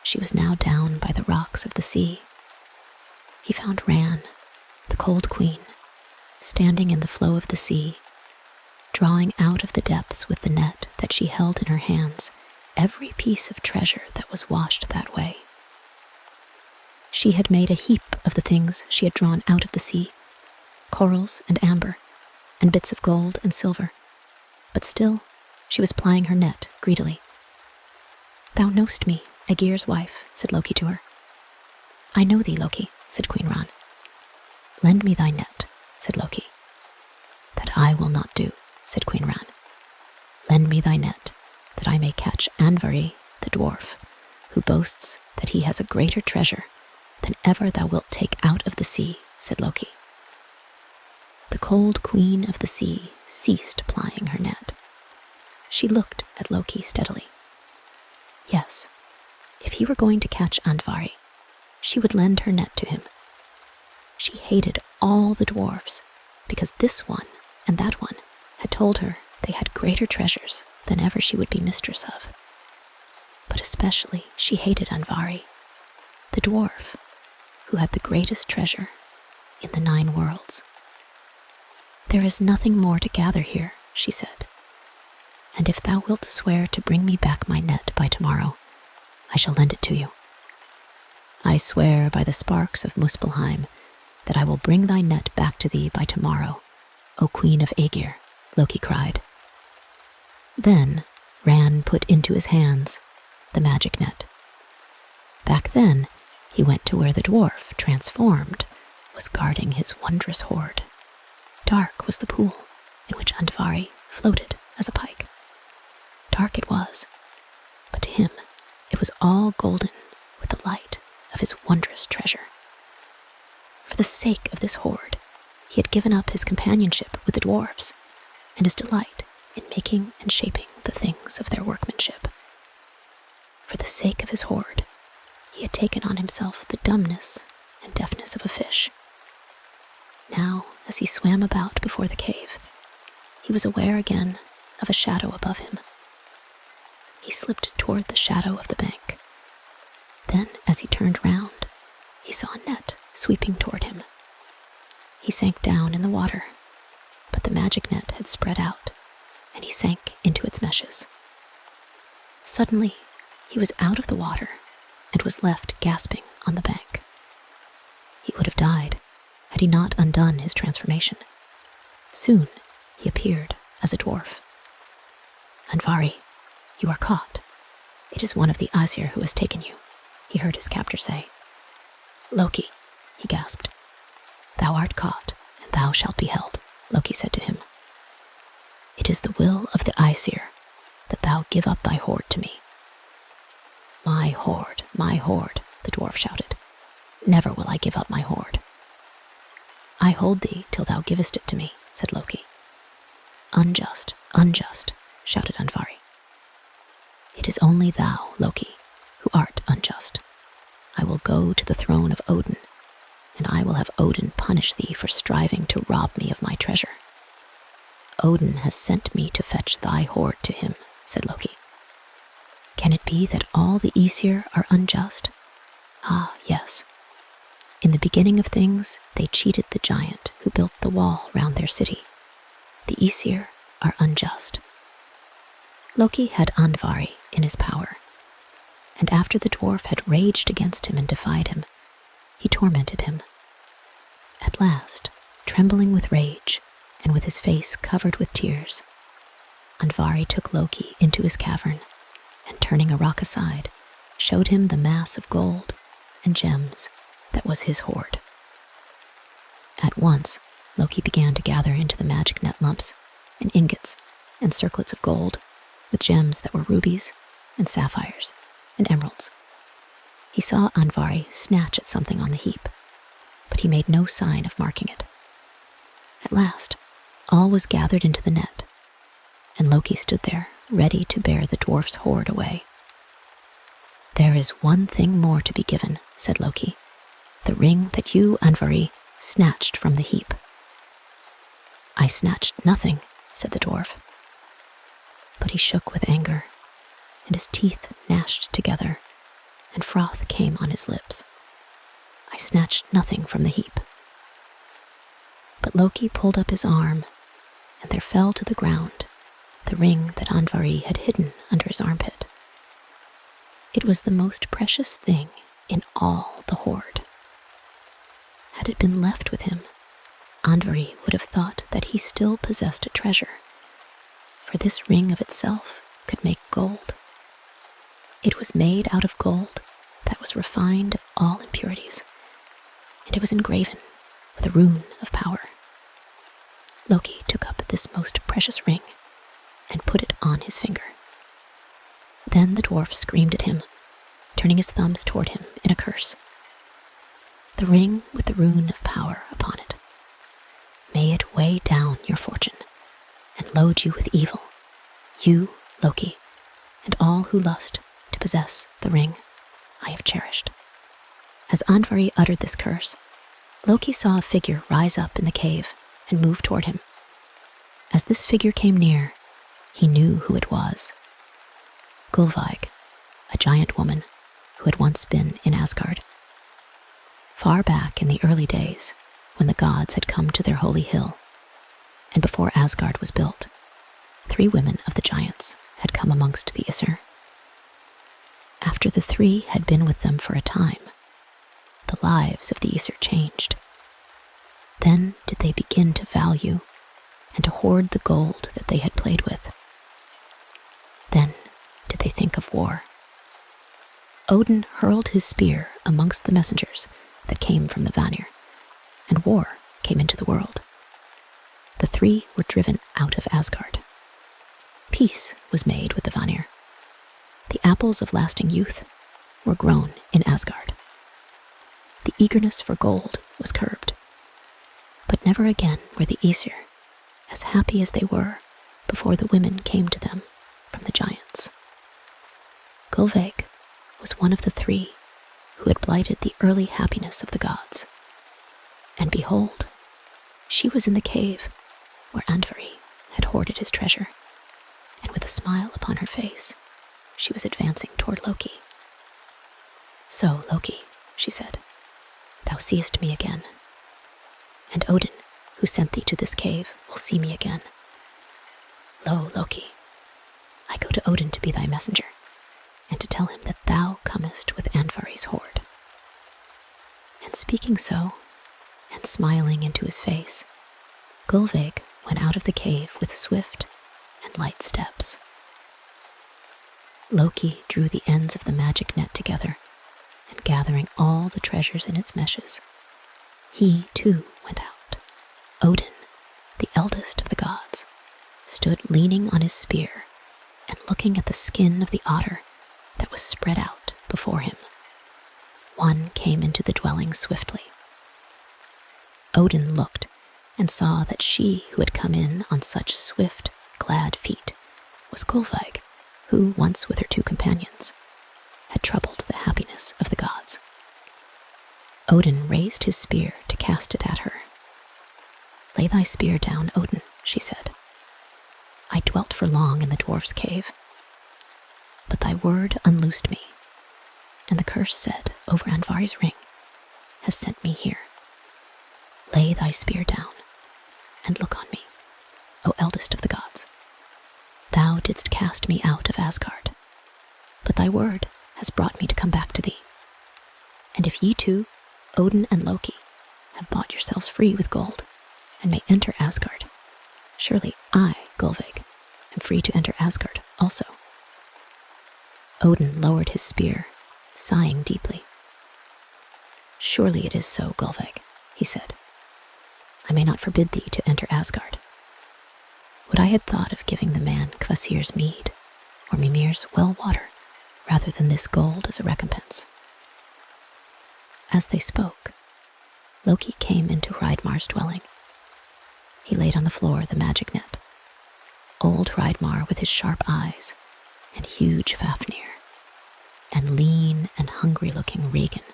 She was now down by the rocks of the sea. He found Ran, the cold queen, standing in the flow of the sea, drawing out of the depths with the net that she held in her hands every piece of treasure that was washed that way. She had made a heap of the things she had drawn out of the sea, corals and amber, and bits of gold and silver, but still she was plying her net greedily. "Thou knowst me, Aegir's wife," said Loki to her. "I know thee, Loki," said Queen Ran. "Lend me thy net," said Loki. "That I will not do," said Queen Ran. "Lend me thy net, that I may catch Andvari, the dwarf, who boasts that he has a greater treasure than ever thou wilt take out of the sea," said Loki. The cold queen of the sea ceased plying her net. She looked at Loki steadily. Yes, if he were going to catch Andvari, she would lend her net to him. She hated all the dwarves, because this one and that one had told her they had greater treasures than ever she would be mistress of. But especially she hated Andvari, the dwarf, who had the greatest treasure in the 9 worlds. "There is nothing more to gather here," she said, "and if thou wilt swear to bring me back my net by tomorrow, I shall lend it to you." "I swear by the sparks of Muspelheim that I will bring thy net back to thee by tomorrow, O Queen of Aegir," Loki cried. Then Ran put into his hands the magic net. Back then, he went to where the dwarf, transformed, was guarding his wondrous hoard. Dark was the pool in which Andvari floated as a pike. Dark it was, but to him it was all golden with the light of his wondrous treasure. For the sake of this hoard, he had given up his companionship with the dwarves and his delight in making and shaping the things of their workmanship. For the sake of his hoard, he had taken on himself the dumbness and deafness of a fish. Now, as he swam about before the cave, he was aware again of a shadow above him. He slipped toward the shadow of the bank. Then, as he turned round, he saw a net sweeping toward him. He sank down in the water, but the magic net had spread out, and he sank into its meshes. Suddenly, he was out of the water and was left gasping on the bank. He would have died had he not undone his transformation. Soon, he appeared as a dwarf. "Andvari, you are caught. It is one of the Aesir who has taken you," he heard his captor say. "Loki," he gasped. "Thou art caught, and thou shalt be held," Loki said to him. "It is the will of the Aesir that thou give up thy hoard to me." My hoard, the dwarf shouted. "Never will I give up my hoard." "I hold thee till thou givest it to me," said Loki. Unjust, unjust, shouted Andvari. It is only thou, Loki, who art unjust. I will go to the throne of Odin, and I will have Odin punish thee for striving to rob me of my treasure. Odin has sent me to fetch thy hoard to him, said Loki. Can it be that all the Aesir are unjust? Ah, yes. In the beginning of things, they cheated the giant who built the wall round their city. The Aesir are unjust. Loki had Andvari in his power, and after the dwarf had raged against him and defied him, he tormented him. At last, trembling with rage, and with his face covered with tears, Andvari took Loki into his cavern, and turning a rock aside, showed him the mass of gold and gems that was his hoard. At once, Loki began to gather into the magic net lumps and ingots and circlets of gold, with gems that were rubies and sapphires and emeralds. He saw Andvari snatch at something on the heap, but he made no sign of marking it. At last, all was gathered into the net, and Loki stood there, ready to bear the dwarf's hoard away. There is one thing more to be given, said Loki, the ring that you, Andvari, snatched from the heap. I snatched nothing, said the dwarf. But he shook with anger, and his teeth gnashed together, and froth came on his lips. I snatched nothing from the heap. But Loki pulled up his arm, and there fell to the ground the ring that Andvari had hidden under his armpit. It was the most precious thing in all the hoard. Had it been left with him, Andvari would have thought that he still possessed a treasure, for this ring of itself could make gold. It was made out of gold that was refined of all impurities, and it was engraven with a rune of power. Loki took up this most precious ring and put it on his finger. Then the dwarf screamed at him, turning his thumbs toward him in a curse. The ring with the rune of power upon it. May it weigh down your fortune and load you with evil, you, Loki, and all who lust to possess the ring I have cherished. As Andvari uttered this curse, Loki saw a figure rise up in the cave and move toward him. As this figure came near, he knew who it was. Gullveig, a giant woman who had once been in Asgard. Far back in the early days, when the gods had come to their holy hill, and before Asgard was built, 3 women of the giants had come amongst the Aesir. After the 3 had been with them for a time, the lives of the Aesir changed. Then did they begin to value and to hoard the gold that they had played with. Then did they think of war. Odin hurled his spear amongst the messengers that came from the Vanir, and war came into the world. The 3 were driven out of Asgard. Peace was made with the Vanir. The apples of lasting youth were grown in Asgard. The eagerness for gold was curbed. But never again were the Aesir as happy as they were before the women came to them from the giants. Gullveig was one of the 3 who had blighted the early happiness of the gods. And behold, she was in the cave where Andvari had hoarded his treasure, and with a smile upon her face, she was advancing toward Loki. So, Loki, she said, thou seest me again, and Odin, who sent thee to this cave, will see me again. Lo, Loki, I go to Odin to be thy messenger, and to tell him that thou comest with Andvari's hoard. And speaking so, and smiling into his face, Gullveig went out of the cave with swift and light steps. Loki drew the ends of the magic net together, and gathering all the treasures in its meshes, he too went out. Odin, the eldest of the gods, stood leaning on his spear and looking at the skin of the otter that was spread out before him. One came into the dwelling swiftly. Odin looked and saw that she who had come in on such swift, glad feet was Gullveig, who, once with her 2 companions, had troubled the happiness of the gods. Odin raised his spear to cast it at her. "Lay thy spear down, Odin," she said. "I dwelt for long in the dwarf's cave, but thy word unloosed me, and the curse said over Andvari's ring has sent me here. Lay thy spear down, and look on me, O eldest of the gods. Thou didst cast me out of Asgard, but thy word has brought me to come back to thee. And if ye two, Odin and Loki, have bought yourselves free with gold, and may enter Asgard, surely I, Gullveig, am free to enter Asgard also." Odin lowered his spear, sighing deeply. "Surely it is so, Gullveig," he said. "I may not forbid thee to enter Asgard. Would I had thought of giving the man Kvasir's mead, or Mimir's well water, rather than this gold as a recompense." As they spoke, Loki came into Hreidmar's dwelling. He laid on the floor the magic net. Old Hreidmar with his sharp eyes, and huge Fafnir, and lean and hungry-looking Regan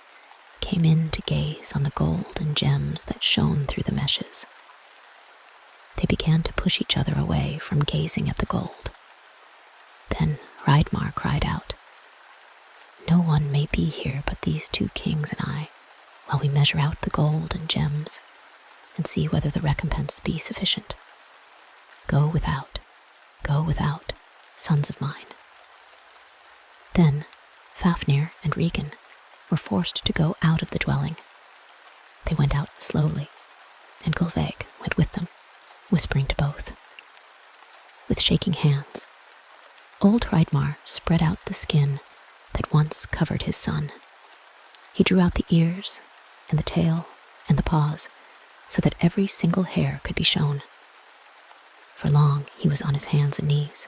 came in to gaze on the gold and gems that shone through the meshes. They began to push each other away from gazing at the gold. Then Hreidmar cried out, "No one may be here but these 2 kings and I, while we measure out the gold and gems, and see whether the recompense be sufficient. Go without, sons of mine." Then Fafnir and Regan were forced to go out of the dwelling. They went out slowly, and Gullveig went with them, whispering to both. With shaking hands, old Hreidmar spread out the skin that once covered his son. He drew out the ears, and the tail, and the paws, so that every single hair could be shown. For long he was on his hands and knees,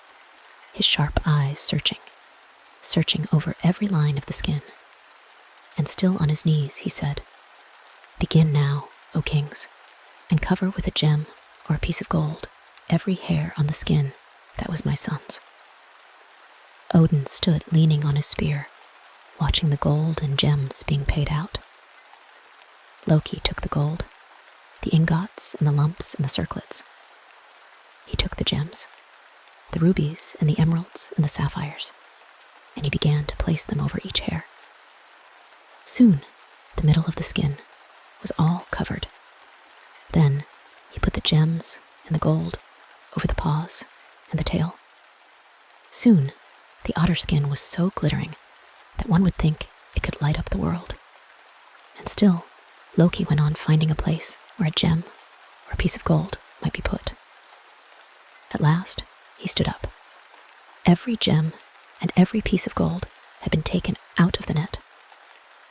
his sharp eyes searching over every line of the skin. And still on his knees he said, "Begin now, O kings, and cover with a gem or a piece of gold every hair on the skin that was my son's." Odin stood leaning on his spear, watching the gold and gems being paid out. Loki took the gold, the ingots and the lumps and the circlets. He took the gems, the rubies and the emeralds and the sapphires, and he began to place them over each hair. Soon, the middle of the skin was all covered. Then he put the gems and the gold over the paws and the tail. Soon, the otter skin was so glittering that one would think it could light up the world. And still, Loki went on finding a place where a gem or a piece of gold might be put. At last, he stood up. Every gem and every piece of gold had been taken out of the net,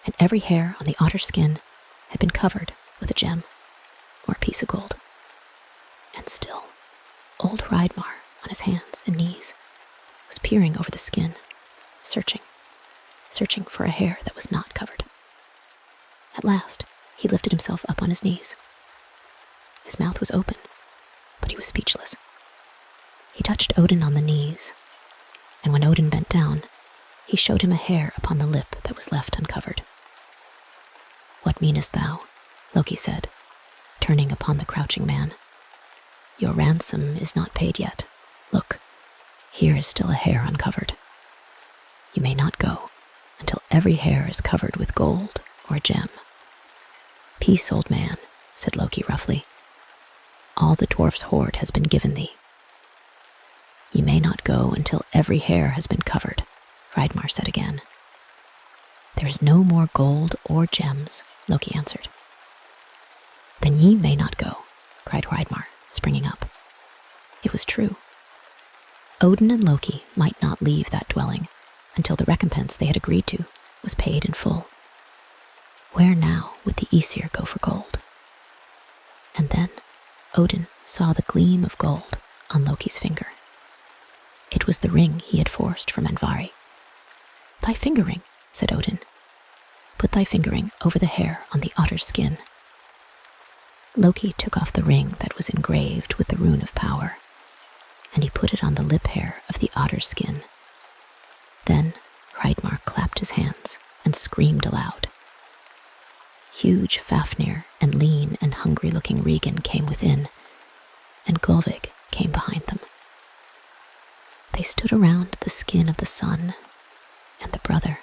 and every hair on the otter skin had been covered with a gem or a piece of gold. And still, old Hreidmar, on his hands and knees, was peering over the skin, searching for a hair that was not covered. At last, he lifted himself up on his knees. His mouth was open, but he was speechless. He touched Odin on the knees, and when Odin bent down, he showed him a hair upon the lip that was left uncovered. "What meanest thou?" Loki said, turning upon the crouching man. "Your ransom is not paid yet. Look, here is still a hair uncovered. You may not go until every hair is covered with gold or a gem." "Peace, old man," said Loki roughly. "All the dwarf's hoard has been given thee." "You may not go until every hair has been covered," Hreidmar said again. "There is no more gold or gems," Loki answered. "Then ye may not go," cried Hreidmar, springing up. It was true. Odin and Loki might not leave that dwelling until the recompense they had agreed to was paid in full. Where now would the Aesir go for gold? And then Odin saw the gleam of gold on Loki's finger. It was the ring he had forced from Andvari. "Thy finger ring," said Odin. "Put thy finger ring over the hair on the otter's skin." Loki took off the ring that was engraved with the rune of power, and he put it on the lip hair of the otter's skin. Then Hreidmar clapped his hands and screamed aloud. Huge Fafnir and lean and hungry-looking Regan came within, and Gulvig came behind them. They stood around the skin of the sun and the brother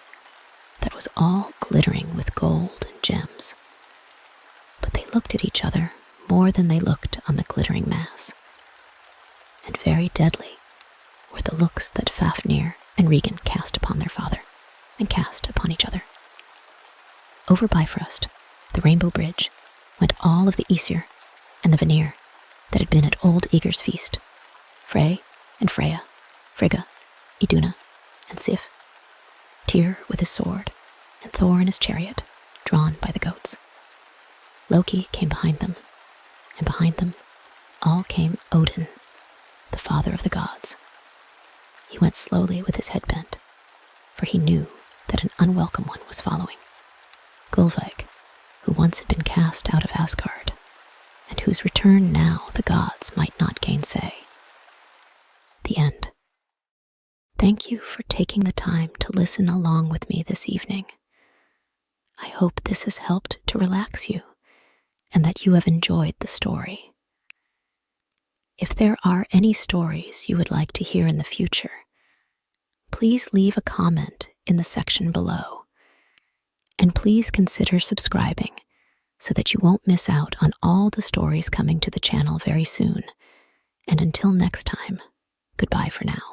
that was all glittering with gold and gems. But they looked at each other more than they looked on the glittering mass. And very deadly were the looks that Fafnir and Regan cast upon their father and cast upon each other. Over Bifrost, the Rainbow Bridge, went all of the Aesir and the Vanir that had been at Old Eager's feast, Frey and Freya, Frigga, Iduna, and Sif, Tyr with his sword, and Thor in his chariot, drawn by the goats. Loki came behind them, and behind them all came Odin, the father of the gods. He went slowly with his head bent, for he knew that an unwelcome one was following. Gulveig, who once had been cast out of Asgard, and whose return now the gods might not gainsay. The end. Thank you for taking the time to listen along with me this evening. I hope this has helped to relax you, and that you have enjoyed the story. If there are any stories you would like to hear in the future, please leave a comment in the section below. And please consider subscribing so that you won't miss out on all the stories coming to the channel very soon. And until next time, goodbye for now.